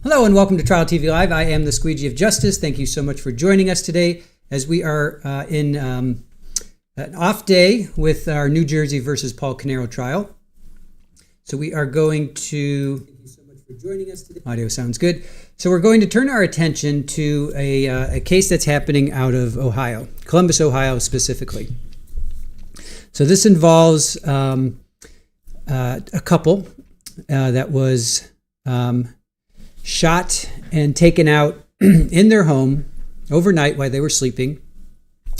Hello and welcome to Trial TV Live. I am the Squeegee of Justice. Thank you so much for joining us today as we are in an off day with our New Jersey versus Paul Canero trial. So we are going to... Thank you so much for joining us today. Audio sounds good. So we're going to turn our attention to a case that's happening out of Ohio, Columbus, Ohio specifically. So this involves a couple that was... shot and taken out in their home overnight while they were sleeping,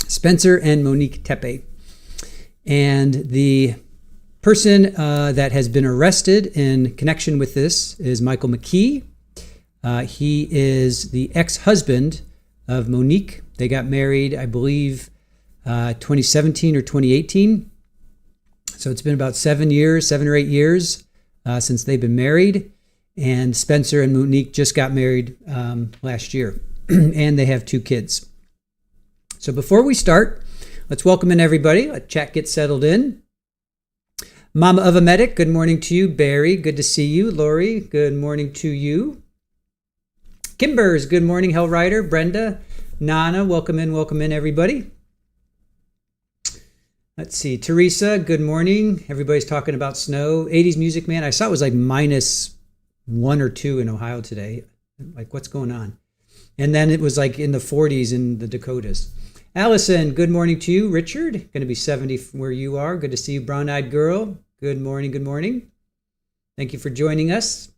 Spencer and Monique Tepe. And the person that has been arrested in connection with this is Michael McKee. He is the ex-husband of Monique. They got married, I believe, 2017 or 2018. So it's been about 7 or 8 years since they've been married. And Spencer and Monique just got married last year, and they have 2 kids. So before we start, let's welcome in everybody. Let chat get settled in. Mama of a Medic, good morning to you. Barry, good to see you. Lori, good morning to you. Kimbers, good morning. Hell Rider, Brenda, Nana, welcome in everybody. Let's see, Teresa, good morning. Everybody's talking about snow. 80s Music Man, I saw it was like -1 or 2 in Ohio today. Like, what's going on? And then it was like in the 40s in the Dakotas. Allison, good morning to you. Richard, going to be 70 where you are. Good to see you. Brown-eyed girl, good morning, good morning. Thank you for joining us.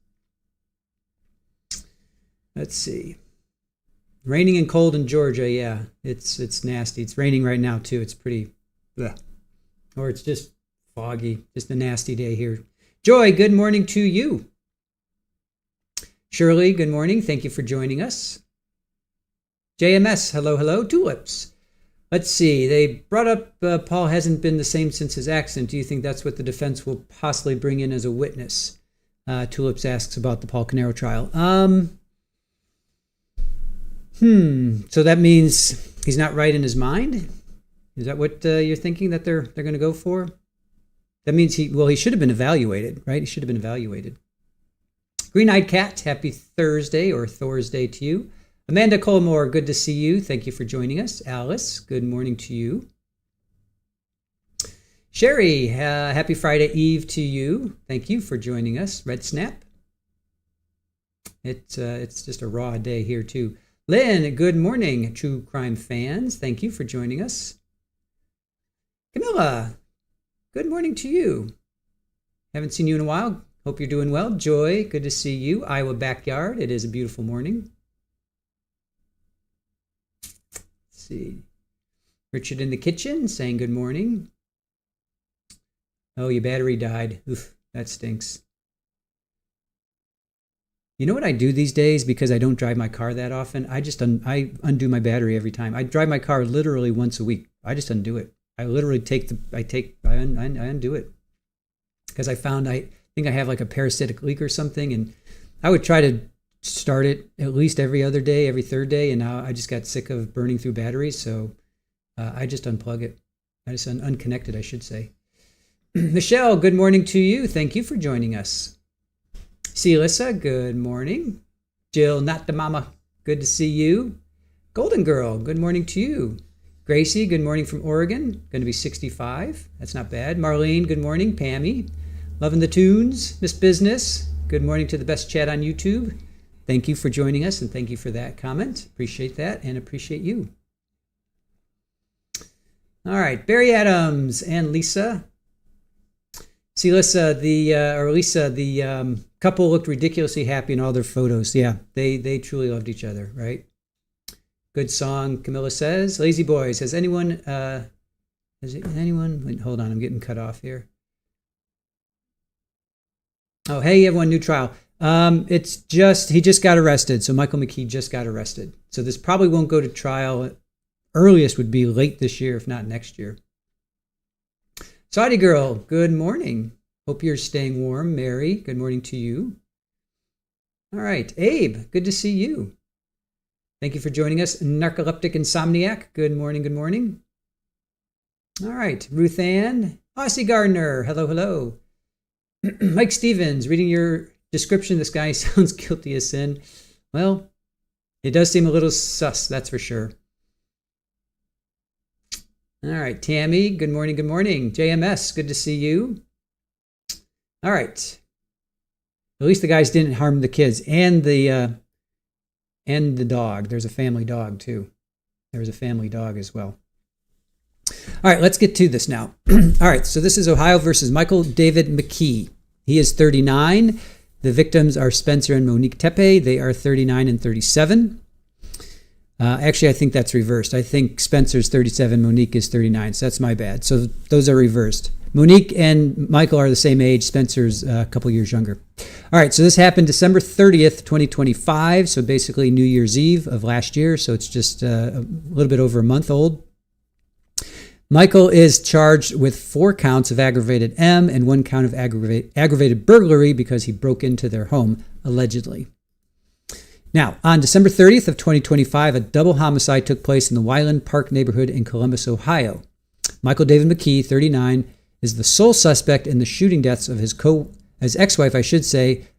Let's see. Raining and cold in Georgia, yeah. It's nasty. It's raining right now, too. It's pretty, bleh. Or it's just foggy. Just a nasty day here. Joy, good morning to you. Shirley, good morning. Thank you for joining us. JMS, hello, hello. Tulips. Let's see. They brought up Paul hasn't been the same since his accident. Do you think that's what the defense will possibly bring in as a witness? Tulips asks about the Paul Canero trial. So that means he's not right in his mind? Is that what you're thinking that they're going to go for? That means he should have been evaluated, right? He should have been evaluated. Green-Eyed Cat, happy Thursday or Thorsday to you. Amanda Colmore, good to see you. Thank you for joining us. Alice, good morning to you. Sherry, happy Friday Eve to you. Thank you for joining us. Red Snap. It's just a raw day here too. Lynn, good morning, true crime fans. Thank you for joining us. Camilla, good morning to you. Haven't seen you in a while. Hope you're doing well. Joy, good to see you. Iowa Backyard, it is a beautiful morning. Let's see. Richard in the kitchen saying good morning. Oh, your battery died. Oof, that stinks. You know what I do these days because I don't drive my car that often? I just I undo my battery every time. I drive my car literally once a week. I just undo it. I literally I undo it. Because I found I think I have like a parasitic leak or something, and I would try to start it at least every other day, every third day, and now I just got sick of burning through batteries, so I just unplug it. I just unconnect it, I should say. Michelle, good morning to you. Thank you for joining us. Celissa, good morning. Jill, not the mama, good to see you. Golden Girl, good morning to you. Gracie, good morning from Oregon, going to be 65. That's not bad. Marlene, good morning. Pammy, loving the tunes. Miss Business, good morning to the best chat on YouTube. Thank you for joining us, and thank you for that comment. Appreciate that, and appreciate you. All right, Barry Adams and Lisa. See, Lisa, the couple looked ridiculously happy in all their photos. Yeah, they truly loved each other, right? Good song, Camilla says. Lazy Boys, has anyone, wait, hold on, I'm getting cut off here. Oh, hey, everyone, new trial. He just got arrested. So Michael McKee just got arrested. So this probably won't go to trial. Earliest would be late this year, if not next year. Saudi Girl, good morning. Hope you're staying warm. Mary, good morning to you. All right, Abe, good to see you. Thank you for joining us. Narcoleptic Insomniac, good morning, good morning. All right, Ruth Ann, Aussie Gardner, hello, hello. Mike Stevens, reading your description, this guy sounds guilty of sin. Well, it does seem a little sus, that's for sure. All right, Tammy, good morning, good morning. JMS, good to see you. All right. At least the guys didn't harm the kids and the dog. There's a family dog, too. There was a family dog as well. All right, let's get to this now. All right, so this is Ohio versus Michael David McKee. He is 39. The victims are Spencer and Monique Tepe. They are 39 and 37. Actually, I think that's reversed. I think Spencer's 37, Monique is 39, so that's my bad. So those are reversed. Monique and Michael are the same age. Spencer's a couple years younger. All right, so this happened December 30th, 2025, so basically New Year's Eve of last year, so it's just a little bit over a month old. Michael is charged with 4 counts of aggravated M and 1 count of aggravated burglary because he broke into their home, allegedly. Now, on December 30th of 2025, a double homicide took place in the Weinland Park neighborhood in Columbus, Ohio. Michael David McKee, 39, is the sole suspect in the shooting deaths of his ex-wife,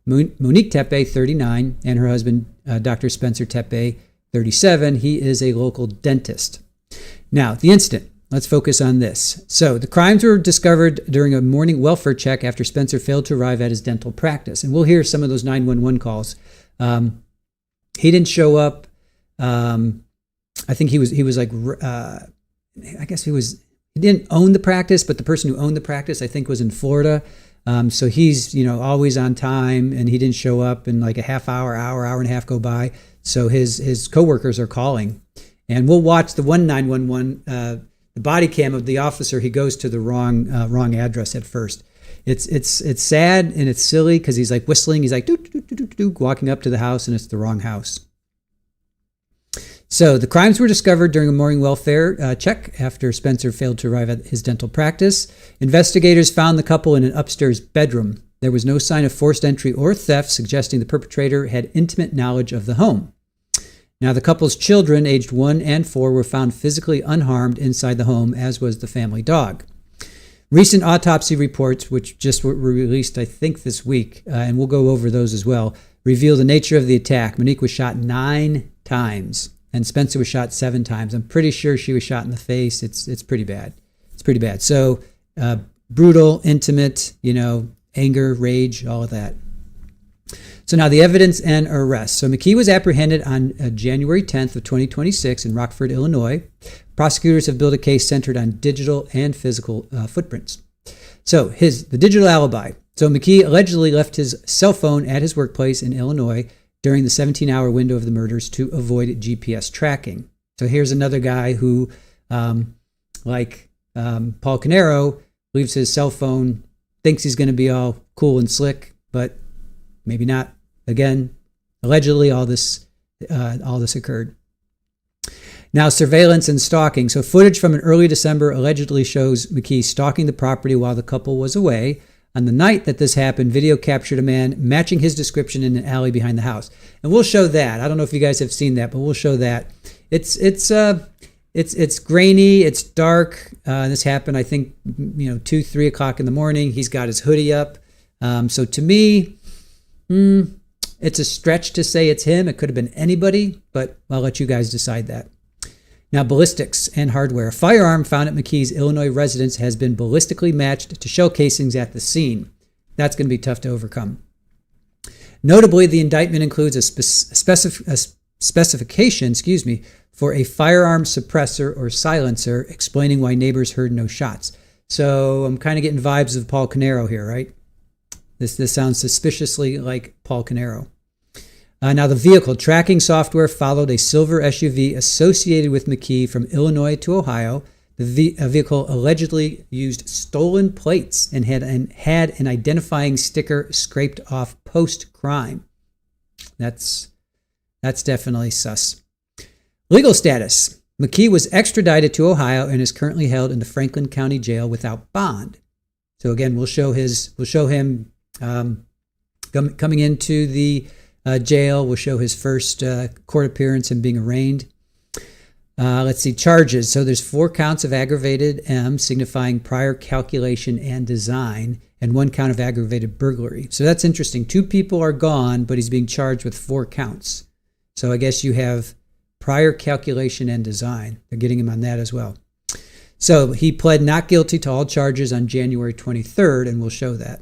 Monique Tepe, 39, and her husband, Dr. Spencer Tepe, 37. He is a local dentist. Now, the incident. Let's focus on this. So the crimes were discovered during a morning welfare check after Spencer failed to arrive at his dental practice. And we'll hear some of those 911 calls. He didn't show up. I think he didn't own the practice, but the person who owned the practice, I think, was in Florida. So he's, always on time, and he didn't show up, and like a half hour and a half go by. So his coworkers are calling, and we'll watch the 911, the body cam of the officer. He goes to the wrong address at first. It's sad and it's silly because he's like whistling. He's like walking up to the house, and it's the wrong house. So the crimes were discovered during a morning welfare check after Spencer failed to arrive at his dental practice. Investigators found the couple in an upstairs bedroom. There was no sign of forced entry or theft, suggesting the perpetrator had intimate knowledge of the home. Now, the couple's children, aged 1 and 4, were found physically unharmed inside the home, as was the family dog. Recent autopsy reports, which just were released, I think, this week, and we'll go over those as well, reveal the nature of the attack. Monique was shot 9 times, and Spencer was shot 7 times. I'm pretty sure she was shot in the face. It's pretty bad. It's pretty bad. So brutal, intimate, anger, rage, all of that. So now the evidence and arrest. So McKee was apprehended on January 10th of 2026 in Rockford, Illinois. Prosecutors have built a case centered on digital and physical footprints. So the digital alibi. So McKee allegedly left his cell phone at his workplace in Illinois during the 17-hour window of the murders to avoid GPS tracking. So here's another guy who, like Paul Canero, leaves his cell phone, thinks he's going to be all cool and slick, but maybe not. Again, allegedly, all this occurred. Now, surveillance and stalking. So footage from an early December allegedly shows McKee stalking the property while the couple was away. On the night that this happened, video captured a man matching his description in an alley behind the house. And we'll show that. I don't know if you guys have seen that, but we'll show that. It's grainy, it's dark. This happened, I think, 2-3 o'clock in the morning. He's got his hoodie up. So to me, it's a stretch to say it's him. It could have been anybody, but I'll let you guys decide that. Now, ballistics and hardware. A firearm found at McKee's Illinois residence has been ballistically matched to shell casings at the scene. That's going to be tough to overcome. Notably, the indictment includes a specification, for a firearm suppressor or silencer, explaining why neighbors heard no shots. So I'm kind of getting vibes of Paul Canero here, right? This sounds suspiciously like Paul Canero. Now, the vehicle tracking software followed a silver SUV associated with McKee from Illinois to Ohio. The vehicle allegedly used stolen plates and had an identifying sticker scraped off post-crime. That's definitely sus. Legal status. McKee was extradited to Ohio and is currently held in the Franklin County Jail without bond. So again, we'll show him coming into the jail. We'll show his first court appearance and being arraigned. Let's see, charges. So there's 4 counts of aggravated M, signifying prior calculation and design, and 1 count of aggravated burglary. So that's interesting. 2 people are gone, but he's being charged with 4 counts. So I guess you have prior calculation and design. They're getting him on that as well. So he pled not guilty to all charges on January 23rd, and we'll show that.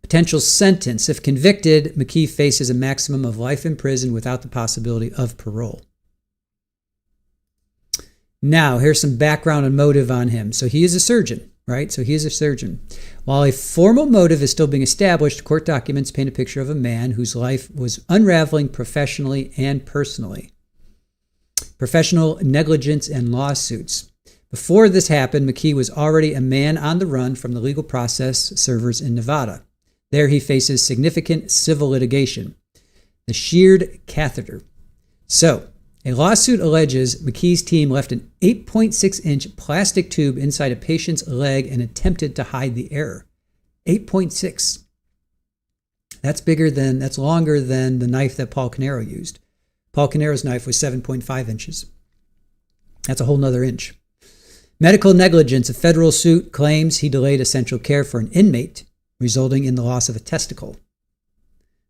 Potential sentence. If convicted, McKee faces a maximum of life in prison without the possibility of parole. Now, here's some background and motive on him. So he is a surgeon, right? So he is a surgeon. While a formal motive is still being established, court documents paint a picture of a man whose life was unraveling professionally and personally. Professional negligence and lawsuits. Before this happened, McKee was already a man on the run from the legal process servers in Nevada. There he faces significant civil litigation. The sheared catheter. So, a lawsuit alleges McKee's team left an 8.6-inch plastic tube inside a patient's leg and attempted to hide the error. 8.6. That's longer than the knife that Paul Canero used. Paul Canero's knife was 7.5 inches. That's a whole nother inch. Medical negligence. A federal suit claims he delayed essential care for an inmate, resulting in the loss of a testicle.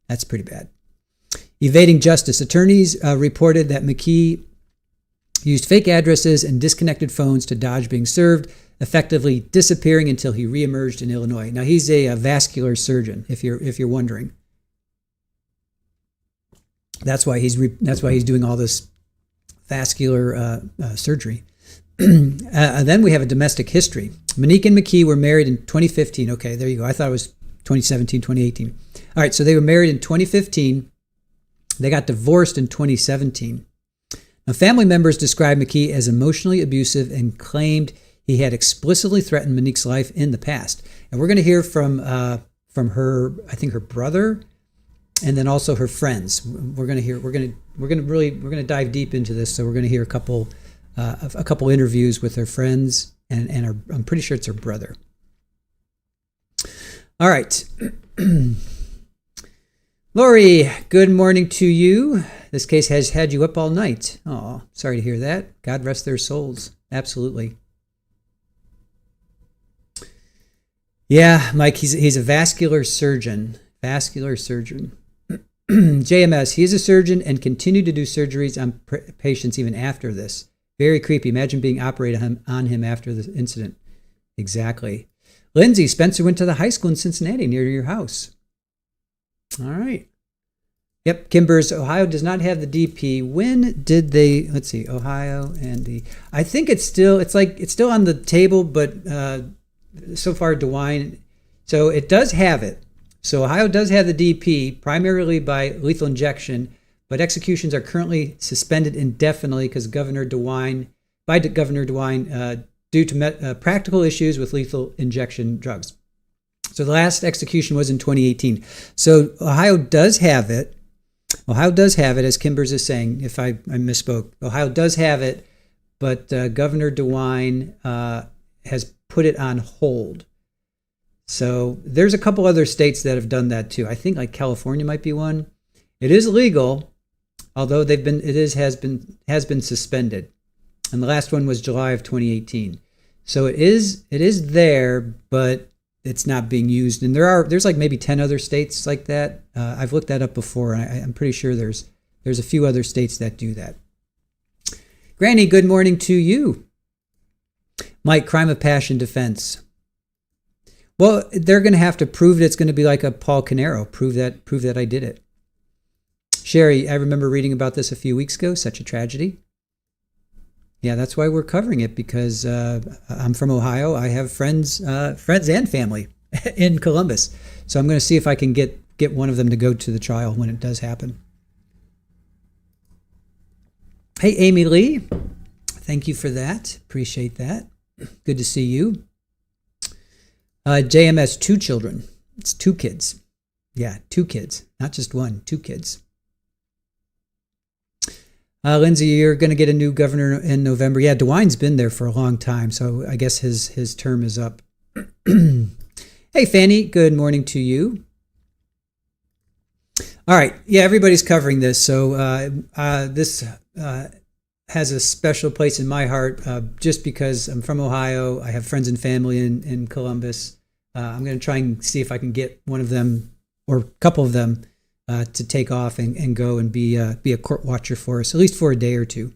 That's pretty bad. Evading justice. Attorneys reported that McKee used fake addresses and disconnected phones to dodge being served, effectively disappearing until he reemerged in Illinois. Now he's a vascular surgeon, if you're wondering. That's why he's doing all this vascular surgery. Then we have a domestic history. Monique and McKee were married in 2015. Okay, there you go. I thought it was 2017, 2018. All right, so they were married in 2015. They got divorced in 2017. Now, family members described McKee as emotionally abusive and claimed he had explicitly threatened Monique's life in the past. And we're going to hear from her, I think her brother, and then also her friends. We're going to dive deep into this. So we're going to hear a couple interviews with her friends, and I'm pretty sure it's her brother. All right. Lori, good morning to you. This case has had you up all night. Oh, sorry to hear that. God rest their souls. Absolutely. Yeah, Mike, he's a vascular surgeon. JMS, he is a surgeon and continued to do surgeries on patients even after this. Very creepy. Imagine being operated on him after the incident. Exactly. Lindsay, Spencer went to the high school in Cincinnati near your house. All right. Yep, Kimbers, Ohio does not have the DP. When did they, let's see, Ohio and the, I think it's still on the table, but so far DeWine, so it does have it. So Ohio does have the DP, primarily by lethal injection, but executions are currently suspended indefinitely because Governor DeWine, due to practical issues with lethal injection drugs. So the last execution was in 2018. So Ohio does have it. As Kimbers is saying, if I misspoke. Ohio does have it, but Governor DeWine has put it on hold. So there's a couple other states that have done that too. I think like California might be one. It is legal, although has been suspended. And the last one was July of 2018. So it is there, but it's not being used. And there's like maybe 10 other states like that. I've looked that up before, and I'm pretty sure there's a few other states that do that. Granny, good morning to you. Mike, crime of passion defense. Well, they're going to have to prove that it's going to be like a Paul Canero. Prove that I did it. Sherry, I remember reading about this a few weeks ago. Such a tragedy. Yeah, that's why we're covering it, because I'm from Ohio. I have friends and family in Columbus. So I'm going to see if I can get one of them to go to the trial when it does happen. Hey, Amy Lee. Thank you for that. Appreciate that. Good to see you. JMS, 2 children. It's 2 kids. Yeah, 2 kids. Not just 1, 2 kids. Lindsay, you're going to get a new governor in November. Yeah, DeWine's been there for a long time, so I guess his term is up. Hey, Fanny, good morning to you. All right, yeah, everybody's covering this. So this has a special place in my heart just because I'm from Ohio. I have friends and family in Columbus. I'm going to try and see if I can get one of them or a couple of them to take off and go and be a court watcher for us, at least for a day or two.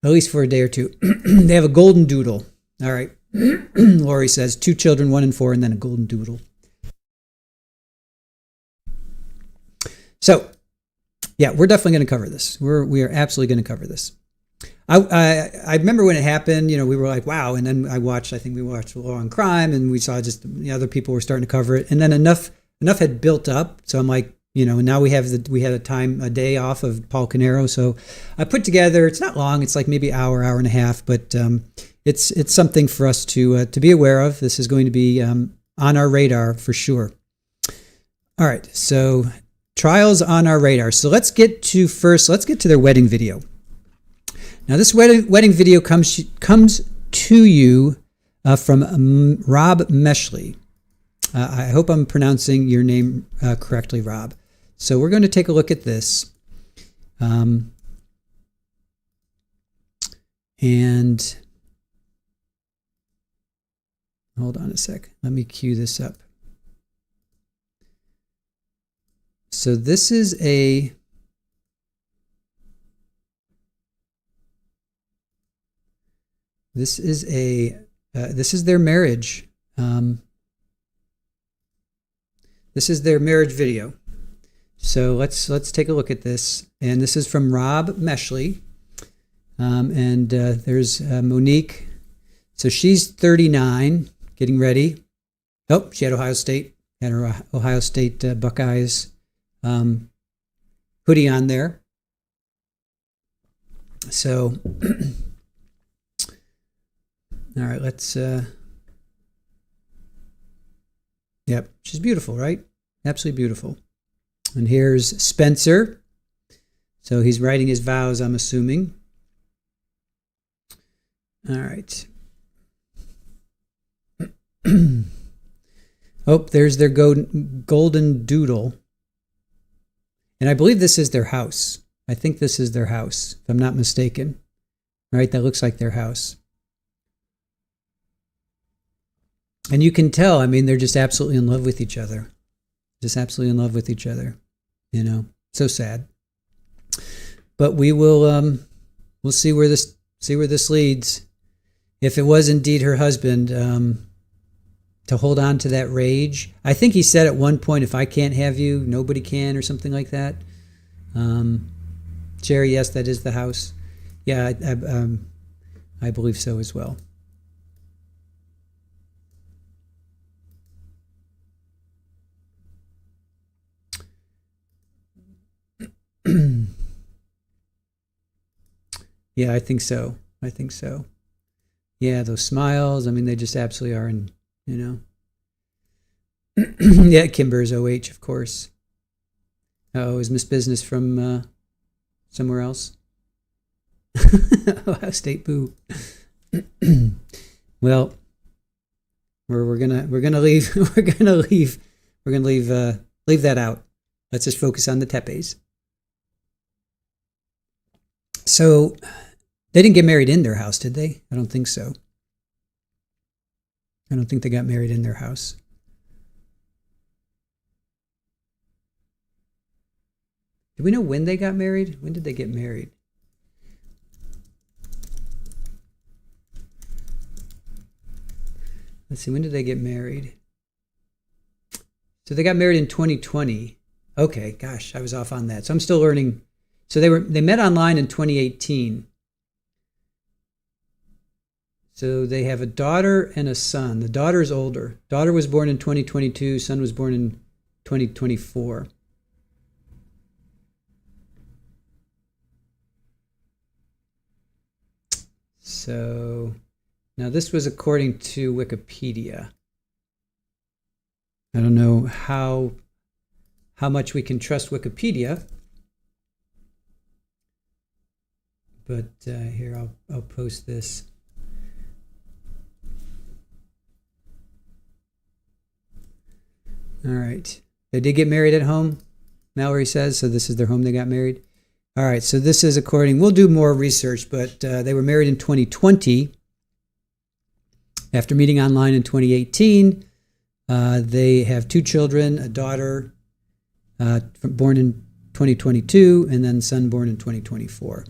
At least for a day or two. They have a golden doodle. All right. Lori says 2 children, 1 and 4, and then a golden doodle. So, yeah, we're definitely going to cover this. We are absolutely going to cover this. I remember when it happened, we were like, wow. And then I think we watched Law and Crime, and we saw just other people were starting to cover it. And then enough had built up. So I'm like, now we had a day off of Paul Canero. So I put together, it's not long. It's like maybe hour and a half, but it's something for us to be aware of. This is going to be on our radar for sure. All right. So trials on our radar. So let's get to their wedding video. Now, this wedding video comes to you from Rob Meshley. I hope I'm pronouncing your name correctly, Rob. So we're going to take a look at this. And hold on a sec. Let me cue this up. So this is their marriage. This is their marriage video. So let's take a look at this. And this is from Rob Meshley. And there's Monique. So she's 39, getting ready. Oh, she had Ohio State. Had her Ohio State Buckeyes hoodie on there. So, all right, let's. Yep, she's beautiful, right? Absolutely beautiful. And here's Spencer. So he's writing his vows, I'm assuming. All right. Oh, there's their golden doodle. And I believe this is their house. I think this is their house, if I'm not mistaken. Right? That looks like their house. And you can tell, they're just absolutely in love with each other. Just absolutely in love with each other. So sad. But we will we'll see where this leads. If it was indeed her husband, to hold on to that rage. I think he said at one point, if I can't have you, nobody can, or something like that. Jerry, yes, that is the house. Yeah, I believe so as well. Yeah, I think so. Yeah, those smiles, they just absolutely are, Yeah, Kimber's OH, of course. Oh, is Miss Business from somewhere else? Ohio State boo. Well, we're gonna leave that out. Let's just focus on the Tepes. So they didn't get married in their house, did they? I don't think so. I don't think they got married in their house. Do we know when they got married? When did they get married? Let's see, when did they get married? So they got married in 2020. Okay, gosh, I was off on that. So I'm still learning. So they met online in 2018. So they have a daughter and a son. The daughter's older. Daughter was born in 2022. Son was born in 2024. So now this was according to Wikipedia. I don't know how much we can trust Wikipedia. But here, I'll post this. All right. They did get married at home, Mallory says. So this is their home they got married. All right, so this is according, we'll do more research, but they were married in 2020. After meeting online in 2018, they have 2 children, a daughter born in 2022, and then son born in 2024.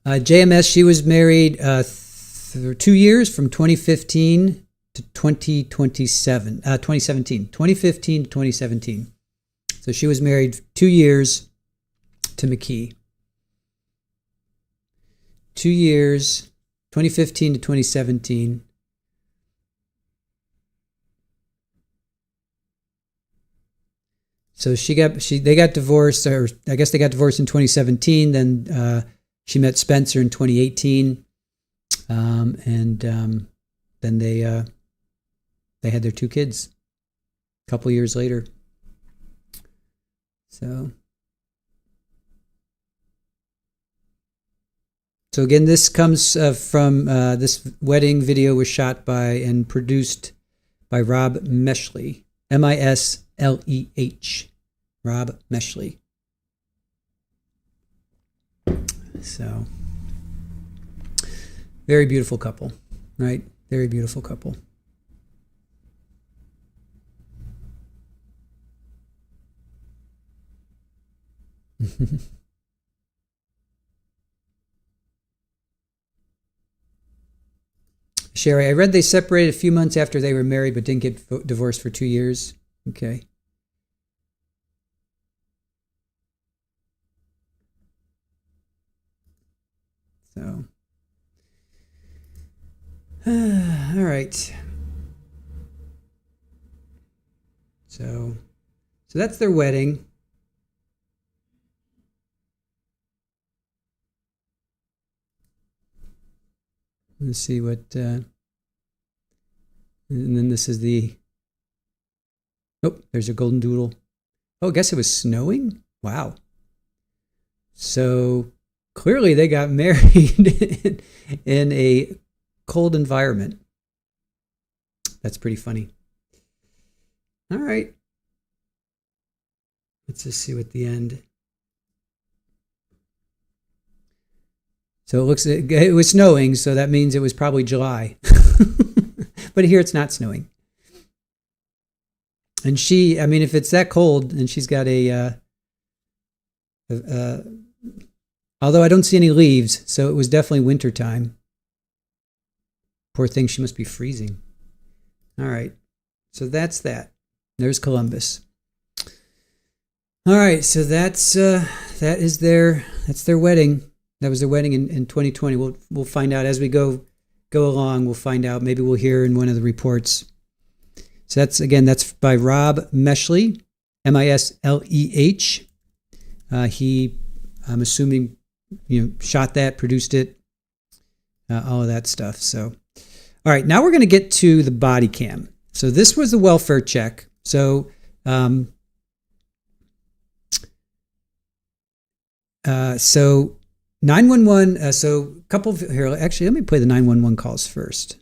JMS, she was married 2 years from 2015 to 2017. 2015 to 2017. So she was married 2 years to McKee. 2 years, 2015 to 2017. So they got divorced, or I guess they got divorced in 2017. Then she met Spencer in 2018, and then they had their 2 kids a couple years later. So again, this comes from this wedding video was shot by and produced by Rob Meshley, Misleh, Rob Meshley. So, very beautiful couple, right? Very beautiful couple. Sherry, I read they separated a few months after they were married, but didn't get divorced for 2 years. Okay. So, all right. So that's their wedding. Let's see what, and then this is there's a golden doodle. Oh, I guess it was snowing? Wow. So clearly they got married in a cold environment. That's pretty funny. All right. Let's just see what the end. So it was snowing, so that means it was probably July. But here it's not snowing. And if it's that cold, and she's got although I don't see any leaves, so it was definitely winter time. Poor thing, she must be freezing. All right, so that's that. There's Columbus. All right, so that's their wedding. That was their wedding in 2020. We'll find out as we go along. We'll find out. Maybe we'll hear in one of the reports. So that's by Rob Meshley, Misleh. He, I'm assuming, shot that, produced it, all of that stuff. So, all right, now we're going to get to the body cam. So this was the welfare check. So, so 911. So a couple here. Actually, let me play the 911 calls first.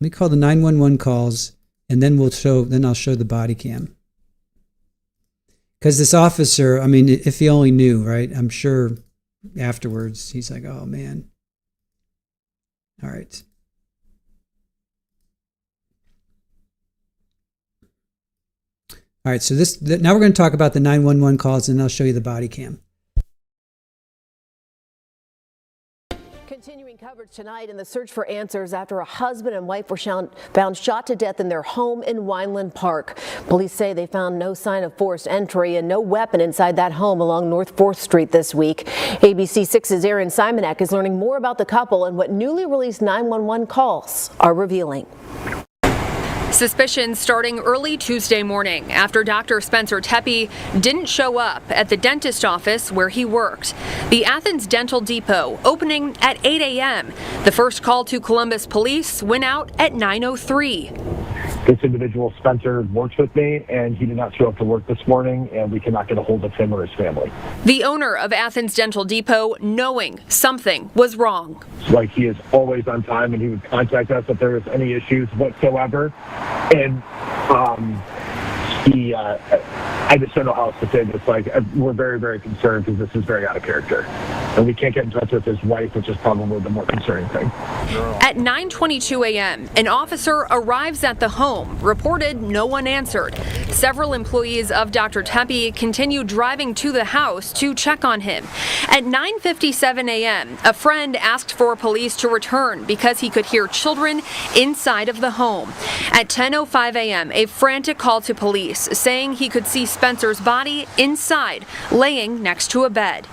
Let me call the 911 calls, and then I'll show the body cam. Because this officer, if he only knew, right? I'm sure afterwards he's like, "Oh man." All right. All right. So now we're going to talk about the 911 calls, and I'll show you the body cam. Continuing coverage tonight in the search for answers after a husband and wife were found shot to death in their home in Weinland Park. Police say they found no sign of forced entry and no weapon inside that home along North 4th Street this week. ABC 6's Aaron Simonek is learning more about the couple and what newly released 911 calls are revealing. Suspicions starting early Tuesday morning after Dr. Spencer Tepe didn't show up at the dentist office where he worked. The Athens Dental Depot opening at 8 a.m. The first call to Columbus police went out at 9:03. This individual, Spencer, works with me, and he did not show up to work this morning, and we cannot get a hold of him or his family. The owner of Athens Dental Depot, knowing something was wrong. Like, he is always on time, and he would contact us if there was any issues whatsoever. And I just don't know how else to say this. Like, we're very, very concerned because this is very out of character. And we can't get in touch with his wife, which is probably the more concerning thing. At 9:22 a.m., an officer arrives at the home, reported no one answered. Several employees of Dr. Tepe continue driving to the house to check on him. At 9:57 a.m., a friend asked for police to return because he could hear children inside of the home. At 10:05 a.m., a frantic call to police saying he could see Spencer's body inside, laying next to a bed.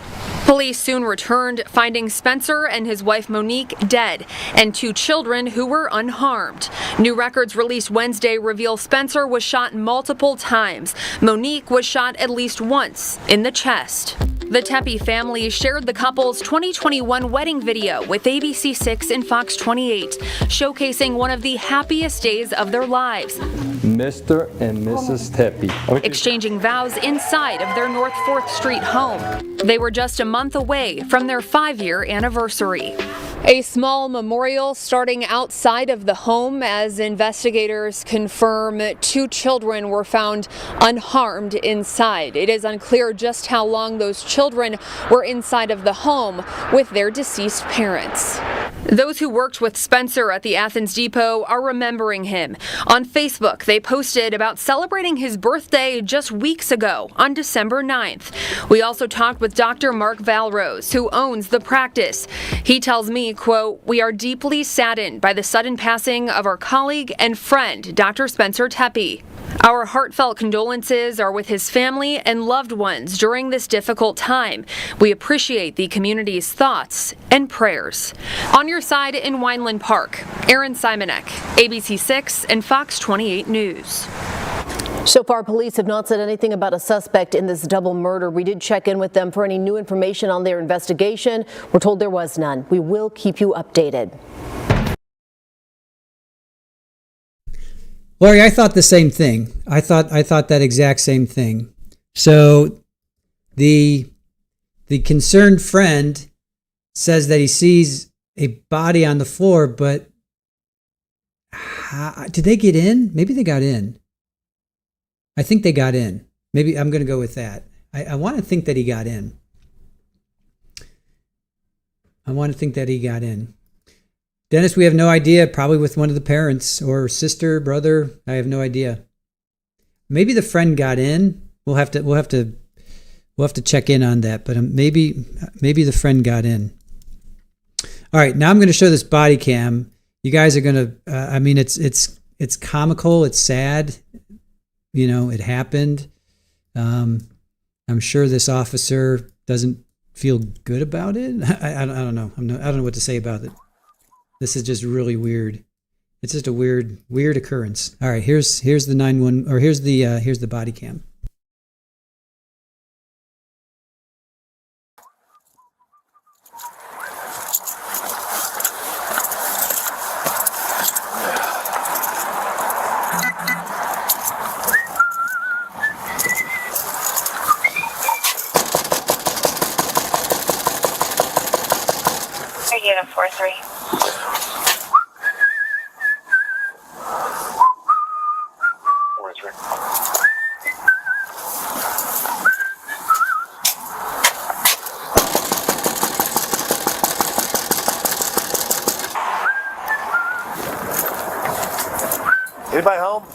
Police soon returned, finding Spencer and his wife Monique dead, and 2 children who were unharmed. New records released Wednesday reveal Spencer was shot multiple times. Monique was shot at least once in the chest. The Tepe family shared the couple's 2021 wedding video with ABC6 and Fox 28, showcasing one of the happiest days of their lives. Mr. and Mrs. Tepe. Exchanging vows inside of their North 4th Street home. They were just a month away from their 5-year anniversary. A small memorial starting outside of the home as investigators confirm 2 children were found unharmed inside. It is unclear just how long those children were inside of the home with their deceased parents. Those who worked with Spencer at the Athens Depot are remembering him. On Facebook, they posted about celebrating his birthday just weeks ago on December 9th. We also talked with Dr. Mark Valrose, who owns the practice. He tells me, quote, "We are deeply saddened by the sudden passing of our colleague and friend, Dr. Spencer Tepe. Our heartfelt condolences are with his family and loved ones during this difficult time. We appreciate the community's thoughts and prayers." On your side in Weinland Park, Aaron Simonek, ABC6 and Fox 28 News. So far, police have not said anything about a suspect in this double murder. We did check in with them for any new information on their investigation. We're told there was none. We will keep you updated. Lori, I thought the same thing. I thought that exact same thing. So the concerned friend says that he sees a body on the floor, but did they get in? Maybe they got in. I think they got in. Maybe I'm going to go with that. I want to think that he got in. Dennis, we have no idea. Probably with one of the parents or sister, brother. I have no idea. Maybe the friend got in. We'll have to check in on that. But maybe the friend got in. All right, now I'm going to show this body cam. You guys are going to. It's comical. It's sad. You know, it happened. I'm sure this officer doesn't feel good about it. I don't know. I don't know what to say about it. This is just really weird. It's just a weird occurrence. All right, here's the 911 or here's the body cam. Unit 4-3. Anybody home?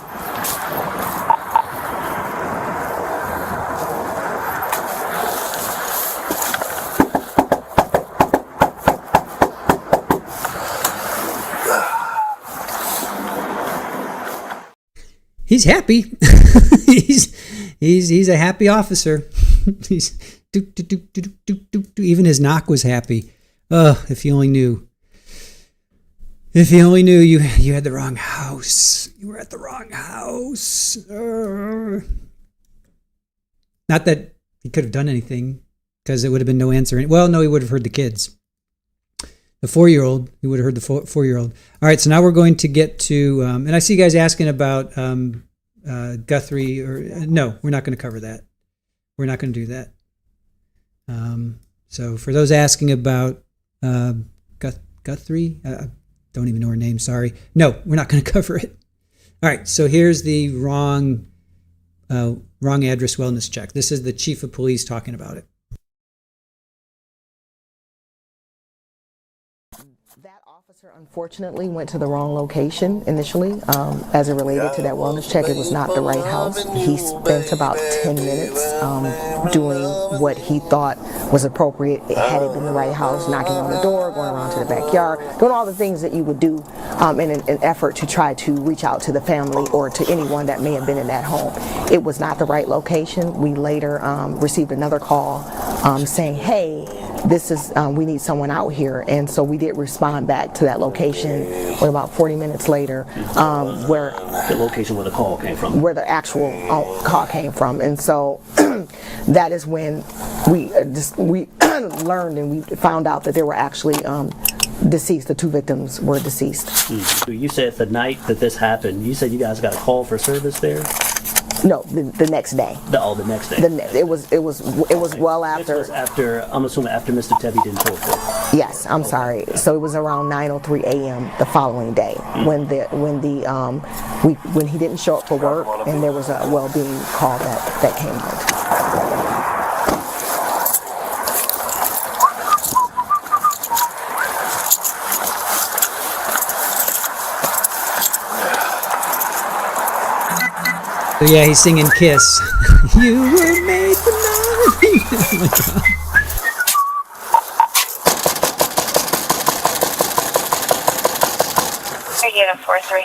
He's happy. he's a happy officer. He's even his knock was happy. Oh, if you only knew. If you only knew you had the wrong house. You were at the wrong house. Not that he could have done anything, because it would have been no answer. Well, no, he would have heard the kids. The 4-year-old. You would have heard the 4-year-old. All right, so now we're going to get to, and I see you guys asking about Guthrie, no, we're not going to cover that. We're not going to do that. So for those asking about Guthrie, don't even know her name, sorry. No, we're not going to cover it. All right, so here's the wrong address wellness check. This is the chief of police talking about it. Unfortunately went to the wrong location initially as it related to that wellness check. It was not the right house. He spent about 10 minutes doing what he thought was appropriate. Had it been the right house, knocking on the door, going around to the backyard, doing all the things that you would do in an effort to try to reach out to the family or to anyone that may have been in that home. It was not the right location. We later received another call saying, hey, this is we need someone out here, and so we did respond back to that location about 40 minutes later, where the location where the call came from, where the actual call came from. And so that is when we learned and we found out that they were actually deceased. The two victims were deceased. You said the night that this happened, you said you guys got a call for service there? No, the next day. The next day. It was well after. This was after, I'm assuming after Mr. Tepe didn't talk to. Yes, I'm sorry. So it was around 9:03 a.m. the following day when he didn't show up for work, and there was a well-being call that came out. So yeah, he's singing Kiss. You were made for loving. Oh my God. Unit 4-3.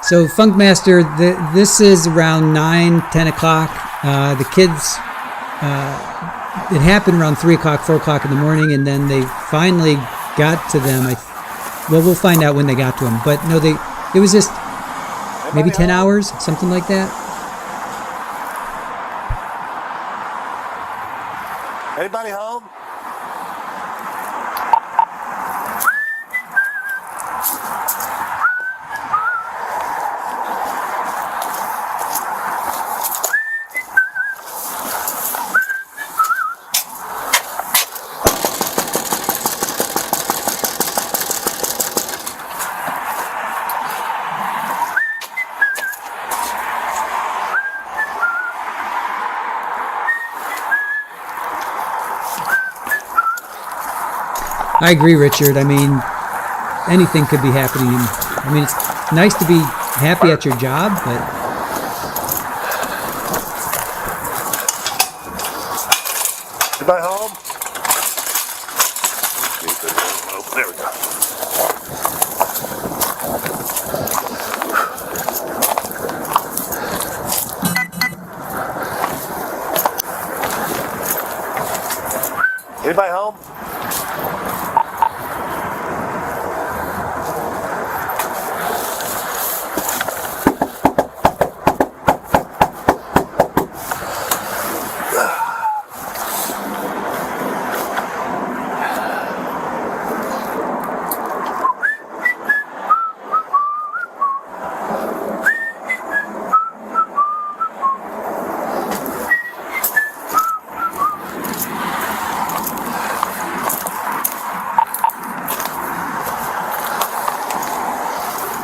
So Funkmaster, this is around 9-10 o'clock. The kids, it happened around 3 o'clock, 4 o'clock in the morning, and then they finally got to them. Well, we'll find out when they got to them. But no, it was just maybe 10 hours, something like that. Anybody home? I agree, Richard. I mean, anything could be happening. I mean, it's nice to be happy at your job, but Anybody home? There we go. Anybody home?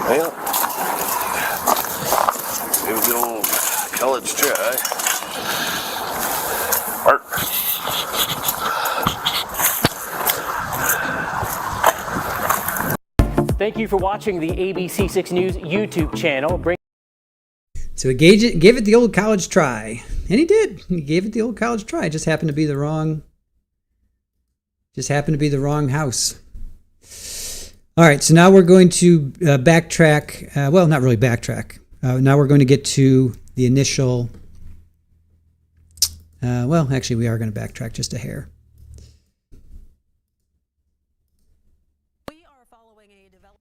Well, it was the old college try. Mark. Thank you for watching the ABC6 News YouTube channel. So he gave it the old college try, and he did. He gave it the old college try. It just happened to be the wrong. House. All right, so now we're going to backtrack. Well, not really backtrack. Now we're going to get to the initial. Well, actually, we are going to backtrack just a hair. We are following a development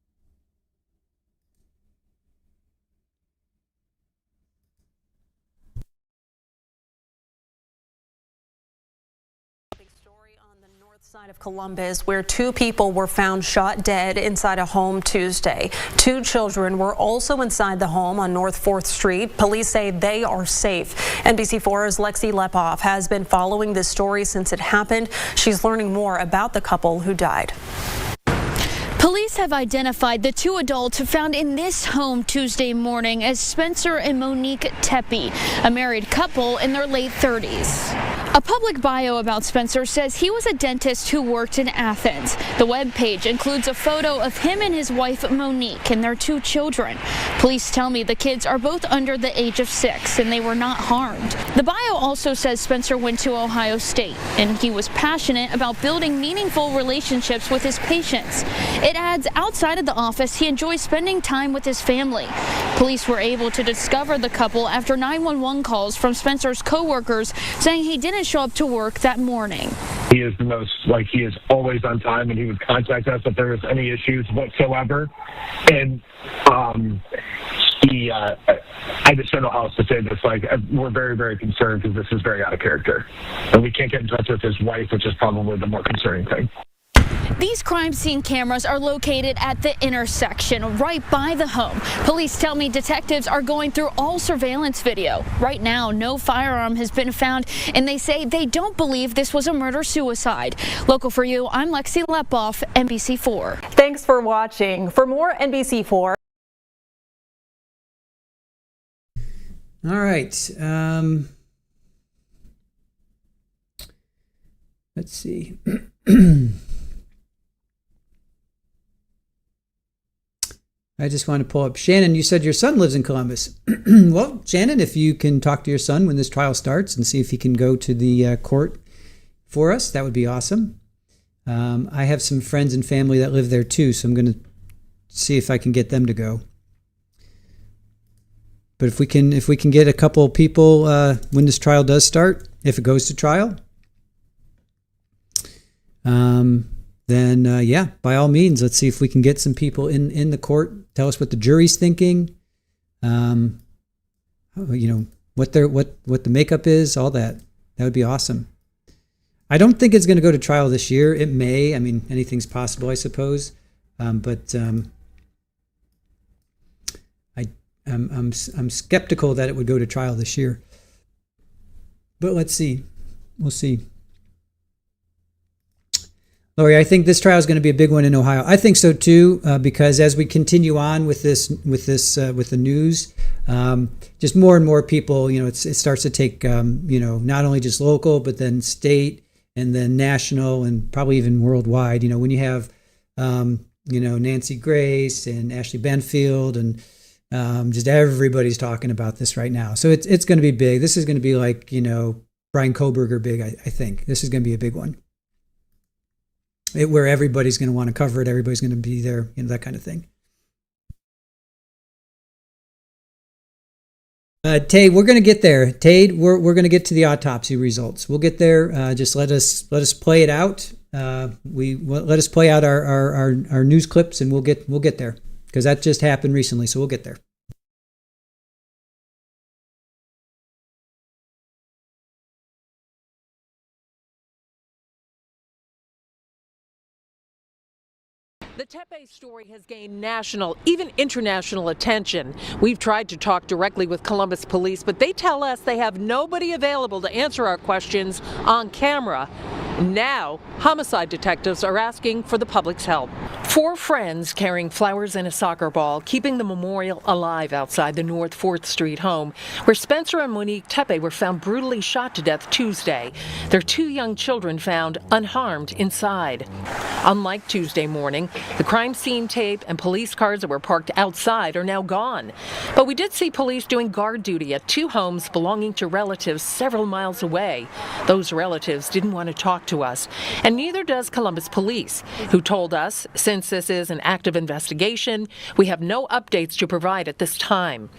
story on the north side of Columbus, where 2 people were found shot dead inside a home Tuesday. 2 children were also inside the home on North 4th Street. Police say they are safe. NBC4's Lexi Lepoff has been following this story since it happened. She's learning more about the couple who died. Police have identified the 2 adults found in this home Tuesday morning as Spencer and Monique Tepe, a married couple in their late 30s. A public bio about Spencer says he was a dentist who worked in Athens. The webpage includes a photo of him and his wife Monique and their 2 children. Police tell me the kids are both under the age of 6 and they were not harmed. The bio also says Spencer went to Ohio State and he was passionate about building meaningful relationships with his patients. It adds outside of the office he enjoys spending time with his family. Police were able to discover the couple after 911 calls from Spencer's co-workers saying he didn't show up to work that morning. He is the most, he is always on time, and he would contact us if there was any issues whatsoever. And I just don't know how else to say this. We're very, very concerned because this is very out of character. And we can't get in touch with his wife, which is probably the more concerning thing. These crime scene cameras are located at the intersection right by the home. Police tell me detectives are going through all surveillance video. Right now, no firearm has been found, and they say they don't believe this was a murder-suicide. Local for you, I'm Lexi Lepoff, NBC4. Thanks for watching. For more NBC4. All right. Let's see. I just want to pull up. Shannon, you said your son lives in Columbus. Well, Shannon, if you can talk to your son when this trial starts and see if he can go to the court for us, that would be awesome. I have some friends and family that live there too, so I'm going to see if I can get them to go. But if we can get a couple of people when this trial does start, if it goes to trial, then yeah, by all means, let's see if we can get some people in the court. Tell us what the jury's thinking. You know, what the makeup is, all that. That would be awesome. I don't think it's going to go to trial this year. It may. I mean, anything's possible, I suppose. But I'm skeptical that it would go to trial this year. But let's see. We'll see. Lori, I think this trial is going to be a big one in Ohio. I think so too, because as we continue on with the news, just more and more people, you know, it starts to take, you know, not only just local, but then state and then national and probably even worldwide. You know, when you have, you know, Nancy Grace and Ashley Benfield and just everybody's talking about this right now. So it's going to be big. This is going to be like, you know, Brian Koberger big. I think this is going to be a big one. Where everybody's going to want to cover it, everybody's going to be there, you know, that kind of thing. Tade, we're going to get there. Tade, we're going to get to the autopsy results. We'll get there. Just let us play it out. Let us play out our news clips, and we'll get there because that just happened recently. So we'll get there. The Tepe story has gained national, even international attention. We've tried to talk directly with Columbus police, but they tell us they have nobody available to answer our questions on camera. Now, homicide detectives are asking for the public's help. 4 friends carrying flowers and a soccer ball, keeping the memorial alive outside the North 4th Street home, where Spencer and Monique Tepe were found brutally shot to death Tuesday. Their 2 young children found unharmed inside. Unlike Tuesday morning, the crime scene tape and police cars that were parked outside are now gone. But we did see police doing guard duty at 2 homes belonging to relatives several miles away. Those relatives didn't want to talk to us, and neither does Columbus police, who told us since since this is an active investigation, we have no updates to provide at this time.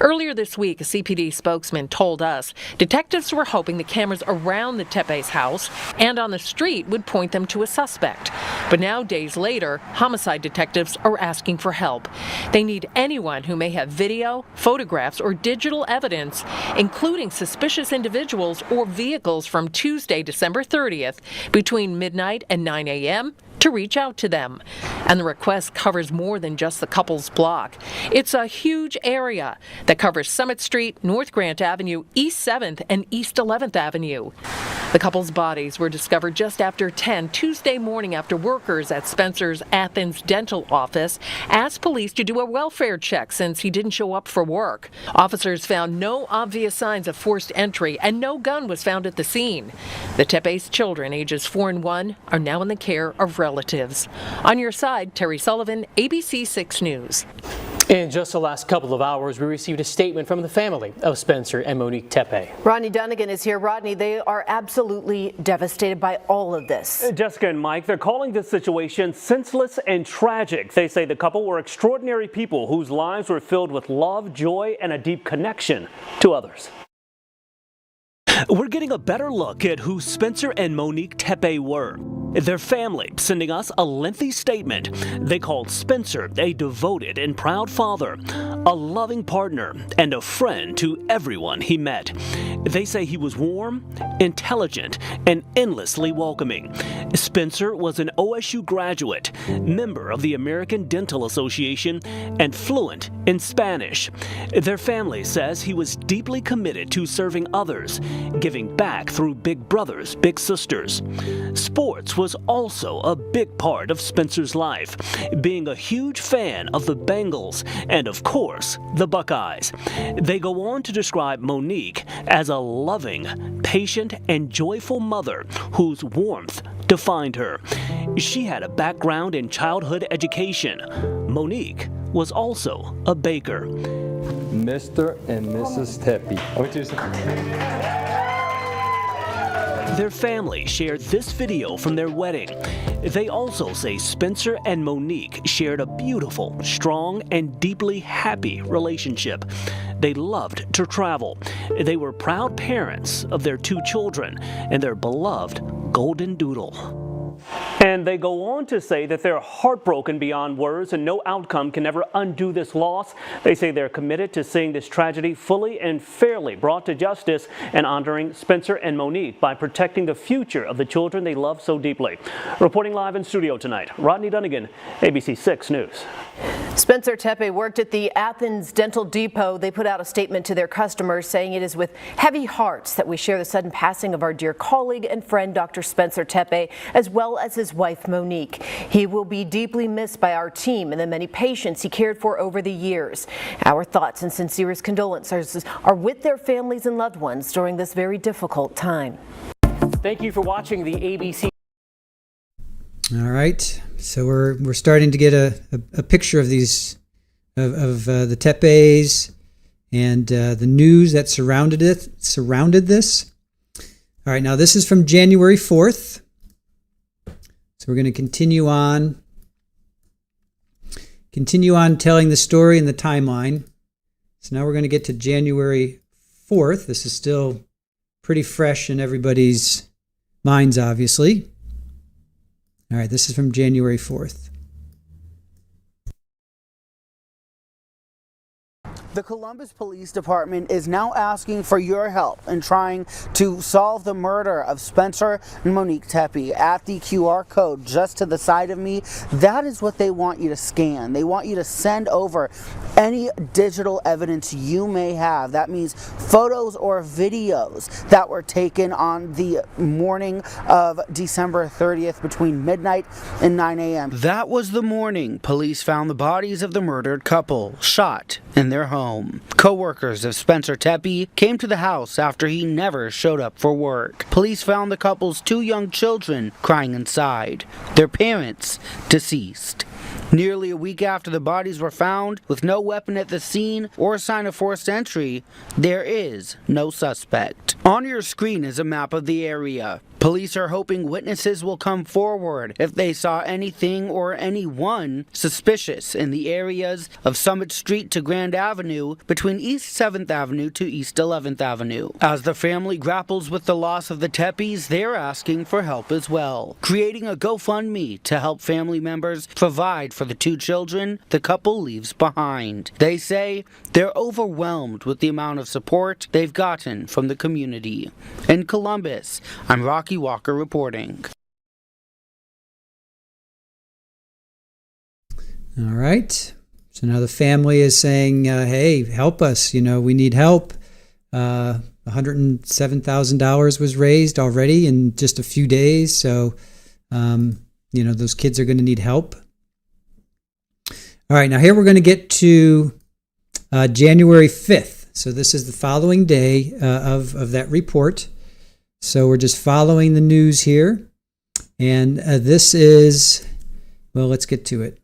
Earlier this week, a CPD spokesman told us detectives were hoping the cameras around the Tepe's house and on the street would point them to a suspect. But now, days later, homicide detectives are asking for help. They need anyone who may have video, photographs, or digital evidence, including suspicious individuals or vehicles from Tuesday, December 30th, between midnight and 9 a.m. to reach out to them. And the request covers more than just the couple's block. It's a huge area that covers Summit Street, North Grant Avenue, East 7th, and East 11th Avenue. The couple's bodies were discovered just after 10 Tuesday morning after workers at Spencer's Athens dental office asked police to do a welfare check since he didn't show up for work. Officers found no obvious signs of forced entry and no gun was found at the scene. The Tepe's children, ages 4 and 1, are now in the care of relatives. On your side, Terry Sullivan, ABC 6 News. In just the last couple of hours, we received a statement from the family of Spencer and Monique Tepe. Rodney Dunnigan is here. Rodney, they are absolutely devastated by all of this. Jessica and Mike, they're calling this situation senseless and tragic. They say the couple were extraordinary people whose lives were filled with love, joy, and a deep connection to others. We're getting a better look at who Spencer and Monique Tepe were. Their family sending us a lengthy statement. They called Spencer a devoted and proud father, a loving partner, and a friend to everyone he met. They say he was warm, intelligent, and endlessly welcoming. Spencer was an OSU graduate, member of the American Dental Association, and fluent in Spanish. Their family says he was deeply committed to serving others, giving back through big brothers, big sisters. Sports was also a big part of Spencer's life, being a huge fan of the Bengals and, of course, the Buckeyes. They go on to describe Monique as a loving, patient, and joyful mother whose warmth defined her. She had a background in childhood education. Monique was also a baker. Mr. and Mrs. Tepe. Their family shared this video from their wedding. They also say Spencer and Monique shared a beautiful, strong, and deeply happy relationship. They loved to travel. They were proud parents of their 2 children and their beloved golden doodle. And they go on to say that they're heartbroken beyond words and no outcome can ever undo this loss. They say they're committed to seeing this tragedy fully and fairly brought to justice and honoring Spencer and Monique by protecting the future of the children they love so deeply. Reporting live in studio tonight, Rodney Dunnigan, ABC 6 News. Spencer Tepe worked at the Athens Dental Depot. They put out a statement to their customers saying it is with heavy hearts that we share the sudden passing of our dear colleague and friend, Dr. Spencer Tepe, as well as his wife, Monique. He will be deeply missed by our team and the many patients he cared for over the years. Our thoughts and sincerest condolences are with their families and loved ones during this very difficult time. Thank you for watching the ABC. All right, so we're starting to get a picture of these of the Tepes and the news that surrounded this. All right, now this is from January 4th. So we're going to continue on telling the story and the timeline. So now we're going to get to January 4th. This is still pretty fresh in everybody's minds, obviously. All right, this is from January 4th. The Columbus Police Department is now asking for your help in trying to solve the murder of Spencer and Monique Tepe. At the QR code just to the side of me, that is what they want you to scan. They want you to send over any digital evidence you may have. That means photos or videos that were taken on the morning of December 30th between midnight and 9 a.m. That was the morning police found the bodies of the murdered couple, shot in their home. Co-workers of Spencer Tepe came to the house after he never showed up for work. Police found the couple's 2 young children crying inside, their parents deceased. Nearly a week after the bodies were found, with no weapon at the scene or sign of forced entry, there is no suspect. On your screen is a map of the area. Police are hoping witnesses will come forward if they saw anything or anyone suspicious in the areas of Summit Street to Grand Avenue between East 7th Avenue to East 11th Avenue. As the family grapples with the loss of the Tepes, they're asking for help as well, creating a GoFundMe to help family members provide for the 2 children the couple leaves behind. They say they're overwhelmed with the amount of support they've gotten from the community. In Columbus, I'm Rocky Walker reporting. All right. So now the family is saying, hey, help us. We need help. $107,000 was raised already in just a few days. So, those kids are going to need help. All right. Now here we're going to get to January 5th. So this is the following day of that report. So we're just following the news here. And this is, well, let's get to it.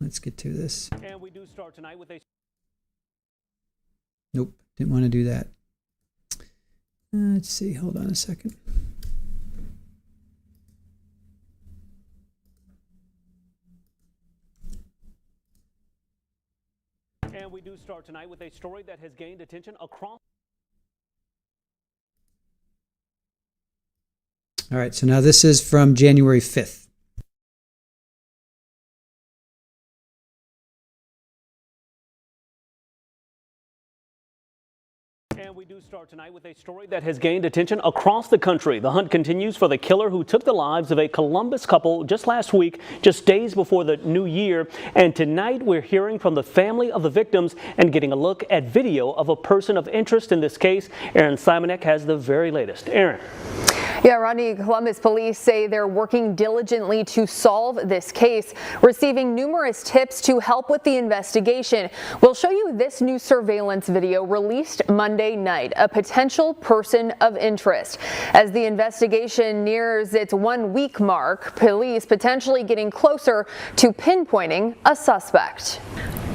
Let's get to this. And we do start tonight with a... Nope, didn't want to do that. Let's see, hold on a second. And we do start tonight with a story that has gained attention across... All right, so now this is from January 5th. And we do start tonight with a story that has gained attention across the country. The hunt continues for the killer who took the lives of a Columbus couple just last week, just days before the new year. And tonight we're hearing from the family of the victims and getting a look at video of a person of interest in this case. Aaron Simonek has the very latest. Aaron. Yeah, Ronnie, Columbus police say they're working diligently to solve this case, receiving numerous tips to help with the investigation. We'll show you this new surveillance video released Monday night, a potential person of interest. As the investigation nears its 1-week mark, police potentially getting closer to pinpointing a suspect.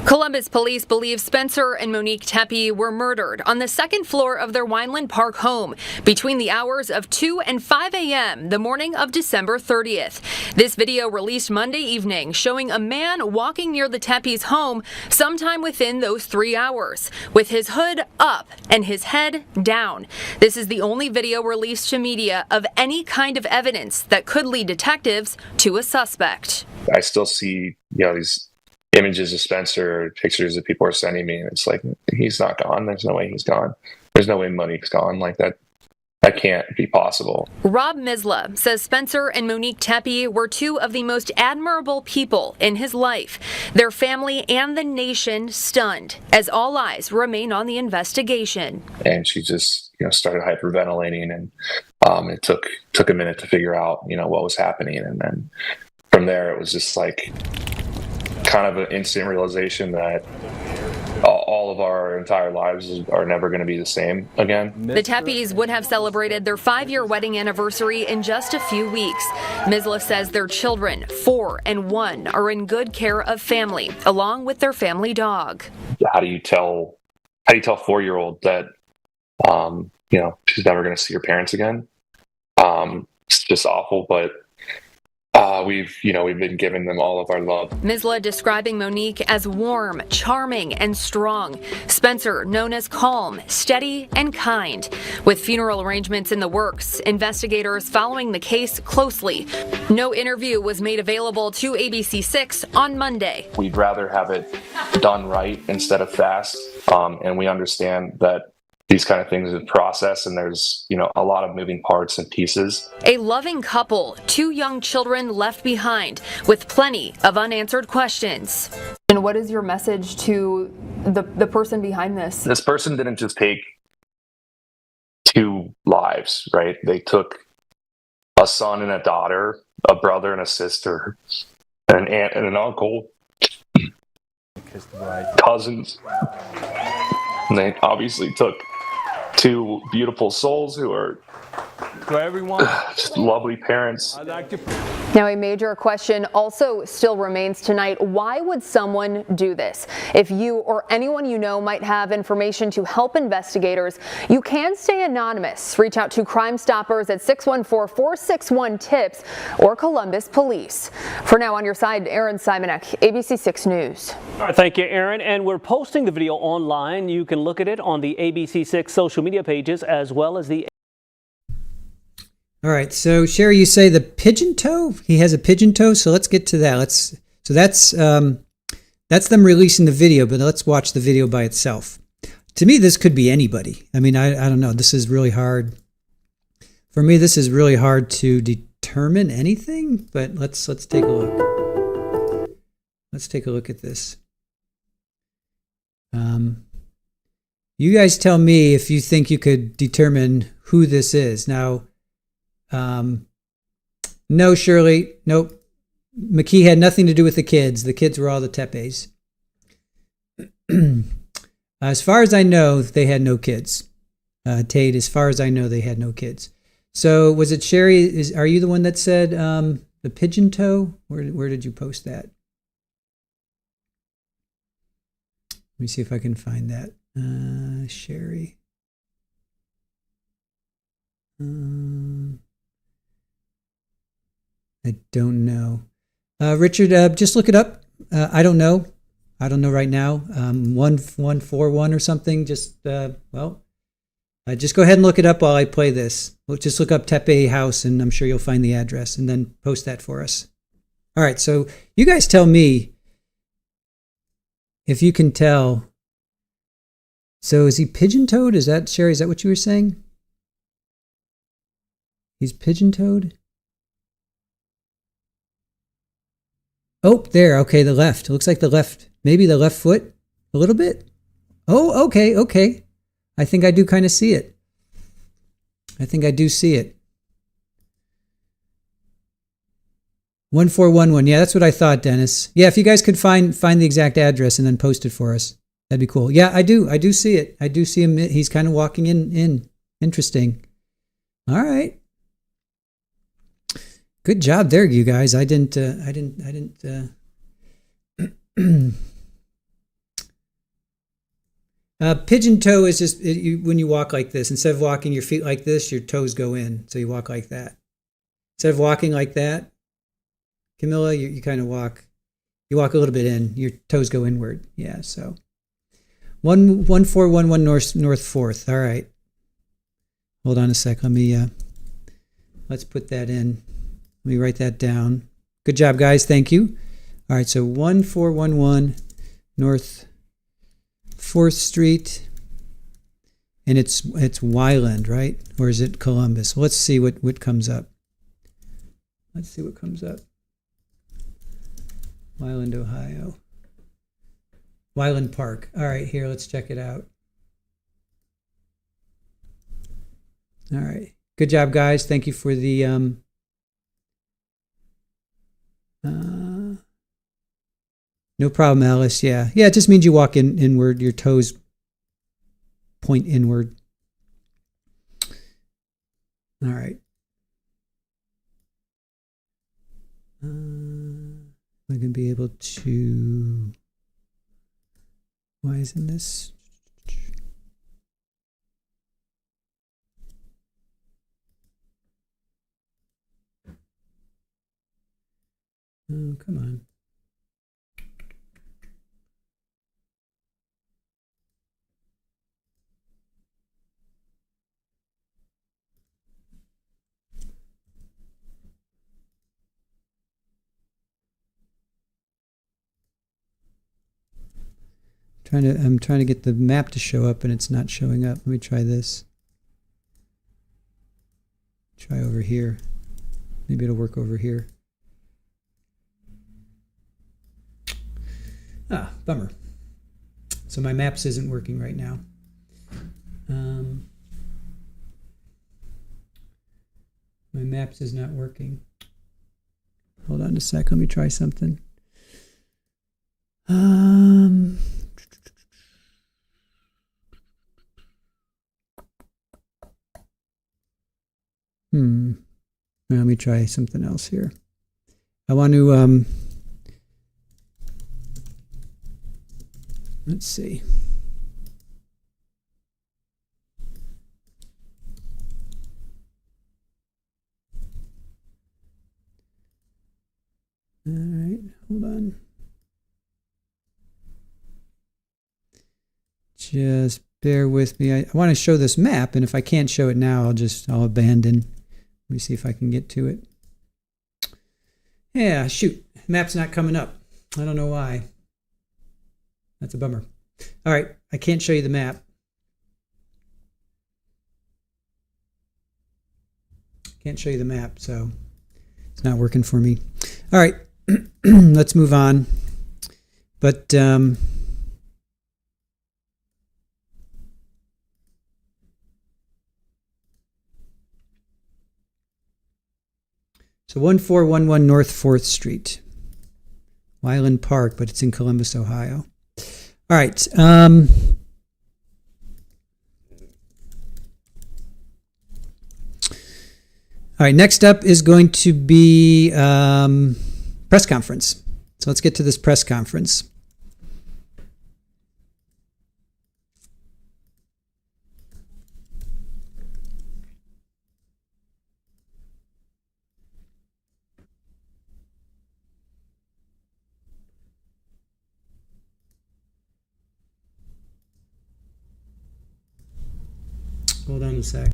Columbus police believe Spencer and Monique Tepe were murdered on the second floor of their Weinland Park home between the hours of 2 and 5 a.m. the morning of December 30th. This video released Monday evening showing a man walking near the Tepes' home sometime within those 3 hours, with his hood up and his head down. This is the only video released to media of any kind of evidence that could lead detectives to a suspect. I still see, these images of Spencer, pictures that people are sending me, and it's like, he's not gone. There's no way he's gone. There's no way Monique's gone. Like that can't be possible. Rob Misla says Spencer and Monique Tepe were 2 of the most admirable people in his life. Their family and the nation stunned as all eyes remain on the investigation. And she just, started hyperventilating, and it took a minute to figure out, what was happening. And then from there, it was just like kind of an instant realization that all of our entire lives are never going to be the same again. The Tepes would have celebrated their 5-year wedding anniversary in just a few weeks. Misla says their children, 4 and 1, are in good care of family, along with their family dog. How do you tell a 4-year-old that, she's never going to see her parents again? It's just awful, but we've been giving them all of our love. Misla describing Monique as warm, charming, and strong. Spencer known as calm, steady, and kind. With funeral arrangements in the works, investigators following the case closely. No interview was made available to ABC6 on Monday. We'd rather have it done right instead of fast, and we understand that these kind of things is a process, and there's, a lot of moving parts and pieces. A loving couple, 2 young children left behind, with plenty of unanswered questions. And what is your message to the person behind this? This person didn't just take 2 lives, right? They took a son and a daughter, a brother and a sister, an aunt and an uncle, cousins. And they obviously took 2 beautiful souls who are to everyone, just lovely parents. I'd like to Now, a major question also still remains tonight. Why would someone do this? If you or anyone you know might have information to help investigators, you can stay anonymous. Reach out to Crime Stoppers at 614-461-TIPS or Columbus Police. For now, on your side, Aaron Simonek, ABC 6 News. All right, thank you, Aaron. And we're posting the video online. You can look at it on the ABC 6 social media pages as well as the... All right, so Sherry, you say the pigeon toe? He has a pigeon toe, so let's get to that. So that's them releasing the video, but let's watch the video by itself. To me, this could be anybody. I mean, I don't know. This is really hard. For me, this is really hard to determine anything, but let's take a look. Let's take a look at this. You guys tell me if you think you could determine who this is. Now, no, Shirley. Nope. McKee had nothing to do with the kids. The kids were all the Tepes. As far as I know, they had no kids. Tate, as far as I know, they had no kids. So was it Sherry? Are you the one that said the pigeon toe? Where did you post that? Let me see if I can find that. Sherry. I don't know. Richard, just look it up. I don't know. I don't know right now. 1141 or something. Just go ahead and look it up while I play this. We'll just look up Tepe House, and I'm sure you'll find the address, and then post that for us. All right, so you guys tell me if you can tell. So is he pigeon-toed? Is that, Sherry, is that what you were saying? He's pigeon-toed? Oh, there. Okay, the left. It looks like the left. Maybe the left foot a little bit. Oh, okay. I think I do kind of see it. I think I do see it. 1411. Yeah, that's what I thought, Dennis. Yeah, if you guys could find the exact address and then post it for us, that'd be cool. Yeah, I do see it. I do see him. He's kind of walking in. Interesting. All right. Good job there, you guys. I didn't. Pigeon toe is just when you walk like this. Instead of walking your feet like this, your toes go in. So you walk like that. Instead of walking like that, Camilla, you kind of walk. You walk a little bit in. Your toes go inward. Yeah. So 1411 North 4th. All right. Hold on a sec. Let's put that in. Let me write that down. Good job, guys. Thank you. All right, so 1411 North 4th Street. And it's Weinland, right? Or is it Columbus? Let's see what comes up. Let's see what comes up. Weinland, Ohio. Weinland Park. All right, here, let's check it out. All right. Good job, guys. Thank you for the no problem, Alice. Yeah, it just means you walk inward. Your toes point inward. All right. I'm going to be able to... Why isn't this... Oh, come on. I'm trying to get the map to show up and it's not showing up. Let me try this. Try over here. Maybe it'll work over here. Ah, bummer. So my maps isn't working right now. My maps is not working. Hold on a sec. Let me try something. Let me try something else here. I want to, let's see. All right, hold on. Just bear with me. I want to show this map, and if I can't show it now, I'll abandon. Let me see if I can get to it. Yeah, shoot. Map's not coming up. I don't know why. That's a bummer. All right, I can't show you the map. Can't show you the map, so it's not working for me. All right, let's move on. But so 1411 North 4th Street, Weinland Park, but it's in Columbus, Ohio. All right. All right, next up is going to be press conference. So let's get to this press conference. Hold on a sec.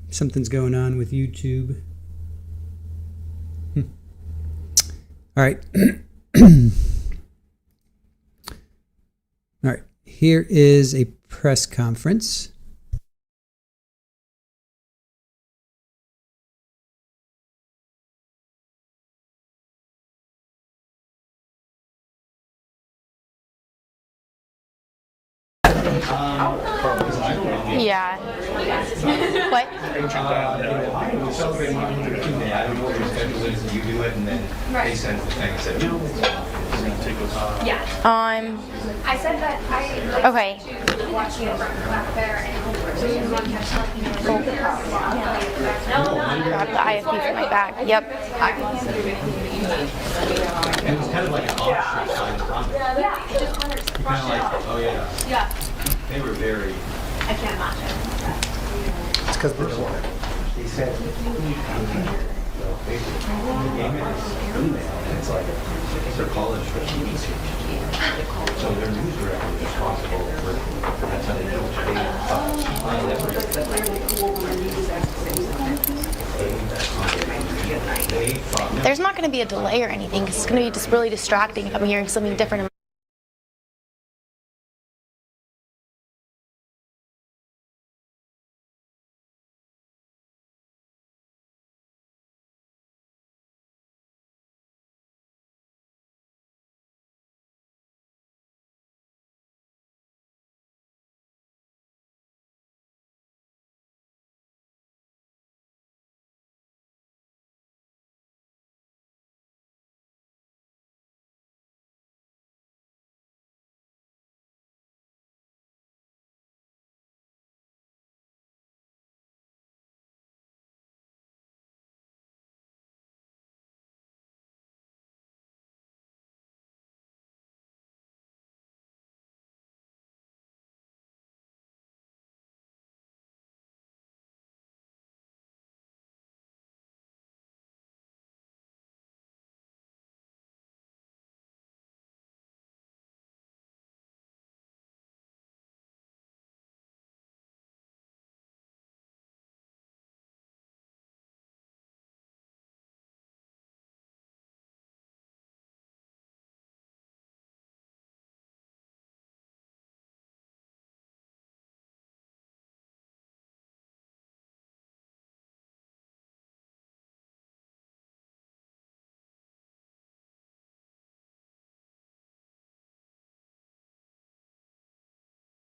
Something's going on with YouTube. All right. All right. Here is a press conference. Yeah. What? I said that okay. Grab the IFP from my bag. Yep. It was kind of like an offshoot. Yeah. Kind of like, oh yeah. Yeah. They were very. I can't imagine. It's because they're short. He said, it's like their college research. So their news director is responsible for that's how they know there's not going to be a delay or anything. It's going to be just really distracting if I'm hearing something different.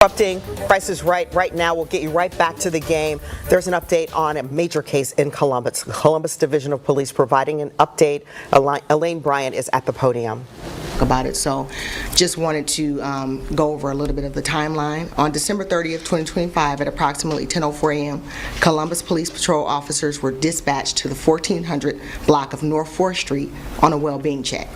Interrupting Price is Right now. We'll get you right back to the game. There's an update on a major case in Columbus. The Columbus Division of Police providing an update. Elaine Bryant is at the podium. talk about it. So just wanted to go over a little bit of the timeline. On December 30th, 2025, at approximately 10:04 a.m., Columbus Police Patrol officers were dispatched to the 1400 block of North 4th Street on a well-being check.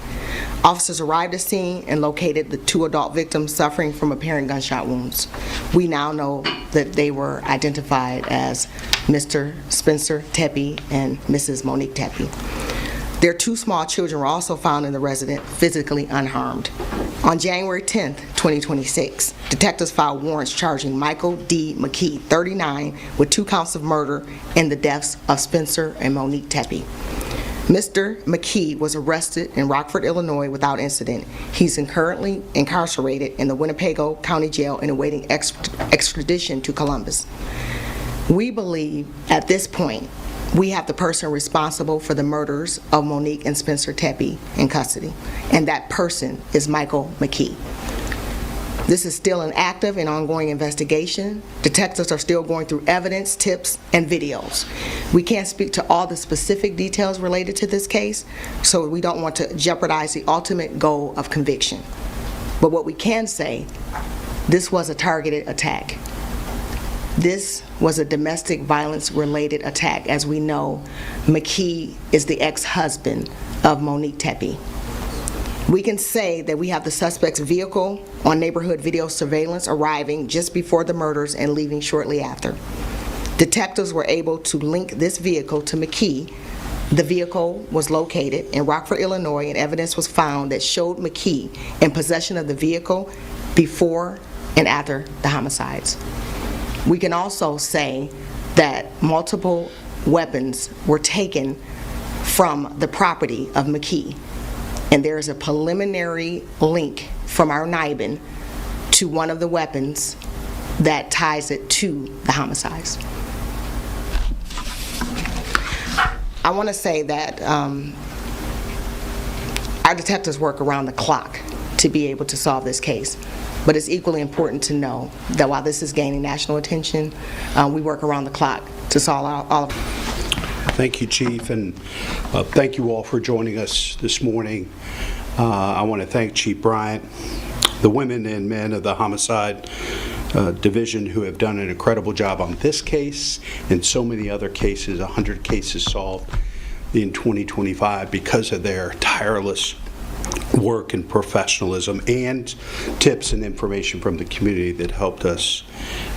Officers arrived at the scene and located the 2 adult victims suffering from apparent gunshot wounds. We now know that they were identified as Mr. Spencer Tepe and Mrs. Monique Tepe. Their 2 small children were also found in the residence, physically unharmed. On January 10th, 2026, detectives filed warrants charging Michael D. McKee, 39, with 2 counts of murder in the deaths of Spencer and Monique Tepe. Mr. McKee was arrested in Rockford, Illinois without incident. He's currently incarcerated in the Winnebago County Jail and awaiting extradition to Columbus. We believe at this point we have the person responsible for the murders of Monique and Spencer Tepe in custody, and that person is Michael McKee. This is still an active and ongoing investigation. Detectives are still going through evidence, tips, and videos. We can't speak to all the specific details related to this case, so we don't want to jeopardize the ultimate goal of conviction. But what we can say, this was a targeted attack. This was a domestic violence related attack. As we know, McKee is the ex-husband of Monique Tepe. We can say that we have the suspect's vehicle on neighborhood video surveillance arriving just before the murders and leaving shortly after. Detectives were able to link this vehicle to McKee. The vehicle was located in Rockford, Illinois, and evidence was found that showed McKee in possession of the vehicle before and after the homicides. We can also say that multiple weapons were taken from the property of McKee. And there is a preliminary link from our NIBIN to one of the weapons that ties it to the homicides. I want to say that our detectives work around the clock to be able to solve this case. But it's equally important to know that while this is gaining national attention, we work around the clock to solve all of it. Thank you, Chief, and thank you all for joining us this morning. I want to thank Chief Bryant, the women and men of the Homicide Division who have done an incredible job on this case and so many other cases, 100 cases solved in 2025 because of their tireless work and professionalism and tips and information from the community that helped us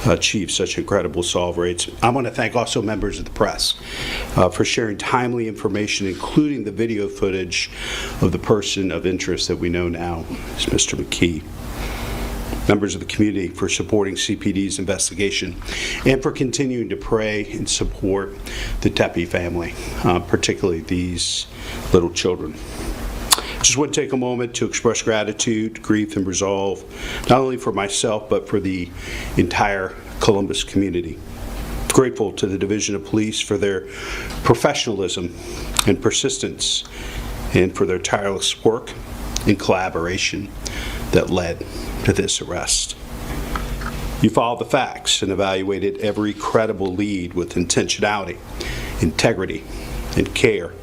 achieve such incredible solve rates. I want to thank also members of the press for sharing timely information, including the video footage of the person of interest that we know now is Mr. McKee. Members of the community for supporting CPD's investigation and for continuing to pray and support the Tepe family, particularly these little children. Just want to take a moment to express gratitude, grief, and resolve, not only for myself, but for the entire Columbus community. Grateful to the Division of Police for their professionalism and persistence, and for their tireless work and collaboration that led to this arrest. You followed the facts and evaluated every credible lead with intentionality, integrity, and care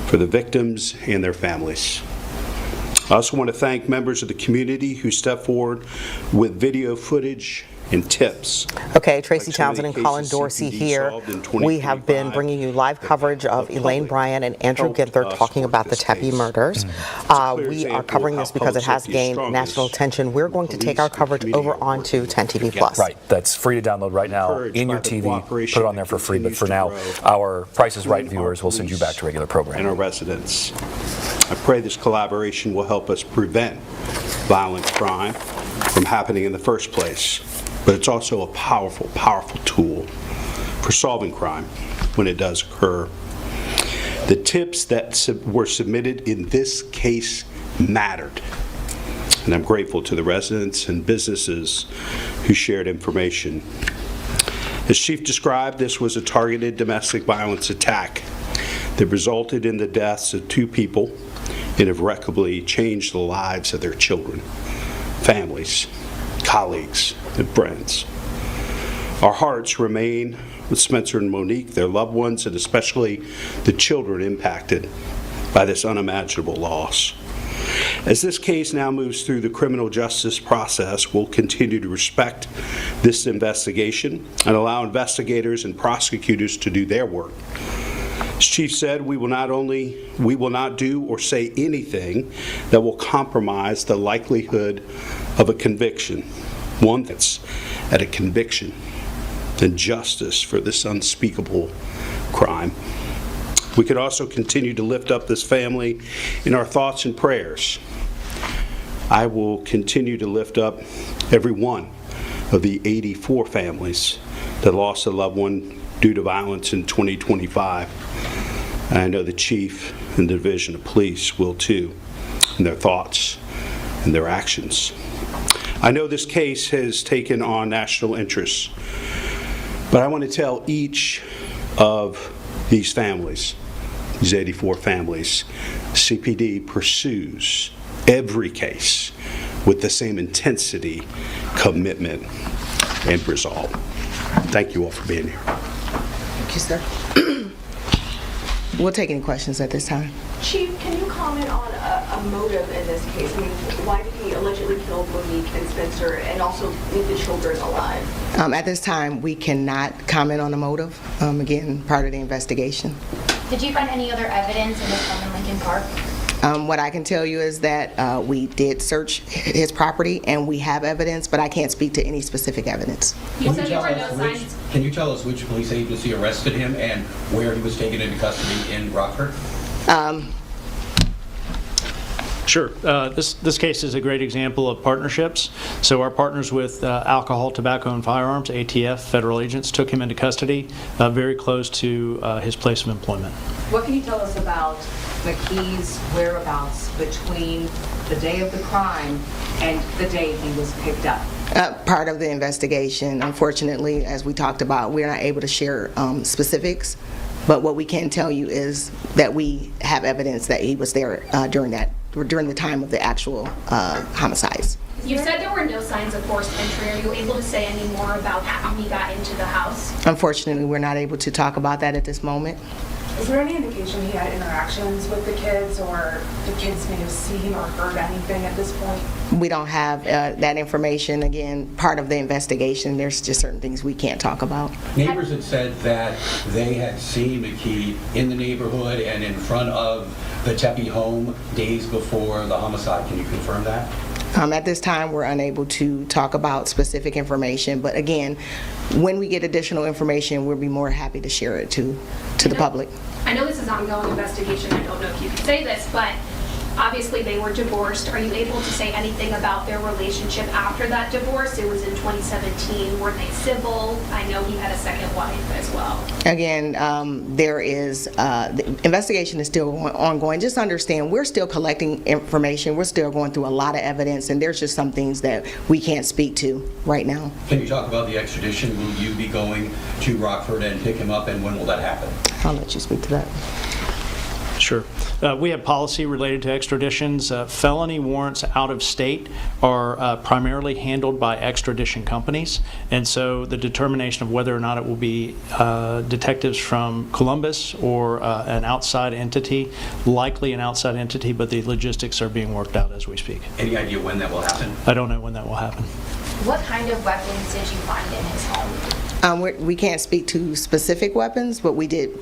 for the victims and their families. I also want to thank members of the community who stepped forward with video footage and tips. Okay, Tracy Townsend and Colin Dorsey here. We have been bringing you live coverage of Elaine Bryan and Andrew Ginther talking about the Tepe murders. We are covering this because it has gained national attention. We're going to take our coverage over onto 10 TV Plus. Right, that's free to download right now in your TV. Put it on there for free, but for now, our Price is Right viewers will send you back to regular programming. And our residents. I pray this collaboration will help us prevent violent crime from happening in the first place. But it's also a powerful, powerful tool for solving crime when it does occur. The tips that were submitted in this case mattered, and I'm grateful to the residents and businesses who shared information. As Chief described, this was a targeted domestic violence attack that resulted in the deaths of 2 people and irrevocably changed the lives of their children, families, colleagues, and friends. Our hearts remain with Spencer and Monique, their loved ones, and especially the children impacted by this unimaginable loss. As this case now moves through the criminal justice process, we'll continue to respect this investigation and allow investigators and prosecutors to do their work. As Chief said, we will not do or say anything that will compromise the likelihood of a conviction, one that's at a conviction, and justice for this unspeakable crime. We could also continue to lift up this family in our thoughts and prayers. I will continue to lift up every one of the 84 families that lost a loved one due to violence in 2025. And I know the Chief and the Division of Police will too, in their thoughts and their actions. I know this case has taken on national interest, but I want to tell each of these families, these 84 families, CPD pursues every case with the same intensity, commitment, and resolve. Thank you all for being here. Thank you, sir. We'll take any questions at this time. Chief, can you comment on a motive in this case? I mean, why did he allegedly kill Monique and Spencer and also leave the children alive? At this time, we cannot comment on the motive. Again, part of the investigation. Did you find any other evidence in this home in Lincoln Park? What I can tell you is that we did search his property and we have evidence, but I can't speak to any specific evidence. You said there were no signs. Can you tell us which police agency arrested him and where he was taken into custody in Rockford? Sure. This case is a great example of partnerships. So our partners with Alcohol, Tobacco, and Firearms, ATF, federal agents, took him into custody very close to his place of employment. What can you tell us about McKee's whereabouts between the day of the crime and the day he was picked up? Part of the investigation. Unfortunately, as we talked about, we're not able to share specifics, but what we can tell you is that we have evidence that he was there during the time of the actual homicides. You said there were no signs of forced entry. Are you able to say any more about how he got into the house? Unfortunately, we're not able to talk about that at this moment. Is there any indication he had interactions with the kids, or the kids may have seen or heard anything at this point? We don't have that information. Again, part of the investigation, there's just certain things we can't talk about. Neighbors had said that they had seen McKee in the neighborhood and in front of the Tepe home days before the homicide. Can you confirm that? At this time, we're unable to talk about specific information, but again, when we get additional information, we'll be more happy to share it to the public. I know this is an ongoing investigation. I don't know if you can say this, but obviously they were divorced. Are you able to say anything about their relationship after that divorce? It was in 2017. Were they civil? I know he had a second wife as well. Again, there is, the investigation is still ongoing. Just understand, we're still collecting information. We're still going through a lot of evidence, and there's just some things that we can't speak to right now. Can you talk about the extradition? Will you be going to Rockford and pick him up, and when will that happen? I'll let you speak to that. Sure. We have policy related to extraditions. Felony warrants out of state are primarily handled by extradition companies, and so the determination of whether or not it will be detectives from Columbus or an outside entity, likely an outside entity, but the logistics are being worked out as we speak. Any idea when that will happen? I don't know when that will happen. What kind of weapons did you find in his home? We can't speak to specific weapons, but we did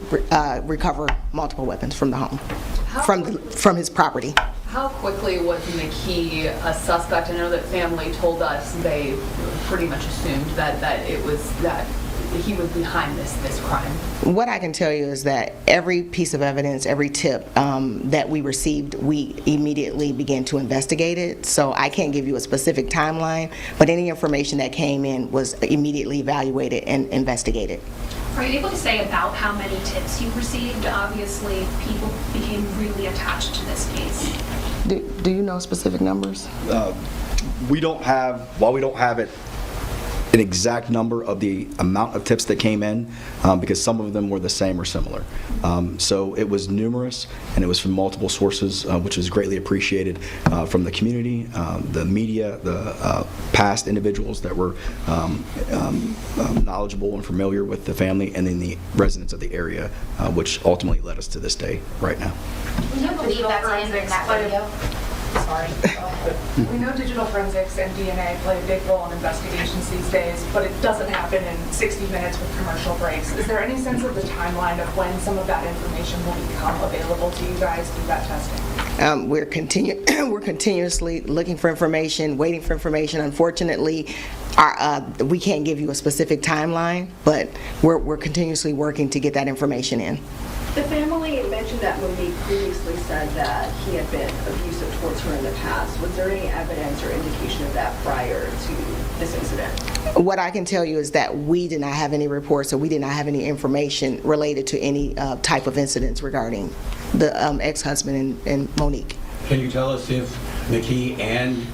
recover multiple weapons from the home, from his property. How quickly was McKee a suspect? I know that family told us they pretty much assumed that it was that he was behind this crime. What I can tell you is that every piece of evidence, every tip that we received, we immediately began to investigate it. So I can't give you a specific timeline, but any information that came in was immediately evaluated and investigated. Are you able to say about how many tips you received? Obviously, people became really attached to this case. Do you know specific numbers? While we don't have it an exact number of the amount of tips that came in, because some of them were the same or similar. So it was numerous, and it was from multiple sources, which was greatly appreciated from the community, the media, the past individuals that were knowledgeable and familiar with the family, and then the residents of the area, which ultimately led us to this day right now. Do you believe that's him in that video? Sorry. We know digital forensics and DNA play a big role in investigations these days, but it doesn't happen in 60 minutes with commercial breaks. Is there any sense of the timeline of when some of that information will become available to you guys through that testing? We're continuously looking for information, waiting for information. Unfortunately, we can't give you a specific timeline, but we're continuously working to get that information in. The family mentioned that Monique previously said that he had been abusive towards her in the past. Was there any evidence or indication of that prior to this incident? What I can tell you is that we did not have any reports, or we did not have any information related to any type of incidents regarding the ex-husband and Monique. Can you tell us if McKee and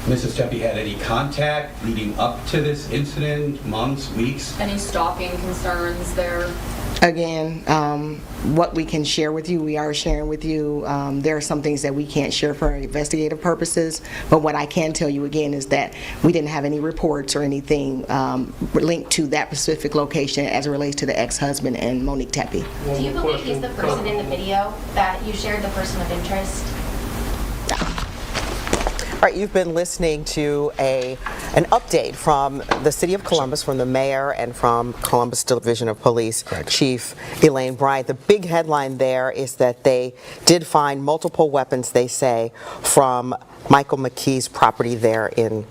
Mrs. Tepe had any contact leading up to this incident, months, weeks? Any stalking concerns there? Again, what we can share with you, we are sharing with you. There are some things that we can't share for investigative purposes, but what I can tell you again is that we didn't have any reports or anything linked to that specific location as it relates to the ex-husband and Monique Tepe. Do you believe he's the person in the video that you shared, the person of interest? All right, you've been listening to an update from the City of Columbus, from the mayor and from Columbus Division of Police Chief Elaine Bryant. The big headline there is that they did find multiple weapons, they say, from Michael McKee's property there in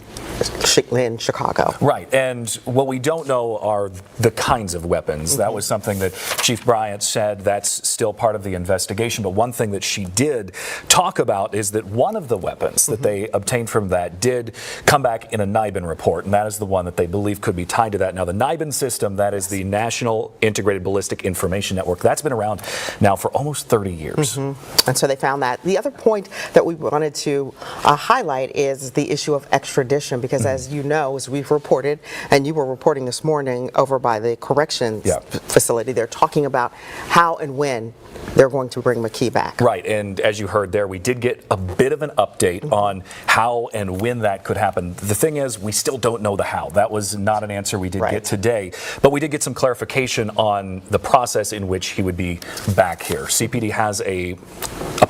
Chicago. Right, and what we don't know are the kinds of weapons. That was something that Chief Bryant said that's still part of the investigation, but one thing that she did talk about is that one of the weapons that they obtained from that did come back in a NIBIN report, and that is the one that they believe could be tied to that. Now, the NIBIN system, that is the National Integrated Ballistic Information Network, that's been around now for almost 30 years. And so they found that. The other point that we wanted to highlight is the issue of extradition, because as you know, as we've reported, and you were reporting this morning over by the corrections facility, they're talking about how and when they're going to bring McKee back. Right, and as you heard there, we did get a bit of an update on how and when that could happen. The thing is, we still don't know the how. That was not an answer we did get today, but we did get some clarification on the process in which he would be back here. CPD has a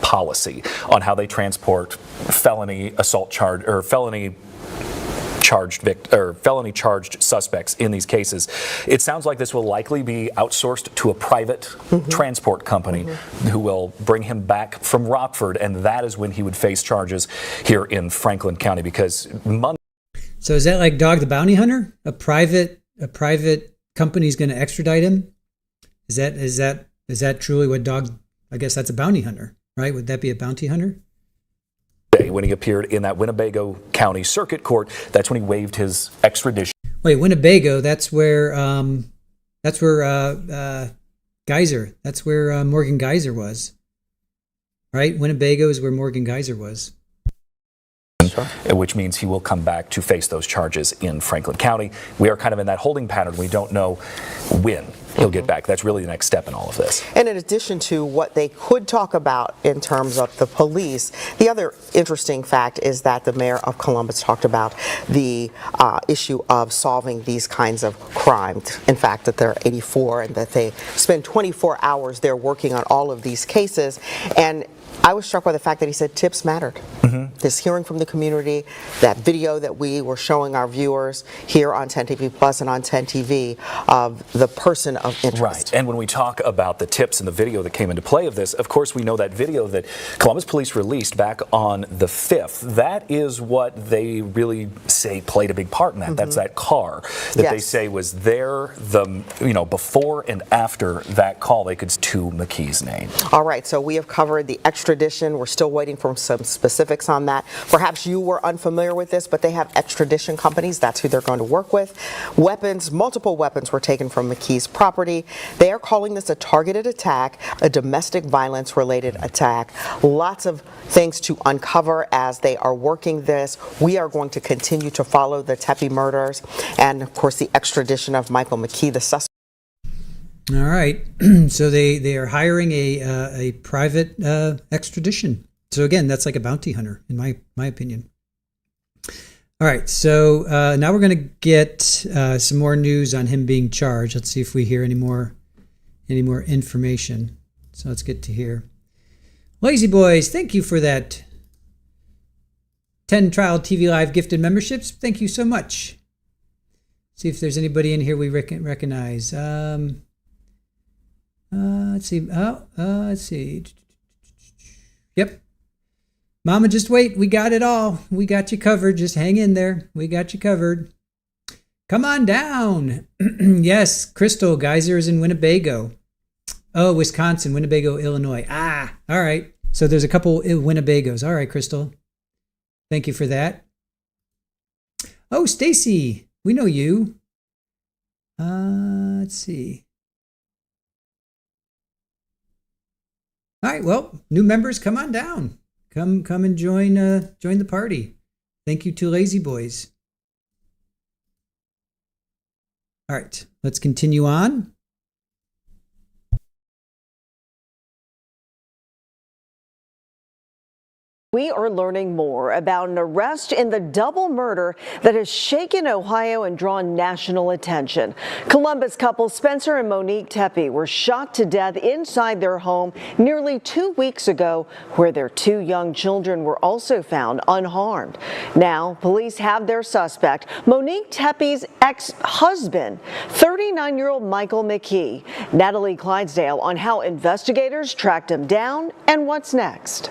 policy on how they transport felony assault charge or felony charged suspects in these cases. It sounds like this will likely be outsourced to a private transport company who will bring him back from Rockford, and that is when he would face charges here in Franklin County, because So is that like Dog the Bounty Hunter? A private company is going to extradite him? Is that truly what Dog? I guess that's a bounty hunter, right? Would that be a bounty hunter? When he appeared in that Winnebago County Circuit Court, that's when he waived his extradition. Wait, Winnebago? That's where Geyser. That's where Morgan Geyser was, right? Winnebago is where Morgan Geyser was. Which means he will come back to face those charges in Franklin County. We are kind of in that holding pattern. We don't know when he'll get back. That's really the next step in all of this. And in addition to what they could talk about in terms of the police, the other interesting fact is that the mayor of Columbus talked about the issue of solving these kinds of crimes. In fact, that there are 84 and that they spend 24 hours there working on all of these cases. And I was struck by the fact that he said tips mattered. This hearing from the community, that video that we were showing our viewers here on 10 TV Plus and on 10 TV of the person of interest. Right, and when we talk about the tips and the video that came into play of this, of course we know that video that Columbus Police released back on the 5th, that is what they really say played a big part in that. That's that car that they say was there before and after that call they could to McKee's name. All right, so we have covered the extradition. We're still waiting for some specifics on that. Perhaps you were unfamiliar with this, but they have extradition companies. That's who they're going to work with. Weapons, multiple weapons were taken from McKee's property. They are calling this a targeted attack, a domestic violence related attack. Lots of things to uncover as they are working this. We are going to continue to follow the Tepe murders and, of course, the extradition of Michael McKee, the suspect. All right. So they are hiring a private extradition. So again, that's like a bounty hunter, in my opinion. All right. So now we're going to get some more news on him being charged. Let's see if we hear any more information. So let's get to here. Lazy Boys, thank you for that 10 Trial TV Live gifted memberships. Thank you so much. See if there's anybody in here we recognize. Let's see. Let's see. Yep. Mama, just wait. We got it all. We got you covered. Just hang in there. We got you covered. Come on down. Yes, Crystal Geyser is in Winnebago. Oh, Wisconsin, Winnebago, Illinois. All right. So there's a couple Winnebagos. All right, Crystal. Thank you for that. Oh, Stacy, we know you. Let's see. All right, well, new members, come on down. Come and join the party. Thank you to Lazy Boys. All right, let's continue on. We are learning more about an arrest in the double murder that has shaken Ohio and drawn national attention. Columbus couple Spencer and Monique Tepe were shot to death inside their home nearly 2 weeks ago, where their 2 young children were also found unharmed. Now, police have their suspect, Monique Tepe's ex-husband, 39-year-old Michael McKee. Natalie Clydesdale on how investigators tracked him down and what's next.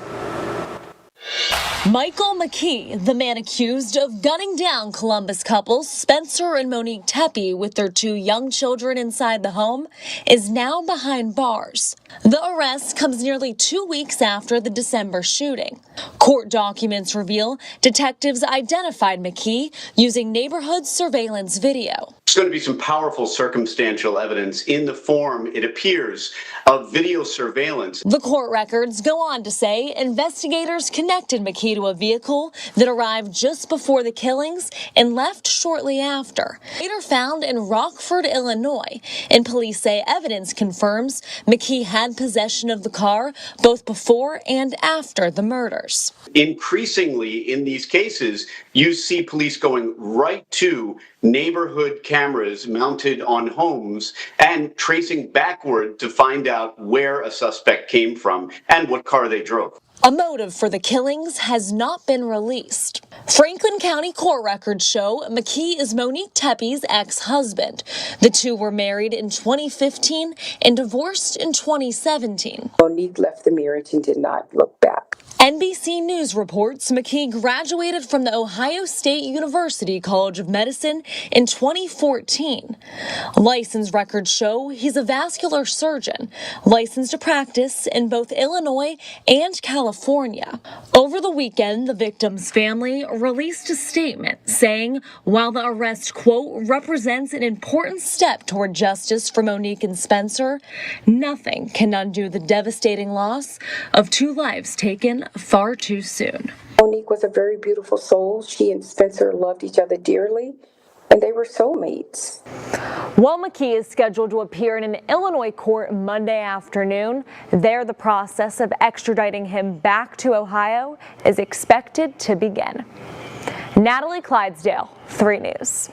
Michael McKee, the man accused of gunning down Columbus couples Spencer and Monique Tepe with their 2 young children inside the home, is now behind bars. The arrest comes nearly 2 weeks after the December shooting. Court documents reveal detectives identified McKee using neighborhood surveillance video. There's going to be some powerful circumstantial evidence in the form, it appears, of video surveillance. The court records go on to say investigators connected McKee to a vehicle that arrived just before the killings and left shortly after. Later found in Rockford, Illinois, and police say evidence confirms McKee had possession of the car both before and after the murders. Increasingly in these cases, you see police going right to neighborhood cameras mounted on homes and tracing backward to find out where a suspect came from and what car they drove. A motive for the killings has not been released. Franklin County court records show McKee is Monique Tepe's ex-husband. The 2 were married in 2015 and divorced in 2017. Monique left the marriage and did not look back. NBC News reports McKee graduated from the Ohio State University College of Medicine in 2014. License records show he's a vascular surgeon, licensed to practice in both Illinois and California. Over the weekend, the victim's family released a statement saying, while the arrest, quote, represents an important step toward justice for Monique and Spencer, nothing can undo the devastating loss of 2 lives taken far too soon. Monique was a very beautiful soul. She and Spencer loved each other dearly, and they were soulmates. While McKee is scheduled to appear in an Illinois court Monday afternoon, there the process of extraditing him back to Ohio is expected to begin. Natalie Clydesdale, 3 News.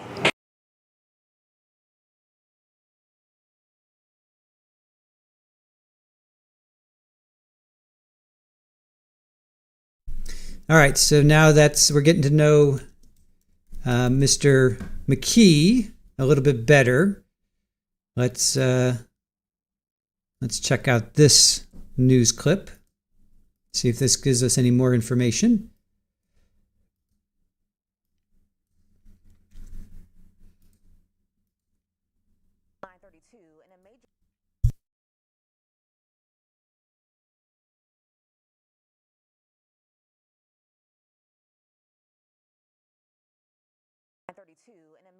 All right, so now we're getting to know Mr. McKee a little bit better. Let's check out this news clip. See if this gives us any more information.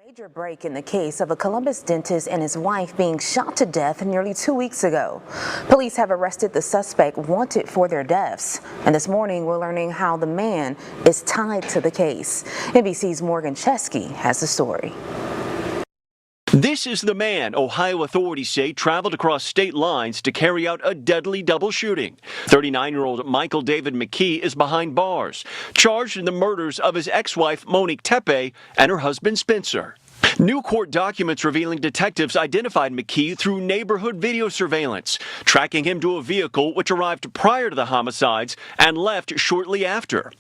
Major break in the case of a Columbus dentist and his wife being shot to death nearly 2 weeks ago. Police have arrested the suspect wanted for their deaths. And this morning we're learning how the man is tied to the case. NBC's Morgan Chesky has the story. This is the man Ohio authorities say traveled across state lines to carry out a deadly double shooting. 39-year-old Michael David McKee is behind bars, charged in the murders of his ex-wife Monique Tepe and her husband Spencer. New court documents revealing detectives identified McKee through neighborhood video surveillance, tracking him to a vehicle which arrived prior to the homicides and left shortly after.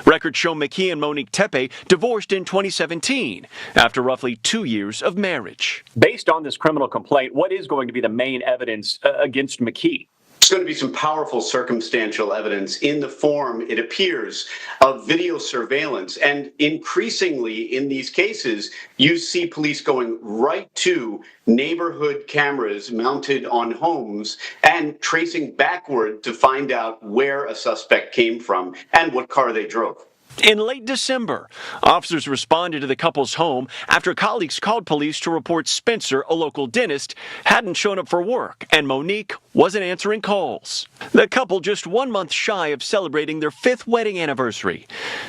Records show McKee and Monique Tepe divorced in 2017 after roughly 2 years of marriage. Based on this criminal complaint, what is going to be the main evidence against McKee? There's going to be some powerful circumstantial evidence in the form, it appears, of video surveillance. And increasingly in these cases, you see police going right to neighborhood cameras mounted on homes and tracing backward to find out where a suspect came from and what car they drove. In late December, officers responded to the couple's home after colleagues called police to report Spencer, a local dentist, hadn't shown up for work and Monique wasn't answering calls. The couple just 1 month shy of celebrating their 5th wedding anniversary.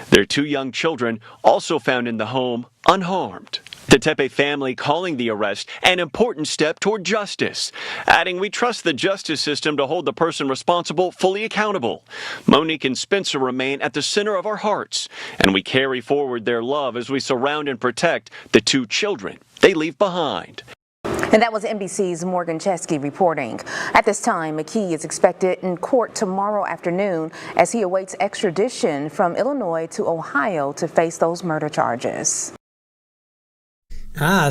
Their 2 young children also found in the home unharmed. The Tepe family calling the arrest an important step toward justice, adding, "We trust the justice system to hold the person responsible fully accountable. Monique and Spencer remain at the center of our hearts, and we carry forward their love as we surround and protect the 2 children they leave behind." And that was NBC's Morgan Chesky reporting. At this time, McKee is expected in court tomorrow afternoon as he awaits extradition from Illinois to Ohio to face those murder charges.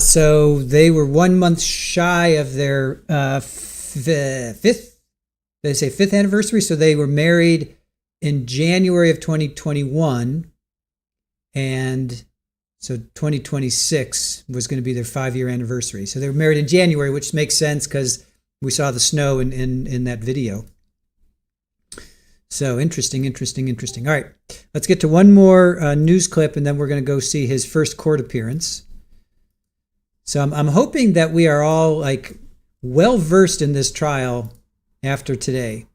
So they were 1 month shy of their 5th anniversary. So they were married in January of 2021, and so 2026 was going to be their 5-year anniversary. So they were married in January, which makes sense because we saw the snow in that video. So interesting. All right, let's get to one more news clip, and then we're going to go see his first court appearance. So I'm hoping that we are all well versed in this trial after today.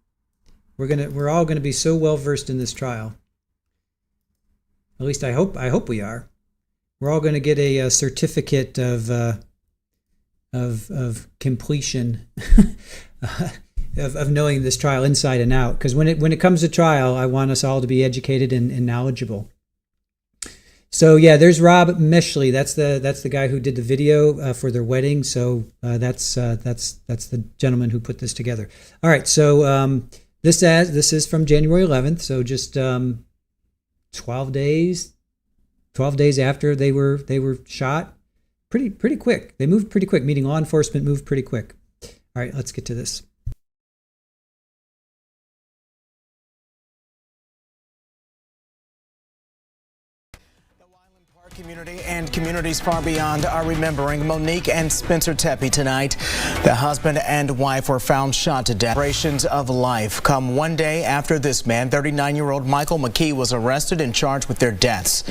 We're all gonna be so well versed in this trial. At least I hope we are. We're all gonna get a certificate of completion of knowing this trial inside and out. Because when it comes to trial, I want us all to be educated and knowledgeable. So yeah, there's Rob Meshley. That's the guy who did the video for their wedding. So that's the gentleman who put this together. All right. So this is from January 11th. So just 12 days after they were shot. Pretty quick. They moved pretty quick. Meaning law enforcement moved pretty quick. All right. Let's get to this. Community and communities far beyond are remembering Monique and Spencer Tepe tonight. The husband and wife were found shot to death. Celebrations of life come one day after this man, 39-year-old Michael McKee, was arrested and charged with their deaths.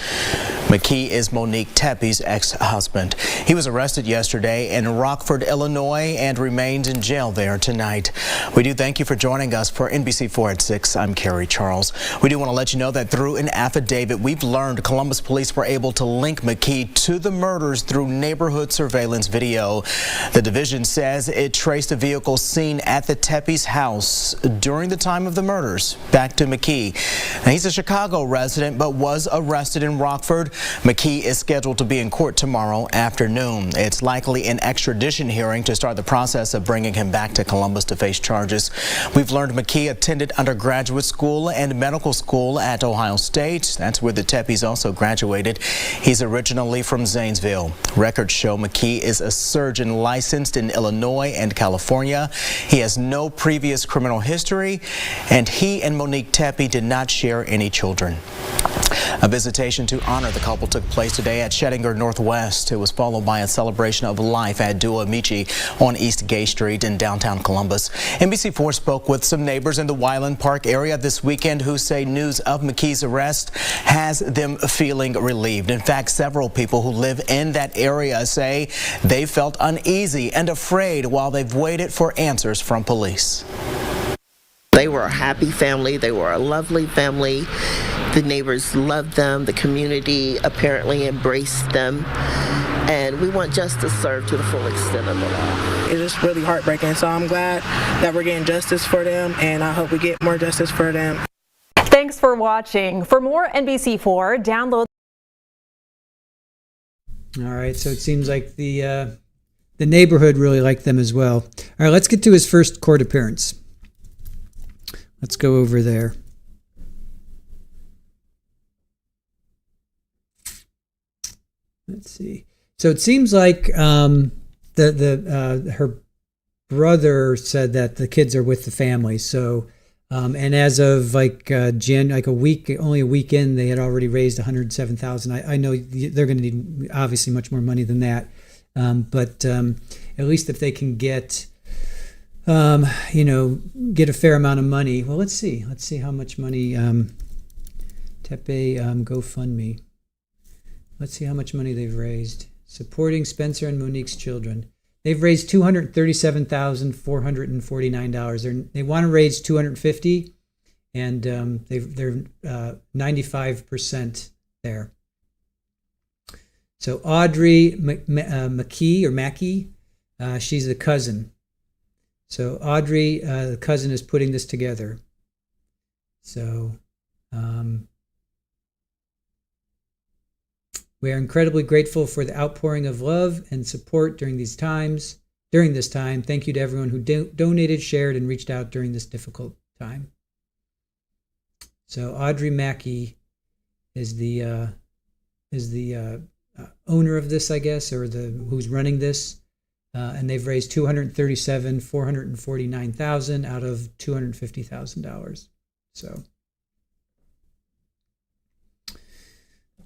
McKee is Monique Tepe's ex-husband. He was arrested yesterday in Rockford, Illinois, and remains in jail there tonight. We do thank you for joining us for NBC4 at 6. I'm Carrie Charles. We do want to let you know that through an affidavit, we've learned Columbus police were able to link McKee to the murders through neighborhood surveillance video. The division says it traced a vehicle seen at the Tepe's house during the time of the murders back to McKee. Now, he's a Chicago resident but was arrested in Rockford. McKee is scheduled to be in court tomorrow afternoon. It's likely an extradition hearing to start the process of bringing him back to Columbus to face charges. We've learned McKee attended undergraduate school and medical school at Ohio State. That's where the Tepes also graduated. He's originally from Zanesville. Records show McKee is a surgeon licensed in Illinois and California. He has no previous criminal history, and he and Monique Tepe did not share any children. A visitation to honor the couple took place today at Shettinger Northwest. It was followed by a celebration of life at Dua Amici on East Gay Street in downtown Columbus. NBC4 spoke with some neighbors in the Weinland Park area this weekend who say news of McKee's arrest has them feeling relieved. In fact, several people who live in that area say they felt uneasy and afraid while they've waited for answers from police. They were a happy family. They were a lovely family. The neighbors loved them. The community apparently embraced them. And we want justice served to the full extent of the law. It's just really heartbreaking. So I'm glad that we're getting justice for them, and I hope we get more justice for them. Thanks for watching. For more NBC4, download. All right, so it seems like the neighborhood really liked them as well. All right, let's get to his first court appearance. Let's go over there. Let's see. So it seems like her brother said that the kids are with the family. So, and as of only a week in, they had already raised $107,000. I know they're going to need obviously much more money than that, but at least if they can get a fair amount of money. Well, let's see how much money Tepe GoFundMe. Let's see how much money they've raised. Supporting Spencer and Monique's children. They've raised $237,449. They want to raise $250,000, and they're 95% there. So Audrey McKee, she's the cousin. So Audrey, the cousin, is putting this together. So we are incredibly grateful for the outpouring of love and support during this time. Thank you to everyone who donated, shared, and reached out during this difficult time. So Audrey McKee is the owner of this, I guess, or who's running this, and they've raised $237,449,000 out of $250,000. So.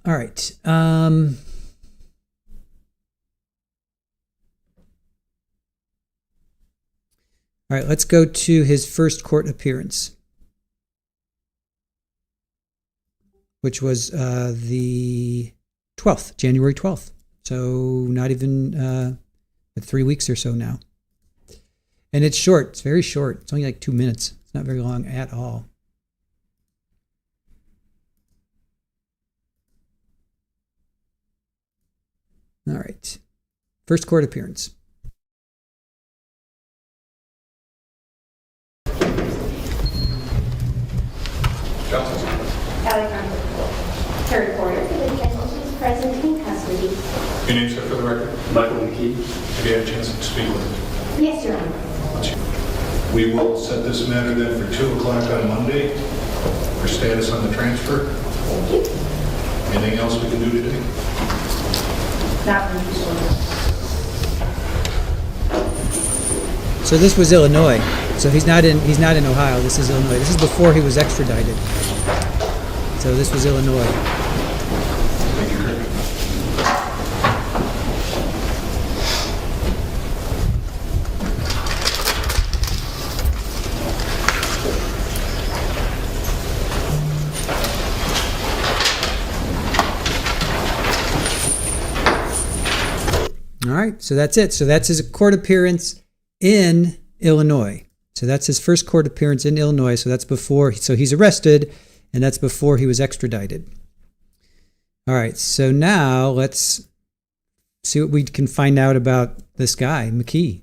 All right. All right, let's go to his first court appearance, which was the 12th, January 12th. So not even 3 weeks or so now. And it's short. It's very short. It's only like 2 minutes. It's not very long at all. All right. First court appearance. Third quarter, the defendant is present in custody. Your name, sir, for the record? Michael McKee. Have you had a chance to speak with him? Yes, Your Honor. We will set this matter then for 2 o'clock on Monday for status on the transfer. Thank you. Anything else we can do today? Not from you, sir. So this was Illinois. So he's not in Ohio. This is Illinois. This is before he was extradited. So this was Illinois. All right, so that's it. So that's his court appearance in Illinois. So that's his first court appearance in Illinois. So that's before, so he's arrested, and that's before he was extradited. All right, so now let's see what we can find out about this guy, McKee.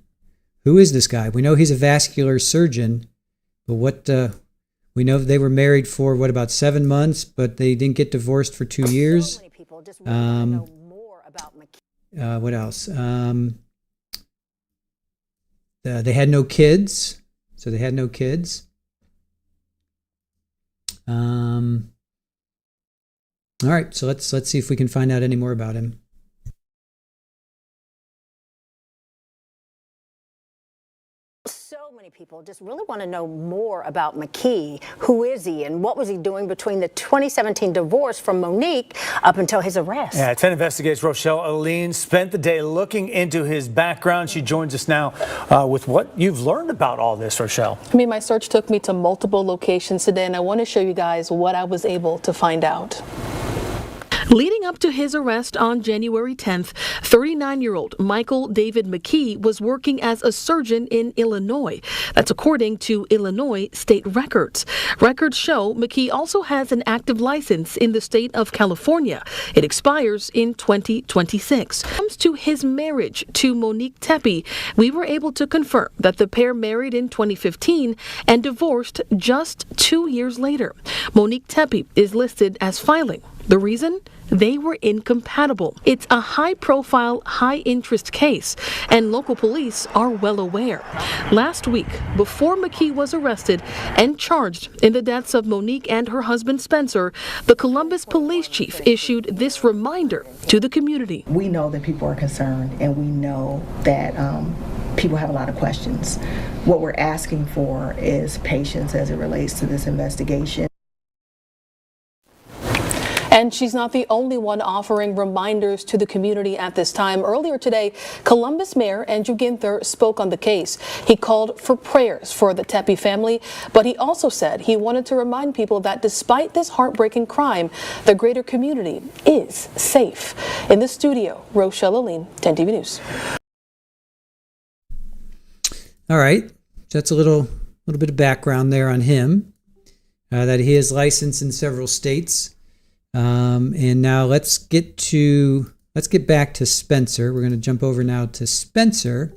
Who is this guy? We know he's a vascular surgeon, but what, we know they were married for, about 7 months, but they didn't get divorced for 2 years. So many people just want to know more about McKee. What else? They had no kids, so they had no kids. All right, so let's see if we can find out any more about him. So many people just really want to know more about McKee. Who is he and what was he doing between the 2017 divorce from Monique up until his arrest? Yeah, 10 Investigates Rochelle Aline spent the day looking into his background. She joins us now with what you've learned about all this, Rochelle. I mean, my search took me to multiple locations today, and I want to show you guys what I was able to find out. Leading up to his arrest on January 10th, 39-year-old Michael David McKee was working as a surgeon in Illinois. That's according to Illinois state records. Records show McKee also has an active license in the state of California. It expires in 2026. When it comes to his marriage to Monique Tepe, we were able to confirm that the pair married in 2015 and divorced just 2 years later. Monique Tepe is listed as filing The reason? They were incompatible. It's a high-profile, high-interest case, and local police are well aware. Last week, before McKee was arrested and charged in the deaths of Monique and her husband Spencer, the Columbus police chief issued this reminder to the community. We know that people are concerned, and we know that people have a lot of questions. What we're asking for is patience as it relates to this investigation. And she's not the only one offering reminders to the community at this time. Earlier today, Columbus Mayor Andrew Ginther spoke on the case. He called for prayers for the Tepe family, but he also said he wanted to remind people that despite this heartbreaking crime, the greater community is safe. In the studio, Rochelle Aline, 10 TV News. All right, that's a little bit of background there on him, that he is licensed in several states. And now let's get back to Spencer. We're going to jump over now to Spencer,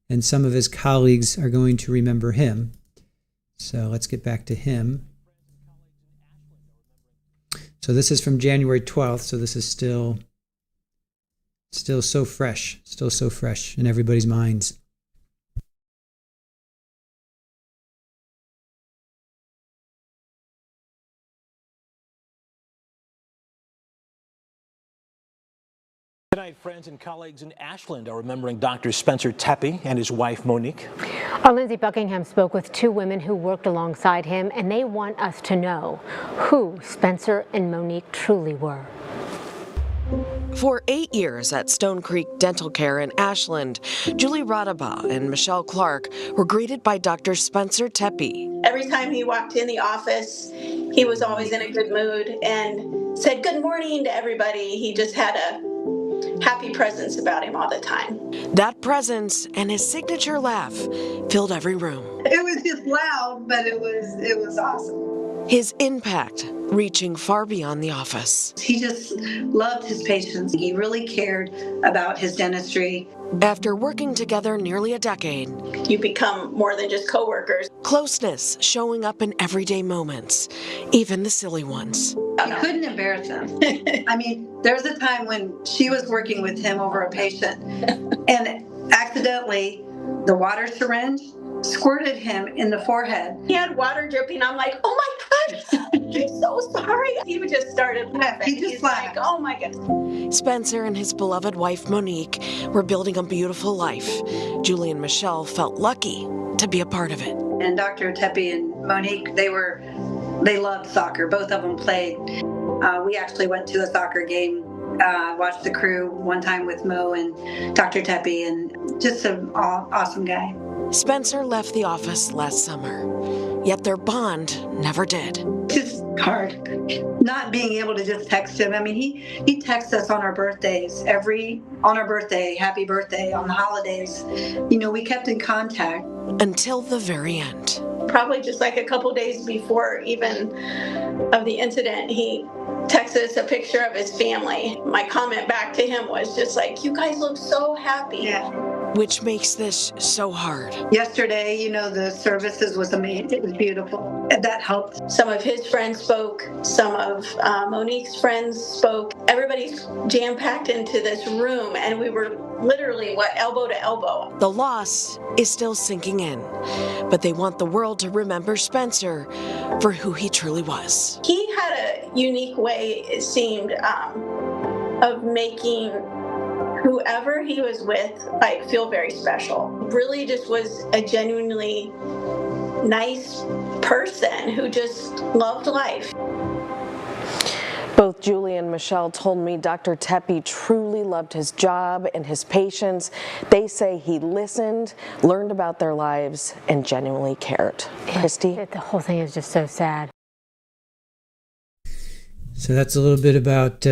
and some of his colleagues are going to remember him. So let's get back to him. So this is from January 12th. So this is still so fresh in everybody's minds. Tonight, friends and colleagues in Ashland are remembering Dr. Spencer Tepe and his wife, Monique. Our Lindsay Buckingham spoke with two women who worked alongside him, and they want us to know who Spencer and Monique truly were. For 8 years at Stone Creek Dental Care in Ashland, Julie Radaba and Michelle Clark were greeted by Dr. Spencer Tepe. Every time he walked in the office, he was always in a good mood and said good morning to everybody. He just had a happy presence about him all the time. That presence and his signature laugh filled every room. It was just loud, but it was awesome. His impact reaching far beyond the office. He just loved his patients. He really cared about his dentistry. After working together nearly a decade, you become more than just coworkers. Closeness showing up in everyday moments, even the silly ones. You couldn't embarrass him. I mean, there was a time when she was working with him over a patient, and accidentally the water syringe squirted him in the forehead. He had water dripping. I'm like, oh my God, I'm so sorry. He just started laughing. He's like, oh my God. Spencer and his beloved wife, Monique, were building a beautiful life. Julie and Michelle felt lucky to be a part of it. And Dr. Tepe and Monique, they loved soccer. Both of them played. We actually went to a soccer game, watched the crew one time with Mo and Dr. Tepe, and just an awesome guy. Spencer left the office last summer, yet their bond never did. It's just hard not being able to just text him. I mean, he texts us on our birthdays, on our birthday, happy birthday, on the holidays. You know, we kept in contact. Until the very end. Probably just like a couple days before even of the incident, he texted us a picture of his family. My comment back to him was just like, you guys look so happy. Yeah. Which makes this so hard. Yesterday, you know, the services was amazing. It was beautiful. That helped. Some of his friends spoke. Some of Monique's friends spoke. Everybody's jam-packed into this room, and we were literally, elbow to elbow. The loss is still sinking in, but they want the world to remember Spencer for who he truly was. He had a unique way, it seemed, of making whoever he was with feel very special. Really just was a genuinely nice person who just loved life. Both Julie and Michelle told me Dr. Tepe truly loved his job and his patients. They say he listened, learned about their lives, and genuinely cared. Christy? The whole thing is just so sad. So that's a little bit about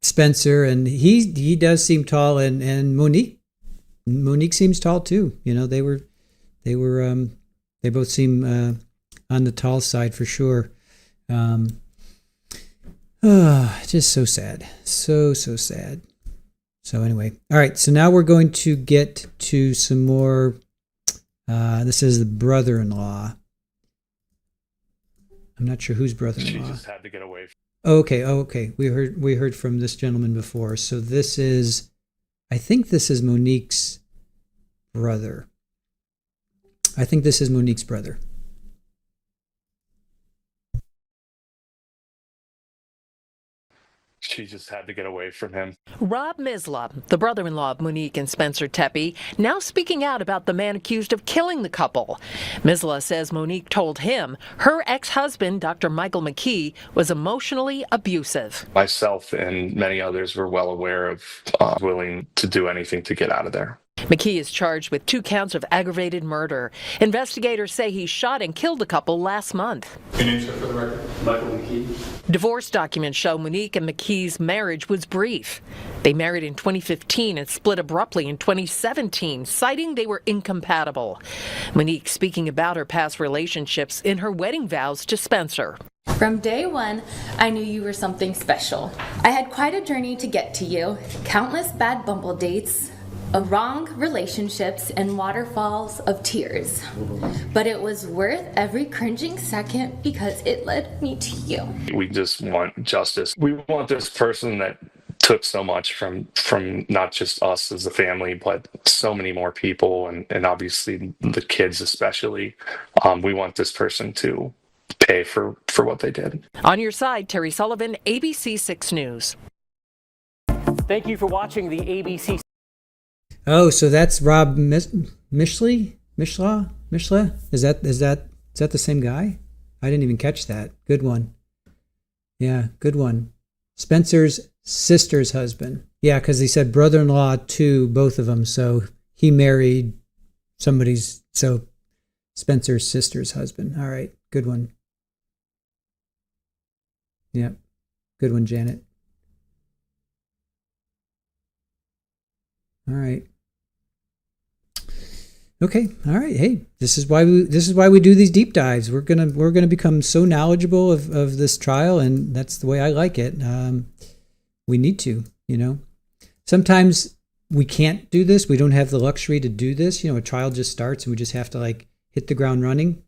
Spencer, and he does seem tall, and Monique seems tall too. You know, they both seem on the tall side for sure. Just so sad. So sad. So anyway, all right, so now we're going to get to some more, this is the brother-in-law I'm not sure whose brother-in-law. She just had to get away. Okay. We heard from this gentleman before. So I think this is Monique's brother. She just had to get away from him. Rob Misla, the brother-in-law of Monique and Spencer Tepe, now speaking out about the man accused of killing the couple. Misla says Monique told him her ex-husband, Dr. Michael McKee, was emotionally abusive. Myself and many others were well aware of willing to do anything to get out of there. McKee is charged with 2 counts of aggravated murder. Investigators say he shot and killed the couple last month. Your name, sir, for the record? Michael McKee. Divorce documents show Monique and McKee's marriage was brief. They married in 2015 and split abruptly in 2017, citing they were incompatible. Monique speaking about her past relationships in her wedding vows to Spencer. From day one, I knew you were something special. I had quite a journey to get to you, countless bad bumble dates, wrong relationships, and waterfalls of tears. But it was worth every cringing second because it led me to you. We just want justice. We want this person that took so much from not just us as a family, but so many more people, and obviously the kids especially. We want this person to pay for what they did. On your side, Terry Sullivan, ABC 6 News. Thank you for watching the ABC. Oh, so that's Rob Mishla? Is that the same guy? I didn't even catch that. Good one. Yeah, good one. Spencer's sister's husband. Yeah, because he said brother-in-law to both of them. So he married so Spencer's sister's husband. All right, good one. Yep, good one, Janet. All right. Okay. All right. Hey, this is why we do these deep dives. We're gonna become so knowledgeable of this trial, and that's the way I like it. We need to, Sometimes we can't do this. We don't have the luxury to do this. A trial just starts, and we just have to hit the ground running.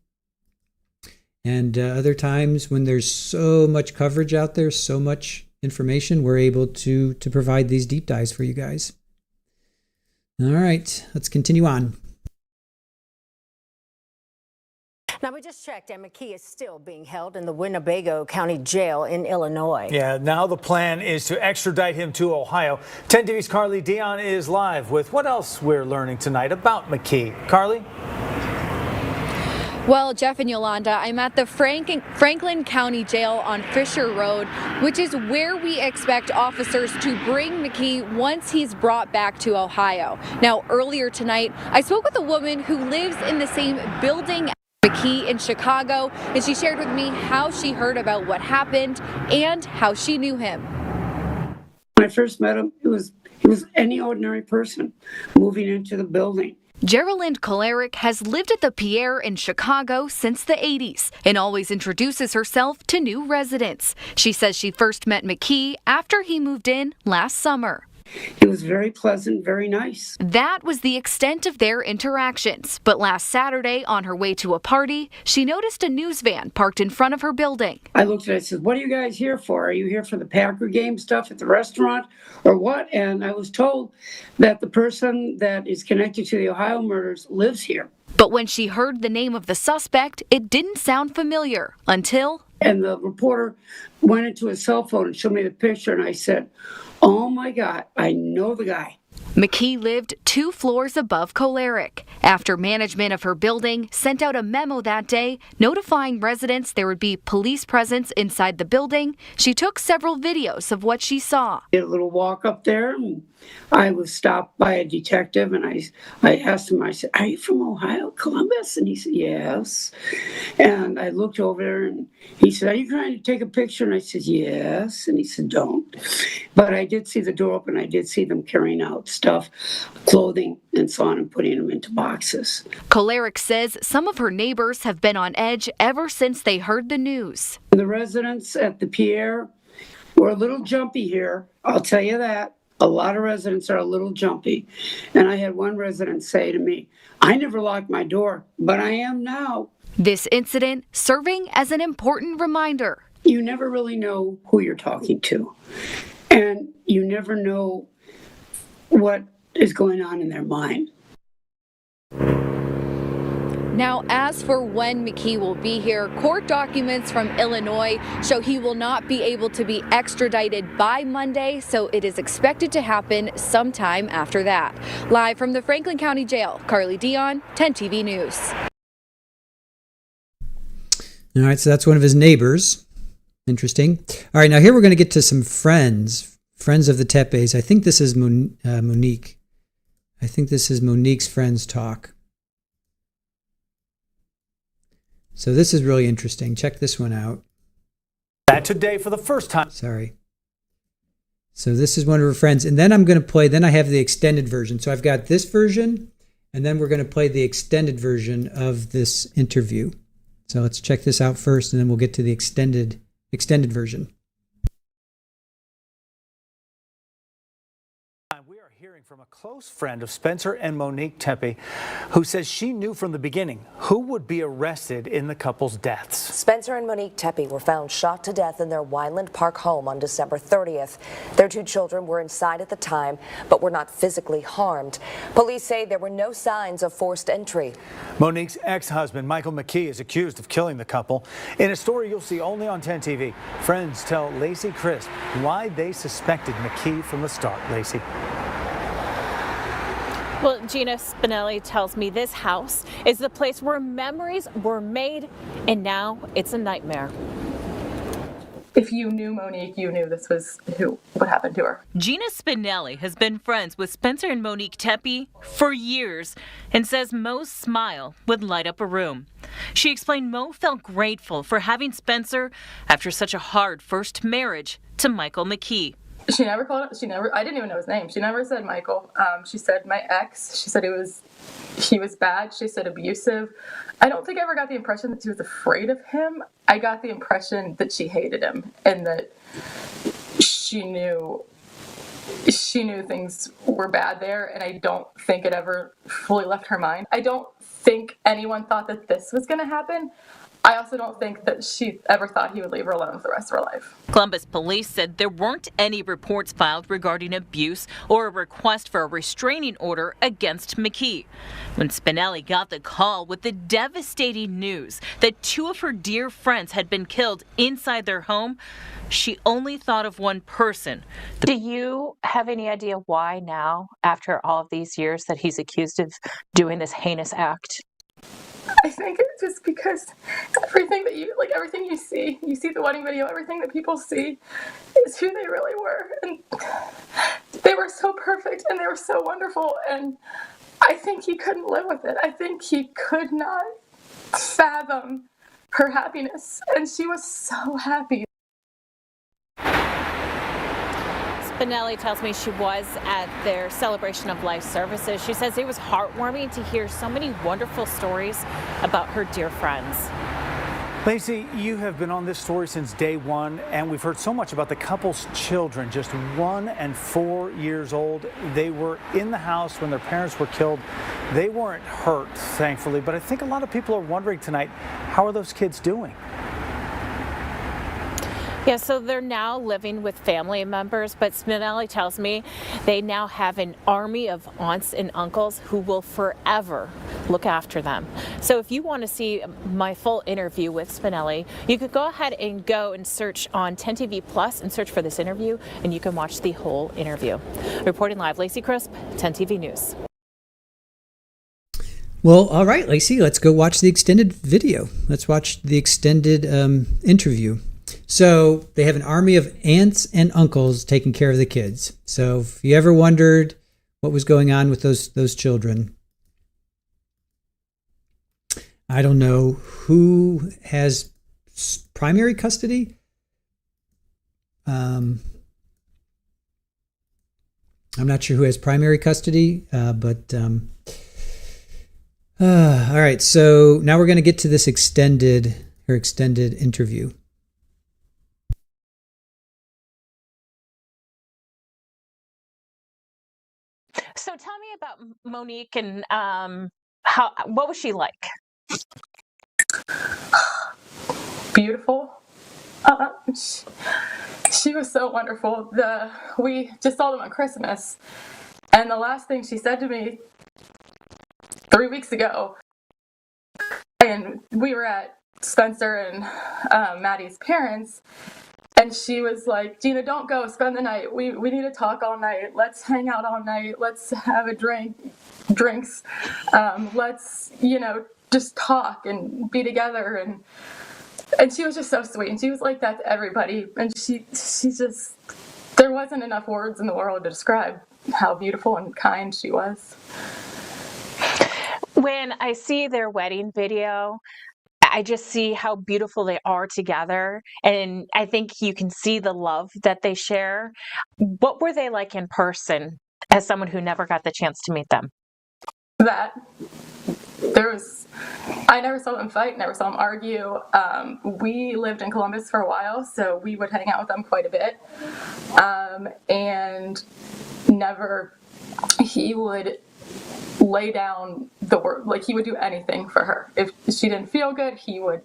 And other times when there's so much coverage out there, so much information, we're able to provide these deep dives for you guys. All right, let's continue on. Now, we just checked, and McKee is still being held in the Winnebago County Jail in Illinois. Yeah, now the plan is to extradite him to Ohio. 10 TV's Carly Dion is live with what else we're learning tonight about McKee. Carly? Well, Jeff and Yolanda, I'm at the Franklin County Jail on Fisher Road, which is where we expect officers to bring McKee once he's brought back to Ohio. Now, earlier tonight, I spoke with a woman who lives in the same building as McKee in Chicago, and she shared with me how she heard about what happened and how she knew him. When I first met him, he was any ordinary person moving into the building. Geraldine Koleric has lived at the Pierre in Chicago since the 80s and always introduces herself to new residents. She says she first met McKee after he moved in last summer. He was very pleasant, very nice. That was the extent of their interactions. But last Saturday, on her way to a party, she noticed a news van parked in front of her building. I looked at it and said, "What are you guys here for? Are you here for the Packer game stuff at the restaurant or what?" And I was told that the person that is connected to the Ohio murders lives here. But when she heard the name of the suspect, it didn't sound familiar until... And the reporter went into his cell phone and showed me the picture, and I said, "Oh my God, I know the guy." McKee lived 2 floors above Koleric. After management of her building sent out a memo that day notifying residents there would be police presence inside the building, she took several videos of what she saw. Did a little walk up there, and I was stopped by a detective, and I asked him, I said, "Are you from Ohio, Columbus?" And he said, "Yes." And I looked over there, and he said, "Are you trying to take a picture?" And I said, "Yes." And he said, "Don't." But I did see the door open. I did see them carrying out stuff, clothing and so on, and putting them into boxes. Koleric says some of her neighbors have been on edge ever since they heard the news. The residents at the Pierre were a little jumpy here, I'll tell you that. A lot of residents are a little jumpy. And I had one resident say to me, "I never locked my door, but I am now." This incident serving as an important reminder. You never really know who you're talking to, and you never know what is going on in their mind. Now, as for when McKee will be here, court documents from Illinois show he will not be able to be extradited by Monday, so it is expected to happen sometime after that. Live from the Franklin County Jail, Carly Dion, 10 TV News. All right, so that's one of his neighbors. Interesting. All right, now here we're going to get to some friends of the Tepes. I think this is Monique. I think this is Monique's friends talk. So this is really interesting. Check this one out. That today for the first time. Sorry. So this is one of her friends. And then I'm going to play, then I have the extended version. So I've got this version, and then we're going to play the extended version of this interview. So let's check this out first, and then we'll get to the extended version. We are hearing from a close friend of Spencer and Monique Tepe, who says she knew from the beginning who would be arrested in the couple's deaths. Spencer and Monique Tepe were found shot to death in their Weinland Park home on December 30th. Their 2 children were inside at the time, but were not physically harmed. Police say there were no signs of forced entry. Monique's ex-husband, Michael McKee, is accused of killing the couple. In a story you'll see only on 10 TV, friends tell Lacey Crisp why they suspected McKee from the start. Lacey. Well, Gina Spinelli tells me this house is the place where memories were made, and now it's a nightmare. If you knew Monique, you knew this was what happened to her. Gina Spinelli has been friends with Spencer and Monique Tepe for years and says Mo's smile would light up a room. She explained Mo felt grateful for having Spencer after such a hard first marriage to Michael McKee. She never called it. I didn't even know his name. She never said Michael. She said my ex. She said he was bad. She said abusive. I don't think I ever got the impression that she was afraid of him. I got the impression that she hated him and that she knew things were bad there, and I don't think it ever fully left her mind. I don't think anyone thought that this was going to happen. I also don't think that she ever thought he would leave her alone for the rest of her life. Columbus police said there weren't any reports filed regarding abuse or a request for a restraining order against McKee. When Spinelli got the call with the devastating news that 2 of her dear friends had been killed inside their home, she only thought of one person. Do you have any idea why now, after all of these years, that he's accused of doing this heinous act? I think it's just because everything you see the wedding video, everything that people see is who they really were. And they were so perfect and they were so wonderful. And I think he couldn't live with it. I think he could not fathom her happiness. And she was so happy. Spinelli tells me she was at their celebration of life services. She says it was heartwarming to hear so many wonderful stories about her dear friends. Lacey, you have been on this story since day one, and we've heard so much about the couple's children, just 1 and 4 years old. They were in the house when their parents were killed. They weren't hurt, thankfully, but I think a lot of people are wondering tonight, how are those kids doing? Yeah, so they're now living with family members, but Spinelli tells me they now have an army of aunts and uncles who will forever look after them. So if you want to see my full interview with Spinelli, you could go ahead and go and search on 10 TV Plus and search for this interview, and you can watch the whole interview. Reporting live, Lacey Crisp, 10 TV News. Well, all right, Lacey, let's go watch the extended video. Let's watch the extended interview. So they have an army of aunts and uncles taking care of the kids. So if you ever wondered what was going on with those children, I don't know who has primary custody. I'm not sure who has primary custody, but all right. So now we're going to get to this extended interview. So tell me about Monique and what was she like? Beautiful. She was so wonderful. We just saw them on Christmas, and the last thing she said to me 3 weeks ago, and we were at Spencer and Maddie's parents, and she was like, Gina, don't go, spend the night. We need to talk all night. Let's hang out all night. Let's have a drinks. Let's, just talk and be together. And she was just so sweet. And she was like that to everybody. And she just, there wasn't enough words in the world to describe how beautiful and kind she was. When I see their wedding video, I just see how beautiful they are together. And I think you can see the love that they share. What were they like in person as someone who never got the chance to meet them? I never saw them fight, never saw them argue. We lived in Columbus for a while, so we would hang out with them quite a bit. And never, he would lay down the word, like he would do anything for her. If she didn't feel good, he would,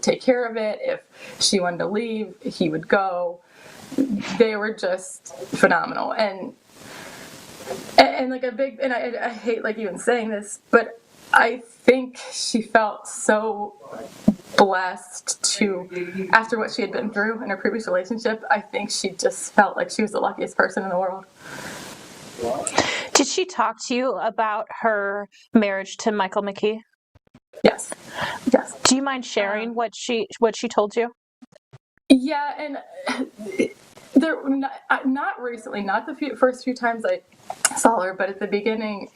take care of it. If she wanted to leave, he would go. They were just phenomenal. And like I hate like even saying this, but I think she felt so blessed to, after what she had been through in her previous relationship, I think she just felt like she was the luckiest person in the world. Did she talk to you about her marriage to Michael McKee? Yes. Do you mind sharing what she told you? Yeah, and there not recently, not the first few times I saw her, but at the beginning,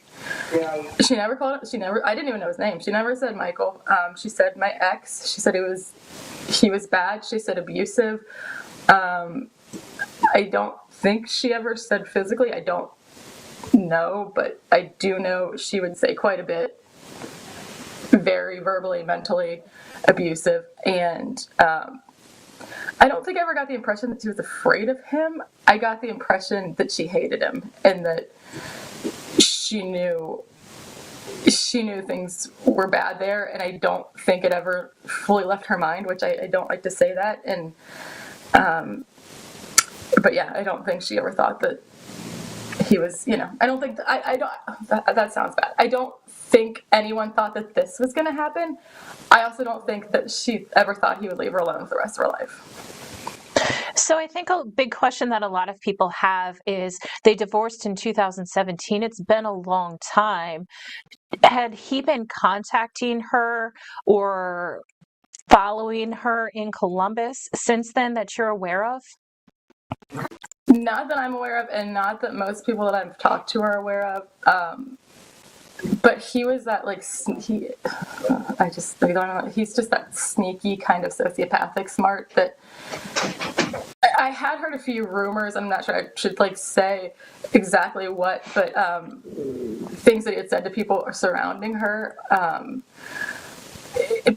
she never called. I didn't even know his name. She never said Michael. She said my ex. She said he was bad. She said abusive. I don't think she ever said physically. I don't know, but I do know she would say quite a bit. Very verbally, mentally abusive, and I don't think I ever got the impression that she was afraid of him. I got the impression that she hated him and that she knew things were bad there, and I don't think it ever fully left her mind, which I don't like to say that. And but yeah, I don't think she ever thought that he was, I don't think that sounds bad. I don't think anyone thought that this was going to happen. I also don't think that she ever thought he would leave her alone for the rest of her life. So I think a big question that a lot of people have is they divorced in 2017. It's been a long time. Had he been contacting her or following her in Columbus since then that you're aware of? Not that I'm aware of, and not that most people that I've talked to are aware of. But he was that he's just that sneaky kind of sociopathic smart that I had heard a few rumors. I'm not sure I should say exactly what, but things that he had said to people surrounding her.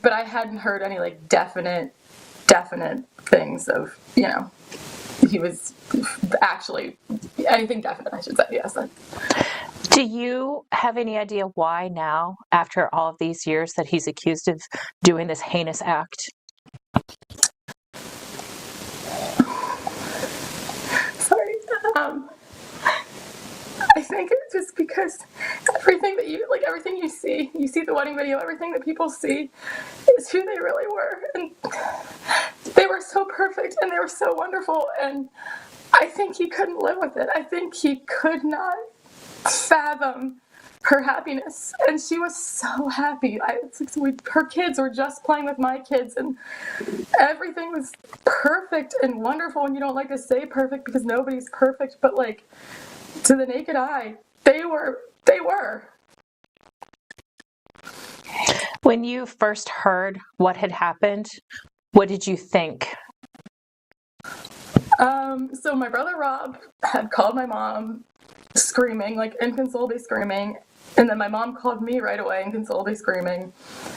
But I hadn't heard any definite things of, he was actually anything definite, I should say. Yes. Do you have any idea why now, after all of these years, that he's accused of doing this heinous act? Sorry. I think it's just because everything that everything you see the wedding video, everything that people see is who they really were. And they were so perfect and they were so wonderful. And I think he couldn't live with it. I think he could not fathom her happiness, and she was so happy. Her kids were just playing with my kids, and everything was perfect and wonderful. And you don't like to say perfect because nobody's perfect, but to the naked eye, they were. When you first heard what had happened, what did you think? So my brother Rob had called my mom screaming, inconsolably screaming. And then my mom called me right away, inconsolably screaming.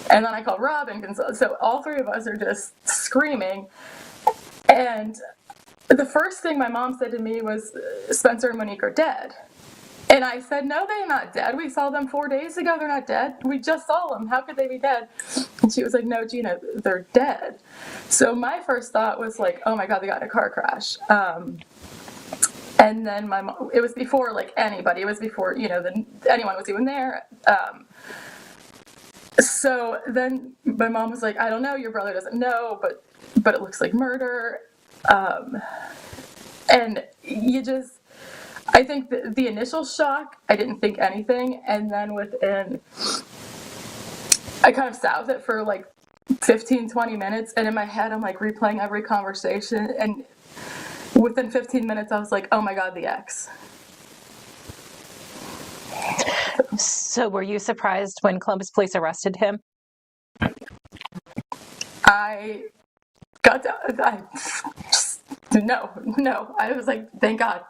And then I called Rob, inconsolably. So all three of us are just screaming. And the first thing my mom said to me was, Spencer and Monique are dead. And I said, no, they're not dead. We saw them 4 days ago. They're not dead. We just saw them. How could they be dead? And she was like, no, Gina, they're dead. So my first thought was like, oh my God, they got in a car crash. And then my mom, it was before like anybody, it was before, anyone was even there. So then my mom was like, I don't know, your brother doesn't know, but it looks like murder. And I think the initial shock, I didn't think anything. And then I kind of sat with it for like 15, 20 minutes. And in my head, I'm like replaying every conversation. And within 15 minutes, I was like, oh my God, the ex. So were you surprised when Columbus police arrested him? I got down. No. I was like, thank God.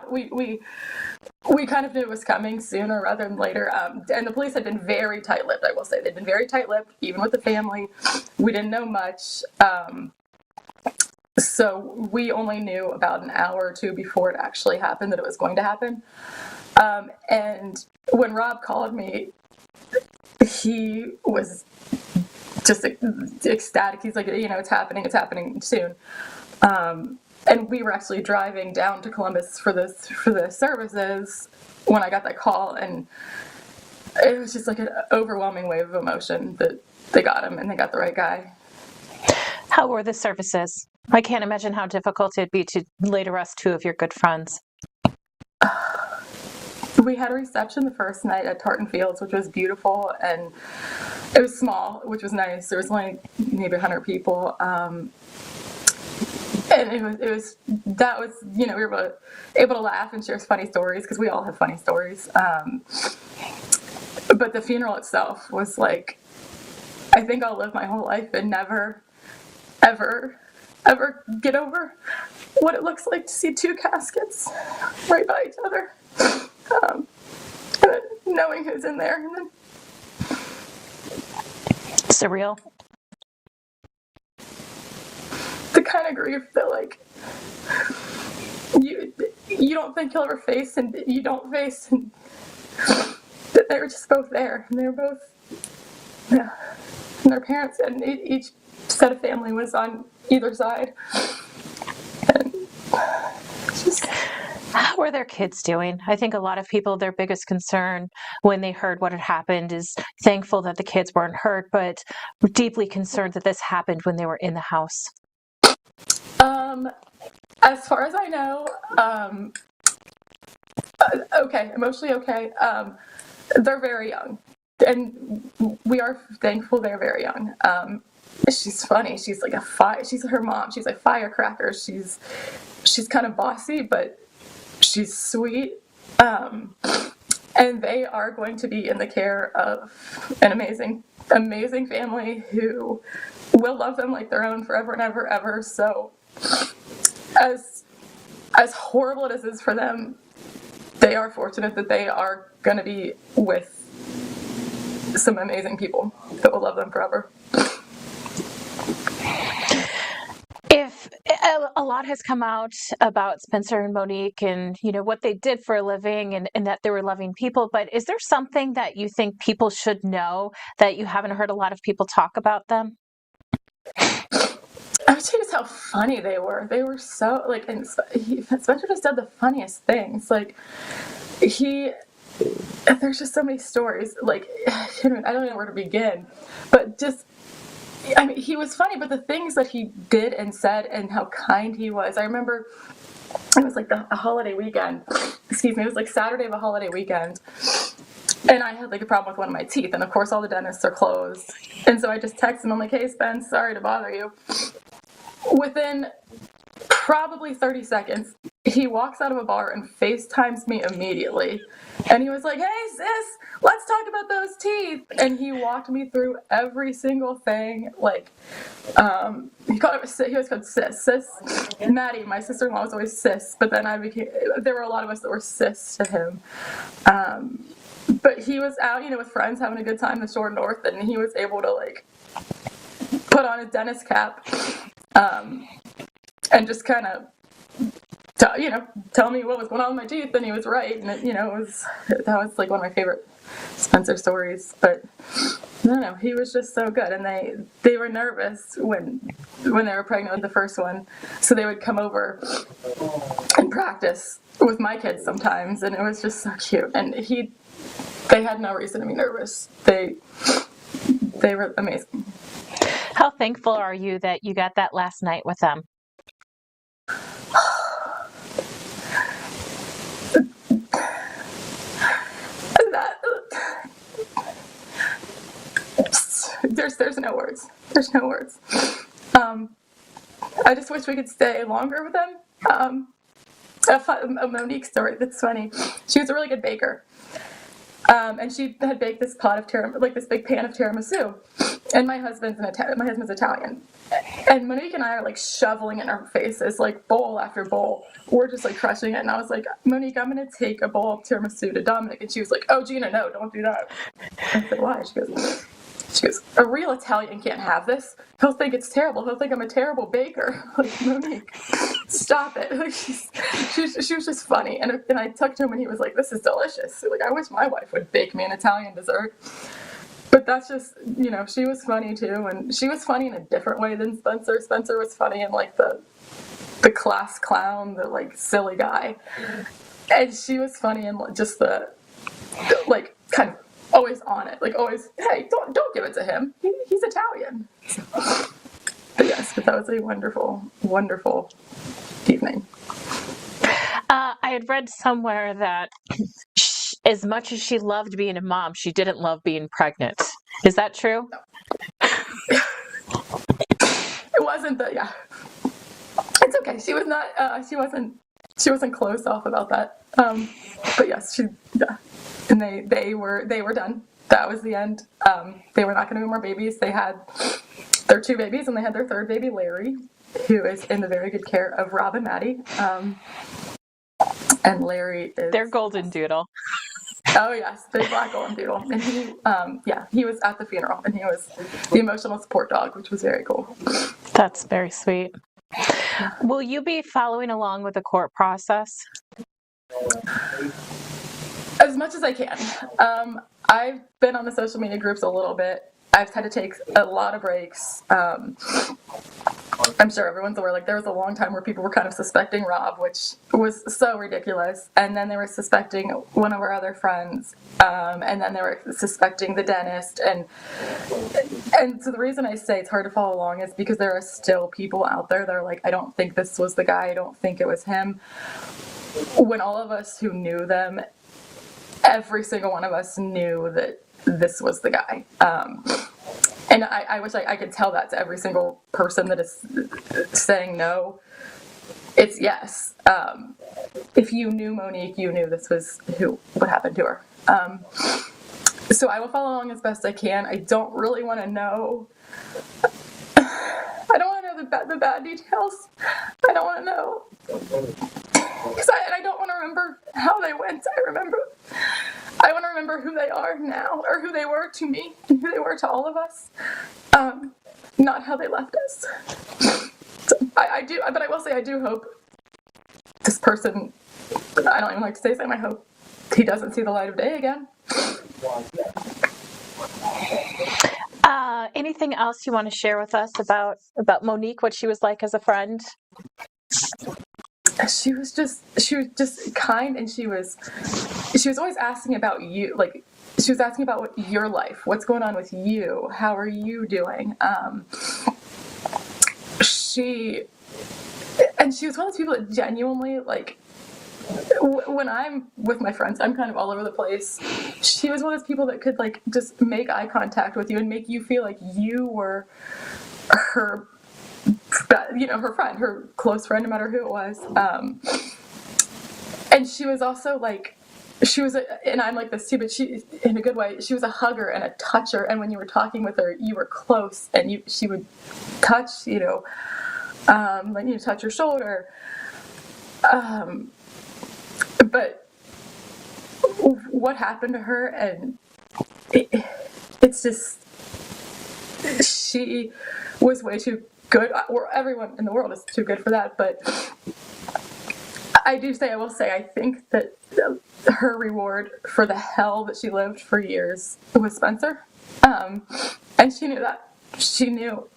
We kind of knew it was coming sooner rather than later. And the police had been very tight-lipped, I will say. They'd been very tight-lipped, even with the family. We didn't know much. So we only knew about an hour or two before it actually happened that it was going to happen. And when Rob called me, he was just ecstatic. He's like, it's happening soon. And we were actually driving down to Columbus for the services when I got that call, and it was just like an overwhelming wave of emotion that they got him and they got the right guy. How were the services? I can't imagine how difficult it'd be to later arrest two of your good friends. We had a reception the first night at Tartan Fields, which was beautiful, and it was small, which was nice. There was only maybe 100 people. And we were able to laugh and share funny stories, because we all have funny stories. But the funeral itself was like, I think I'll live my whole life and never, ever, ever get over what it looks like to see two caskets right by each other. And then knowing who's in there. And then surreal. The kind of grief that like you don't think you'll ever face, and you don't face, and that they were just both there, and they were both, and their parents, and each set of family was on either side. And just, how were their kids doing? I think a lot of people, their biggest concern when they heard what had happened is thankful that the kids weren't hurt, but deeply concerned that this happened when they were in the house. As far as I know, okay, emotionally okay. They're very young, and we are thankful they're very young. She's funny. She's like she's her mom. She's a firecracker. She's kind of bossy, but she's sweet. And they are going to be in the care of an amazing family who will love them like their own forever and ever, ever. So as horrible as it is for them, they are fortunate that they are going to be with some amazing people that will love them forever. If a lot has come out about Spencer and Monique and what they did for a living and that they were loving people, but is there something that you think people should know that you haven't heard a lot of people talk about them? I would say just how funny they were. They were so and Spencer just did the funniest things. There's just so many stories. I don't know where to begin, but just. He was funny, but the things that he did and said and how kind he was. I remember it was like a holiday weekend. Excuse me, it was like Saturday of a holiday weekend. And I had a problem with one of my teeth. And of course, all the dentists are closed. And so I just texted him. I'm like, hey, Spence, sorry to bother you. Within probably 30 seconds, he walks out of a bar and FaceTimes me immediately. And he was like, hey, sis, let's talk about those teeth. And he walked me through every single thing. He was called Sis. Maddie, my sister-in-law, was always Sis. But then there were a lot of us that were Sis to him. But he was out, with friends having a good time in the short north. And he was able to, put on a dentist cap and just kind of tell me what was going on with my teeth, and he was right. And that was one of my favorite Spencer stories. But No, he was just so good, and they were nervous when they were pregnant with the first one, so they would come over and practice with my kids sometimes, and it was just so cute. And they had no reason to be nervous. They were amazing. How thankful are you that you got that last night with them? There's no words. There's no words. I just wish we could stay longer with them. A Monique story that's funny. She was a really good baker, and she had baked this pot of this big pan of tiramisu. And my husband's Italian, and Monique and I are like shoveling it in our faces, like bowl after bowl. We're just like crushing it, and I was like, Monique, I'm gonna take a bowl of tiramisu to Dominic, and she was like, oh, Gina, no, don't do that. I said, why? She goes, a real Italian can't have this. He'll think it's terrible. He'll think I'm a terrible baker. Like, Monique, stop it. Like, she was just funny. And I tucked him and he was like, this is delicious. Like, I wish my wife would bake me an Italian dessert. But that's just, she was funny too. And she was funny in a different way than Spencer. Spencer was funny in like the class clown, the like silly guy. And she was funny in just the like kind of always on it, like always, hey, don't give it to him. He's Italian. But that was a wonderful, wonderful evening. I had read somewhere that as much as she loved being a mom, she didn't love being pregnant. Is that true? It wasn't yeah. It's okay. She was not. She wasn't closed off about that. But yes, yeah. And they were done. That was the end. They were not going to have more babies. They had their 2 babies, and they had their 3rd baby, Larry, who is in the very good care of Rob and Maddie. And Larry is their golden doodle. Oh yes, big black golden doodle. And he was at the funeral, and he was the emotional support dog, which was very cool. That's very sweet. Will you be following along with the court process? As much as I can. I've been on the social media groups a little bit. I've had to take a lot of breaks. I'm sure everyone's aware, like there was a long time where people were kind of suspecting Rob, which was so ridiculous. And then they were suspecting one of our other friends. And then they were suspecting the dentist. And so the reason I say it's hard to follow along is because there are still people out there that are like, I don't think this was the guy. I don't think it was him. When all of us who knew them, every single one of us knew that this was the guy. And I wish I could tell that to every single person that is saying no. It's yes. If you knew Monique, you knew this was what happened to her. So I will follow along as best I can. I don't really want to know. I don't want to know the bad details. I don't want to know. Because I don't want to remember how they went. I want to remember who they are now, or who they were to me, and who they were to all of us, not how they left us. So but I will say I do hope this person, I don't even like to say something, I hope he doesn't see the light of day again. Anything else you want to share with us about Monique, what she was like as a friend? She was just kind, and she was always asking about you. Like, she was asking about your life, what's going on with you, how are you doing? She was one of those people that genuinely, like, when I'm with my friends, I'm kind of all over the place. She was one of those people that could, like, just make eye contact with you and make you feel like you were her, her friend, her close friend, no matter who it was. And she was also like, and I'm like this too, but she, in a good way, she was a hugger and a toucher. And when you were talking with her, you were close, and she would touch, like touch your shoulder. But what happened to her, and it's just, she was way too good, or everyone in the world is too good for that. But I will say, I think that her reward for the hell that she lived for years was Spencer. And she knew that. She knew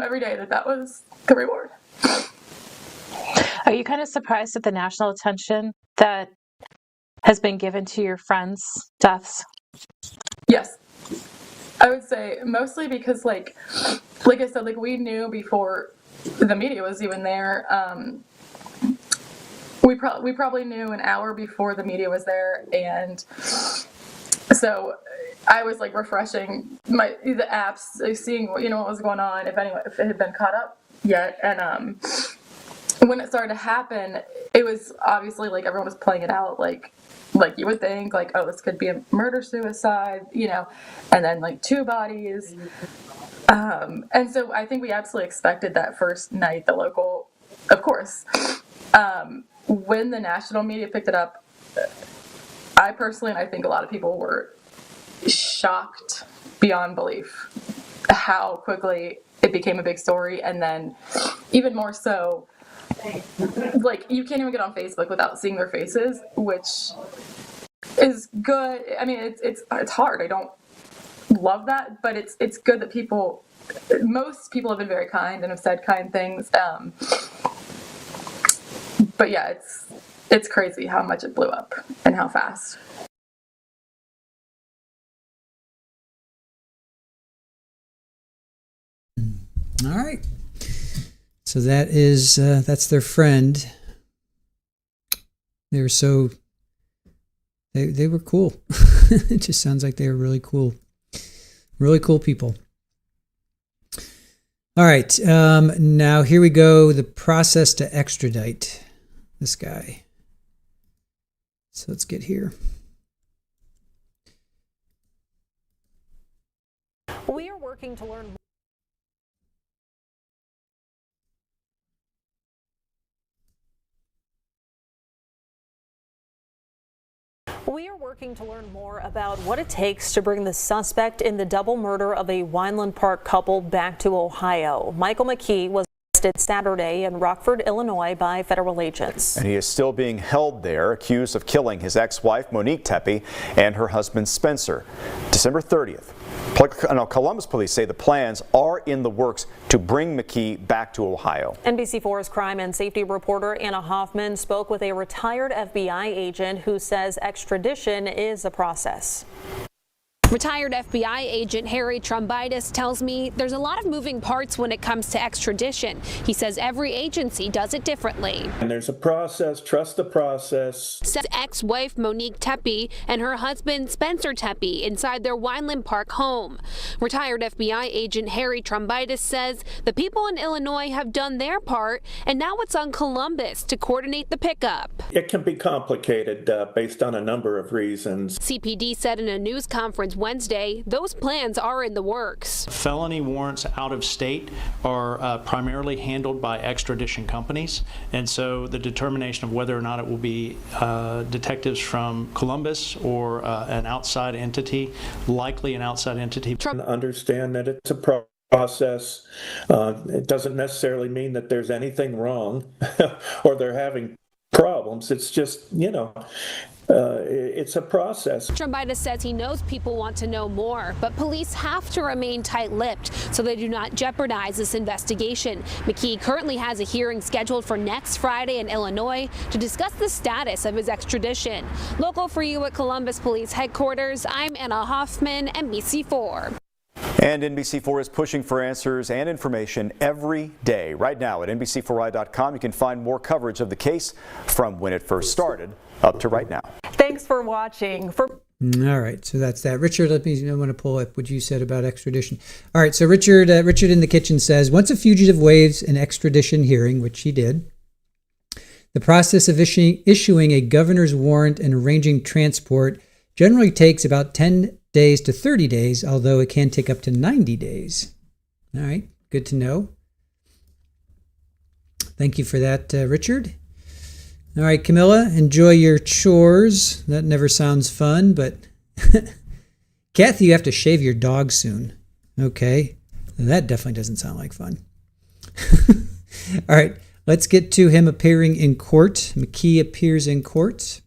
every day that was the reward. Are you kind of surprised at the national attention that has been given to your friends' deaths? Yes. I would say mostly because like I said, like we knew before the media was even there. We probably knew an hour before the media was there, and so I was like refreshing the apps, seeing what was going on, if it had been caught up yet. And when it started to happen, it was obviously like everyone was playing it out like you would think, like, oh, this could be a murder suicide, and then like 2 bodies. And so I think we absolutely expected that first night, the local, of course. When the national media picked it up, I personally, and I think a lot of people were shocked beyond belief how quickly it became a big story. And then even more so, like, you can't even get on Facebook without seeing their faces, which is good. I mean, it's hard. I don't love that, but it's good that most people have been very kind and have said kind things. But yeah, it's crazy how much it blew up and how fast. All right. So that's their friend. They were they were cool. It just sounds like they were really cool. Really cool people. All right. Now here we go. The process to extradite this guy. So let's get here. We are working to learn. We are working to learn more about what it takes to bring the suspect in the double murder of a Weinland Park couple back to Ohio. Michael McKee was arrested Saturday in Rockford, Illinois by federal agents. And he is still being held there, accused of killing his ex-wife Monique Tepe and her husband Spencer. December 30th. Columbus police say the plans are in the works to bring McKee back to Ohio. NBC4's crime and safety reporter Anna Hoffman spoke with a retired FBI agent who says extradition is a process. Retired FBI agent Harry Trombitis tells me there's a lot of moving parts when it comes to extradition. He says every agency does it differently. And there's a process, trust the process. Says ex-wife Monique Tepe and her husband Spencer Tepe inside their Weinland Park home. Retired FBI agent Harry Trombitis says the people in Illinois have done their part, and now it's on Columbus to coordinate the pickup. It can be complicated based on a number of reasons. CPD said in a news conference Wednesday, those plans are in the works. Felony warrants out of state are primarily handled by extradition companies, and so the determination of whether or not it will be detectives from Columbus or an outside entity, likely an outside entity. Understand that it's a process. It doesn't necessarily mean that there's anything wrong or they're having problems. It's just, it's a process. Trombitis says he knows people want to know more, but police have to remain tight-lipped so they do not jeopardize this investigation. McKee currently has a hearing scheduled for next Friday in Illinois to discuss the status of his extradition. Local for you at Columbus Police Headquarters, I'm Anna Hoffman, NBC4. And NBC4 is pushing for answers and information every day. Right now at NBC4i.com, you can find more coverage of the case from when it first started up to right now. Thanks for watching. All right, so that's that. Richard, I want to pull up what you said about extradition. All right, so Richard in the kitchen says, once a fugitive waives an extradition hearing, which he did, the process of issuing a governor's warrant and arranging transport generally takes about 10 days to 30 days, although it can take up to 90 days. All right, good to know. Thank you for that, Richard. All right, Camilla, enjoy your chores. That never sounds fun, but Kathy, you have to shave your dog soon. Okay, that definitely doesn't sound like fun. All right, let's get to him appearing in court. McKee appears in court.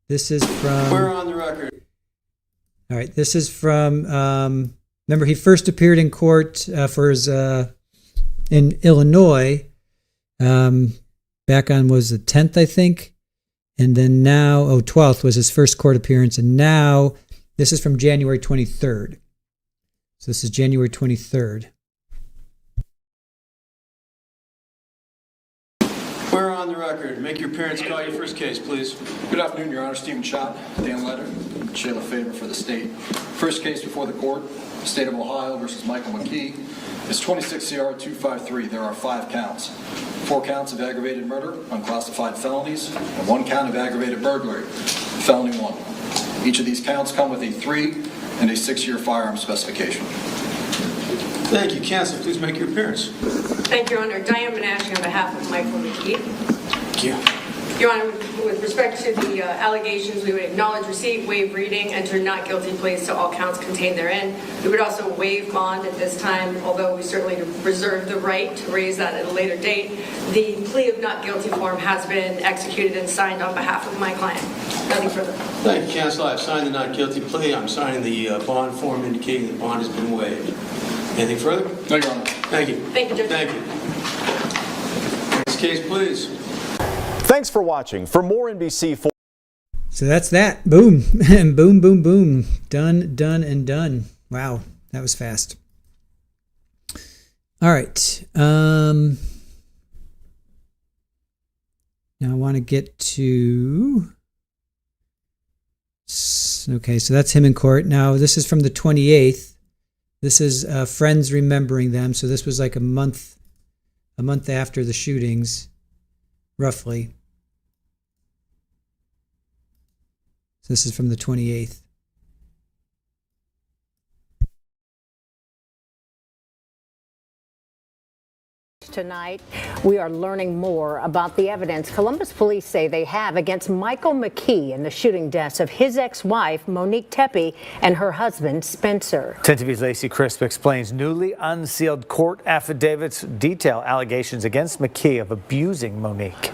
This is from... We're on the record. All right, this is from, remember he first appeared in court for his, in Illinois, back on, was the 10th, I think? And then now, 12th was his first court appearance. And now, this is from January 23rd. So this is January 23rd. We're on the record. Make your appearance. Call your first case, please. Good afternoon, Your Honor. Stephen Schott, Dan Letter, Shayla Faber for the state. First case before the court, State of Ohio versus Michael McKee. It's 26 CR 253. There are 5 counts. 4 counts of aggravated murder, unclassified felonies, and 1 count of aggravated burglary, felony 1. Each of these counts come with a 3 and a 6-year firearm specification. Thank you. Counsel, please make your appearance. Thank you, Your Honor. Diane Menashe on behalf of Michael McKee. Thank you. Your Honor, with respect to the allegations, we would acknowledge receipt, waive reading, enter not guilty pleas to all counts contained therein. We would also waive bond at this time, although we certainly reserve the right to raise that at a later date. The plea of not guilty form has been executed and signed on behalf of my client. Nothing further. Thank you, Counsel. I've signed the not guilty plea. I'm signing the bond form indicating the bond has been waived. Anything further? No, Your Honor. Thank you. Thank you, Judge. Thank you. Next case, please. Thanks for watching. For more NBC4. So that's that. Boom. And boom, boom, boom. Done, done, and done. Wow. That was fast. All right. Now I want to get to... Okay, so that's him in court. Now this is from the 28th. This is friends remembering them. So this was like a month after the shootings, roughly. So this is from the 28th. Tonight, we are learning more about the evidence Columbus police say they have against Michael McKee in the shooting deaths of his ex-wife, Monique Tepe, and her husband, Spencer. 10 TV's Lacey Crisp explains newly unsealed court affidavits detail allegations against McKee of abusing Monique.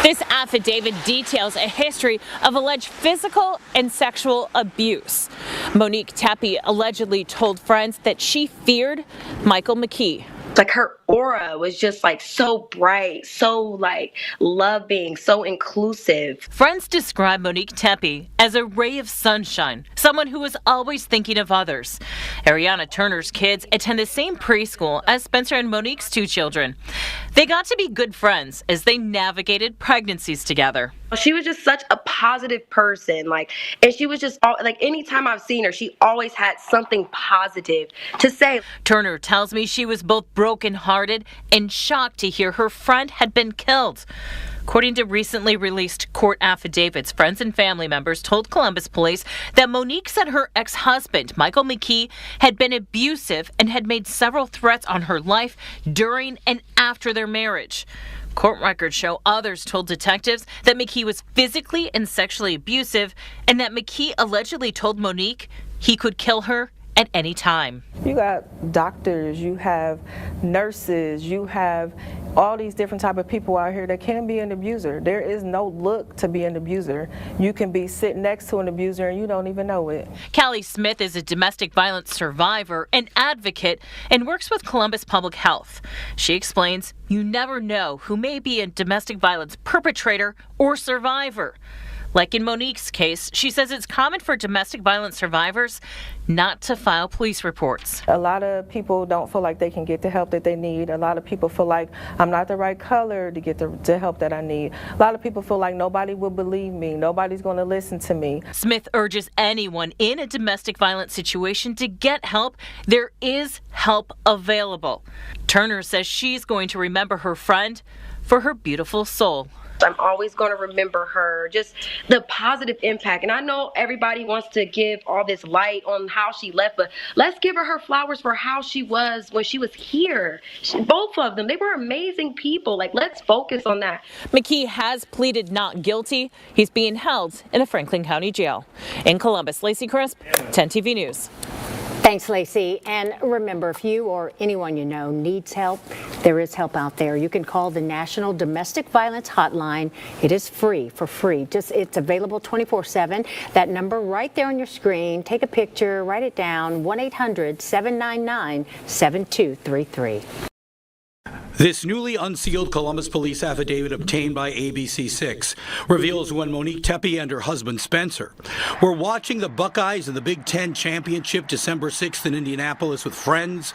This affidavit details a history of alleged physical and sexual abuse. Monique Tepe allegedly told friends that she feared Michael McKee. Like her aura was just like so bright, so like loving, so inclusive. Friends describe Monique Tepe as a ray of sunshine, someone who was always thinking of others. Ariana Turner's kids attend the same preschool as Spencer and Monique's 2 children. They got to be good friends as they navigated pregnancies together. She was just such a positive person, and she was just, anytime I've seen her, she always had something positive to say. Turner tells me she was both brokenhearted and shocked to hear her friend had been killed. According to recently released court affidavits, friends and family members told Columbus police that Monique said her ex-husband, Michael McKee, had been abusive and had made several threats on her life during and after their marriage. Court records show others told detectives that McKee was physically and sexually abusive and that McKee allegedly told Monique he could kill her at any time. You got doctors, you have nurses, you have all these different type of people out here that can be an abuser. There is no look to be an abuser. You can be sitting next to an abuser and you don't even know it. Callie Smith is a domestic violence survivor and advocate and works with Columbus Public Health. She explains you never know who may be a domestic violence perpetrator or survivor. Like in Monique's case, she says it's common for domestic violence survivors not to file police reports. A lot of people don't feel like they can get the help that they need. A lot of people feel like I'm not the right color to get the help that I need. A lot of people feel like nobody will believe me. Nobody's going to listen to me. Smith urges anyone in a domestic violence situation to get help. There is help available. Turner says she's going to remember her friend for her beautiful soul. I'm always going to remember her, just the positive impact. And I know everybody wants to give all this light on how she left, but let's give her flowers for how she was when she was here. Both of them, they were amazing people. Let's focus on that. McKee has pleaded not guilty. He's being held in a Franklin County jail. In Columbus, Lacey Crisp, 10 TV News. Thanks, Lacey. And remember, if you or anyone you know needs help, there is help out there. You can call the National Domestic Violence Hotline. It is free, for free. It's available 24/7. That number right there on your screen. Take a picture, write it down, 1-800-799-7233. This newly unsealed Columbus police affidavit obtained by ABC6 reveals when Monique Tepe and her husband Spencer were watching the Buckeyes in the Big Ten Championship December 6th in Indianapolis with friends.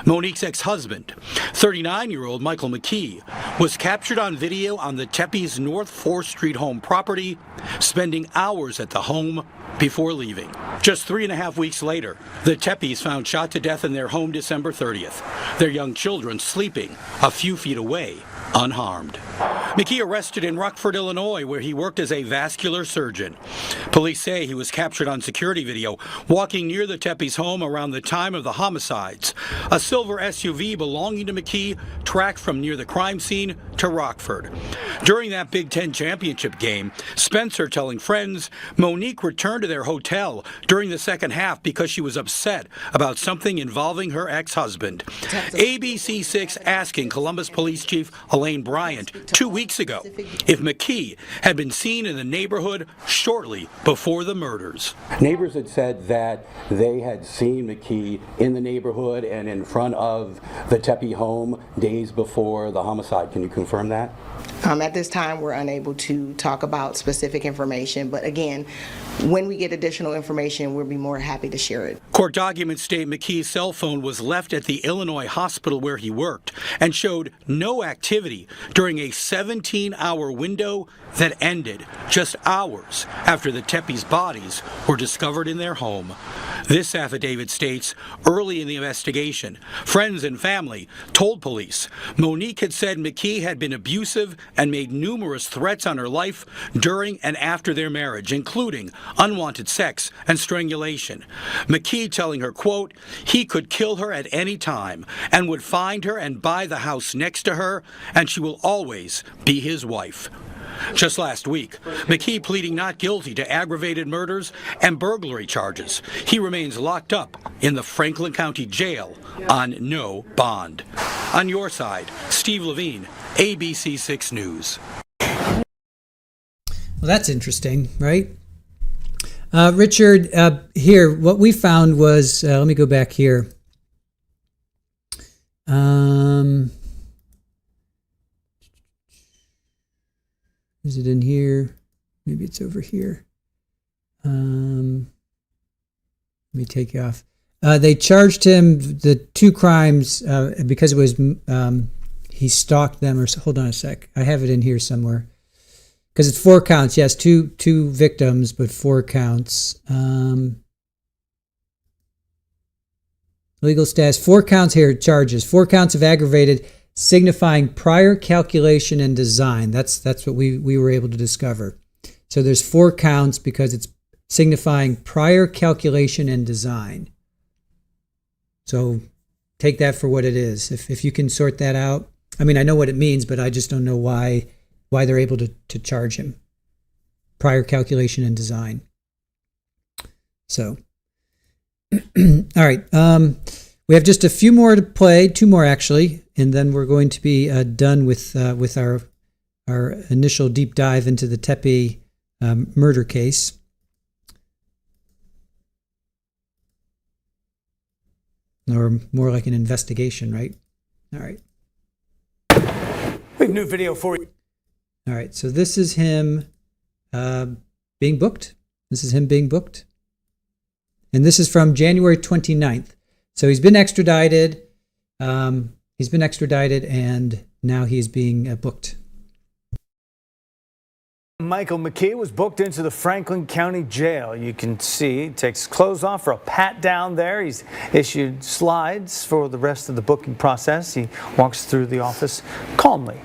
Monique's ex-husband, 39-year-old Michael McKee, was captured on video on the Tepe's North 4th Street home property, spending hours at the home before leaving. Just 3.5 weeks later, the Tepes found shot to death in their home December 30th, their young children sleeping a few feet away, unharmed. McKee arrested in Rockford, Illinois, where he worked as a vascular surgeon. Police say he was captured on security video walking near the Tepes' home around the time of the homicides. A silver SUV belonging to McKee tracked from near the crime scene to Rockford. During that Big Ten championship game, Spencer telling friends Monique returned to their hotel during the second half because she was upset about something involving her ex-husband. ABC6 asking Columbus Police Chief Elaine Bryant 2 weeks ago if McKee had been seen in the neighborhood shortly before the murders. Neighbors had said that they had seen McKee in the neighborhood and in front of the Tepe home days before the homicide. Can you confirm that? At this time, we're unable to talk about specific information, but again, when we get additional information, we'll be more happy to share it. Court documents state McKee's cell phone was left at the Illinois hospital where he worked and showed no activity during a 17-hour window that ended just hours after the Tepes' bodies were discovered in their home. This affidavit states early in the investigation, friends and family told police Monique had said McKee had been abusive and made numerous threats on her life during and after their marriage, including unwanted sex and strangulation. McKee telling her, quote, he could kill her at any time and would find her and buy the house next to her, and she will always be his wife. Just last week, McKee pleading not guilty to aggravated murders and burglary charges. He remains locked up in the Franklin County Jail on no bond. On your side, Steve Levine, ABC6 News. Well, that's interesting, right? Richard, here, what we found was, let me go back here. Is it in here? Maybe it's over here. Let me take you off. They charged him the 2 crimes because it was he stalked them. Or hold on a sec. I have it in here somewhere because it's 4 counts. Yes, two victims, but 4 counts. Legal status. 4 counts here. Charges. 4 counts of aggravated, signifying prior calculation and design. That's what we were able to discover. So there's 4 counts because it's signifying prior calculation and design. So take that for what it is. If you can sort that out. I mean, I know what it means, but I just don't know why they're able to charge him. Prior calculation and design. So, all right. We have just a few more to play, 2 more actually, and then we're going to be done with our initial deep dive into the Tepe murder case. Or more like an investigation, right? All right. We have new video for you. All right, so this is him being booked. This is him being booked. And this is from January 29th. So he's been extradited. And now he's being booked. Michael McKee was booked into the Franklin County Jail. You can see he takes his clothes off for a pat down there. He's issued slides for the rest of the booking process. He walks through the office calmly.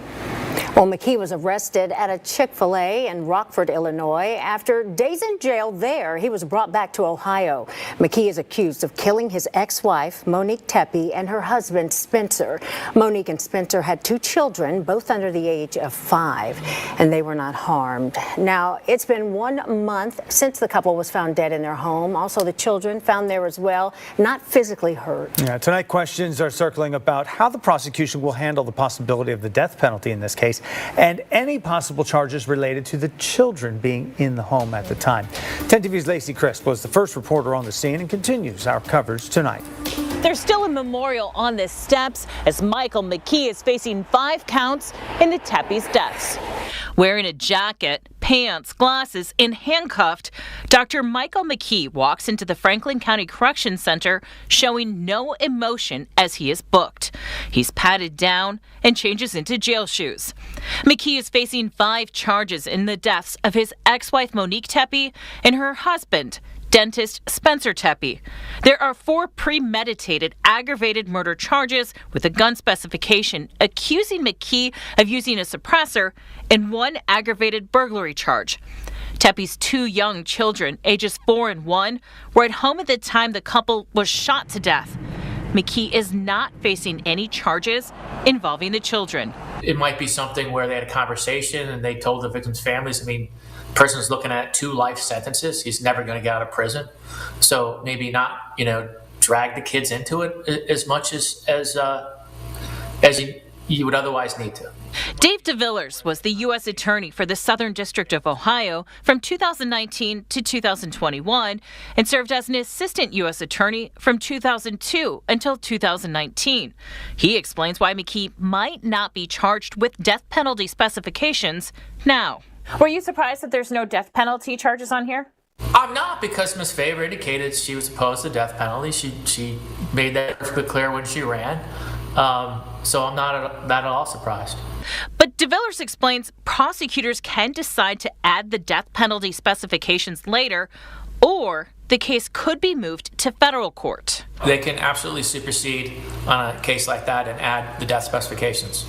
Well, McKee was arrested at a Chick-fil-A in Rockford, Illinois. After days in jail there, he was brought back to Ohio. McKee is accused of killing his ex-wife, Monique Tepe, and her husband, Spencer. Monique and Spencer had 2 children, both under the age of 5, and they were not harmed. Now, it's been 1 month since the couple was found dead in their home. Also, the children found there as well, not physically hurt. Yeah, tonight, questions are circling about how the prosecution will handle the possibility of the death penalty in this case, and any possible charges related to the children being in the home at the time. 10 TV's Lacey Crisp was the first reporter on the scene and continues our coverage tonight. There's still a memorial on the steps as Michael McKee is facing 5 counts in the Tepe's deaths. Wearing a jacket, pants, glasses, and handcuffed, Dr. Michael McKee walks into the Franklin County Correction Center showing no emotion as he is booked. He's patted down and changes into jail shoes. McKee is facing 5 charges in the deaths of his ex-wife Monique Tepe and her husband, dentist Spencer Tepe. There are 4 premeditated aggravated murder charges with a gun specification accusing McKee of using a suppressor and 1 aggravated burglary charge. Tepe's 2 young children, ages 4 and 1, were at home at the time the couple was shot to death. McKee is not facing any charges involving the children. It might be something where they had a conversation and they told the victims' families, the person's looking at 2 life sentences. He's never going to get out of prison. So maybe not, drag the kids into it as much as you would otherwise need to. Dave DeVillers was the U.S. Attorney for the Southern District of Ohio from 2019 to 2021 and served as an Assistant U.S. Attorney from 2002 until 2019. He explains why McKee might not be charged with death penalty specifications now. Were you surprised that there's no death penalty charges on here? I'm not, because Ms. Faber indicated she was opposed to the death penalty. She made that perfectly clear when she ran. So I'm not at all surprised. But DeVillers explains prosecutors can decide to add the death penalty specifications later, or the case could be moved to federal court. They can absolutely supersede on a case like that and add the death specifications.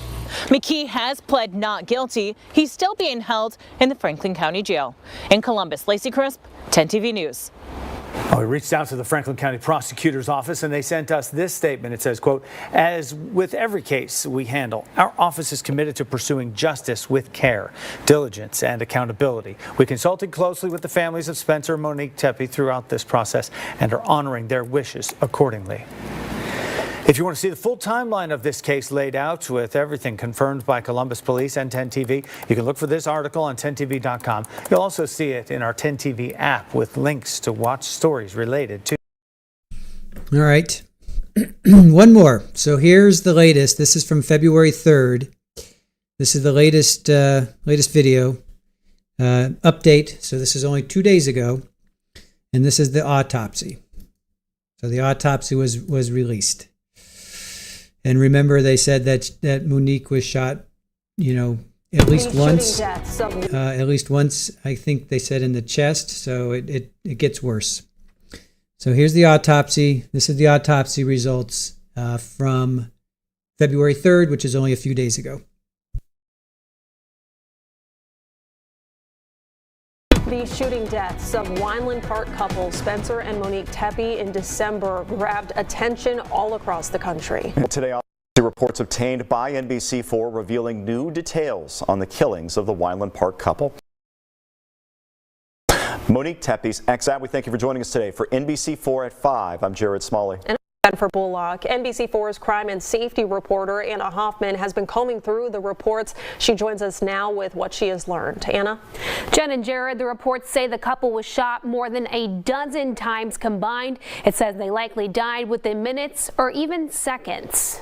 McKee has pled not guilty. He's still being held in the Franklin County Jail. In Columbus, Lacey Crisp, 10 TV News. We reached out to the Franklin County Prosecutor's Office and they sent us this statement. It says, quote, "As with every case we handle, our office is committed to pursuing justice with care, diligence, and accountability. We consulted closely with the families of Spencer and Monique Tepe throughout this process and are honoring their wishes accordingly." If you want to see the full timeline of this case laid out with everything confirmed by Columbus Police and 10 TV, you can look for this article on 10tv.com. You'll also see it in our 10 TV app with links to watch stories related to. All right. One more. So here's the latest. This is from February 3rd. This is the latest video update. So this is only 2 days ago. And this is the autopsy. So the autopsy was released. And remember, they said that Monique was shot, at least once. At least once, I think they said in the chest. So it gets worse. So here's the autopsy. This is the autopsy results from February 3rd, which is only a few days ago. The shooting deaths of Weinland Park couple Spencer and Monique Tepe in December grabbed attention all across the country. Today, reports obtained by NBC4 revealing new details on the killings of the Weinland Park couple. Monique Tepe's ex-wife, we thank you for joining us today. For NBC4 at 5, I'm Jared Smalley. And for Bullock, NBC4's crime and safety reporter Anna Hoffman has been combing through the reports. She joins us now with what she has learned. Anna? Jen and Jared, the reports say the couple was shot more than a dozen times combined. It says they likely died within minutes or even seconds.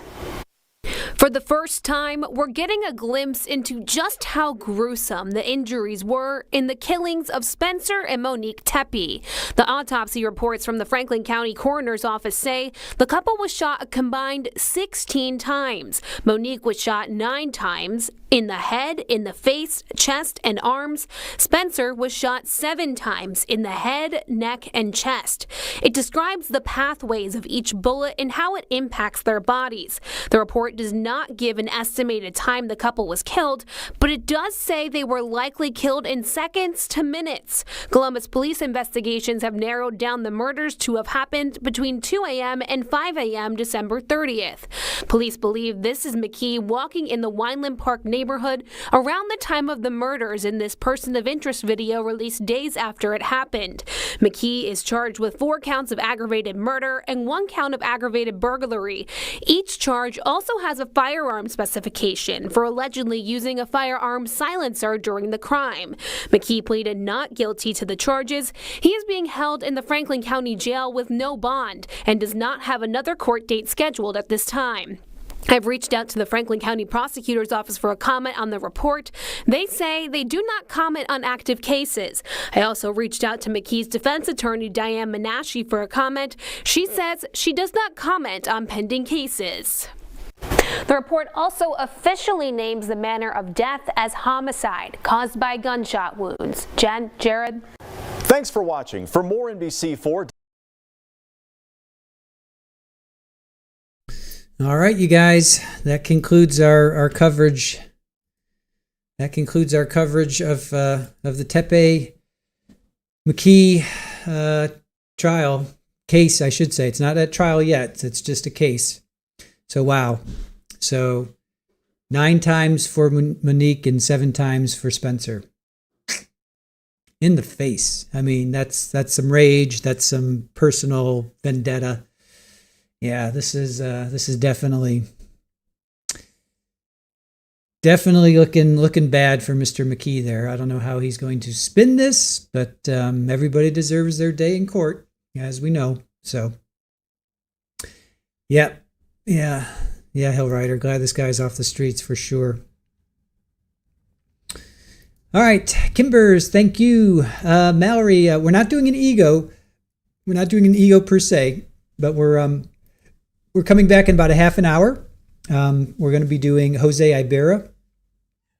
For the first time, we're getting a glimpse into just how gruesome the injuries were in the killings of Spencer and Monique Tepe. The autopsy reports from the Franklin County Coroner's Office say the couple was shot a combined 16 times. Monique was shot 9 times. In the head, in the face, chest, and arms. Spencer was shot 7 times in the head, neck, and chest. It describes the pathways of each bullet and how it impacts their bodies. The report does not not give an estimated time the couple was killed, but it does say they were likely killed in seconds to minutes. Columbus police investigations have narrowed down the murders to have happened between 2 a.m. and 5 a.m. December 30th. Police believe this is McKee walking in the Weinland Park neighborhood around the time of the murders in this person of interest video released days after it happened. McKee is charged with 4 counts of aggravated murder and 1 count of aggravated burglary. Each charge also has a firearm specification for allegedly using a firearm silencer during the crime. McKee pleaded not guilty to the charges. He is being held in the Franklin County Jail with no bond and does not have another court date scheduled at this time. I've reached out to the Franklin County Prosecutor's Office for a comment on the report. They say they do not comment on active cases. I also reached out to McKee's defense attorney, Diane Menashe, for a comment. She says she does not comment on pending cases. The report also officially names the manner of death as homicide caused by gunshot wounds. Jen, Jared. Thanks for watching. For more NBC4. All right, you guys, that concludes our coverage. That concludes our coverage of the Tepe McKee trial case, I should say. It's not a trial yet. It's just a case. So, wow. So, 9 times for Monique and 7 times for Spencer. In the face. I mean, that's some rage. That's some personal vendetta. Yeah, this is definitely looking bad for Mr. McKee there. I don't know how he's going to spin this, but everybody deserves their day in court, as we know. So, yeah, Hillrider. Glad this guy's off the streets for sure. All right, Kimbers, thank you, Mallory. We're not doing an ego. We're not doing an ego per se, but we're coming back in about a half an hour. We're going to be doing Jose Ibarra.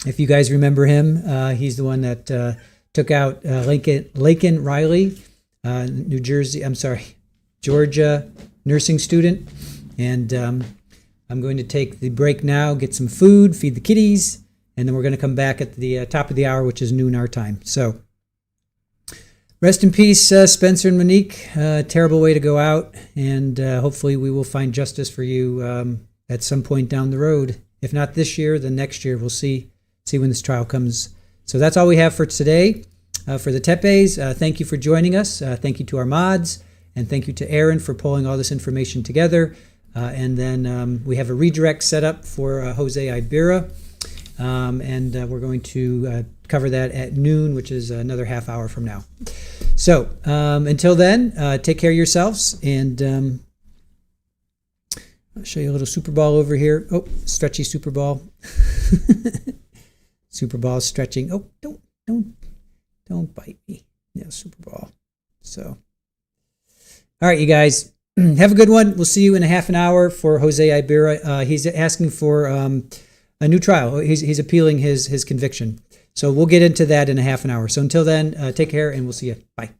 If you guys remember him, he's the one that took out Laken Riley, Georgia nursing student. And I'm going to take the break now, get some food, feed the kitties, and then we're going to come back at the top of the hour, which is noon our time. So rest in peace, Spencer and Monique. Terrible way to go out, and hopefully we will find justice for you at some point down the road. If not this year, then next year. We'll see when this trial comes. So that's all we have for today. For the Tepes, thank you for joining us. Thank you to our mods, and thank you to Aaron for pulling all this information together. And then we have a redirect set up for Jose Ibarra, and we're going to cover that at noon, which is another half hour from now. So until then, take care of yourselves, and I'll show you a little Super Ball over here. Oh, stretchy Super Ball. Super Ball stretching. Oh, don't bite me. Yeah, Super Ball. So, all right, you guys, have a good one. We'll see you in a half an hour for Jose Ibarra. He's asking for a new trial. He's appealing his conviction. So we'll get into that in a half an hour. So until then, take care, and we'll see you. Bye.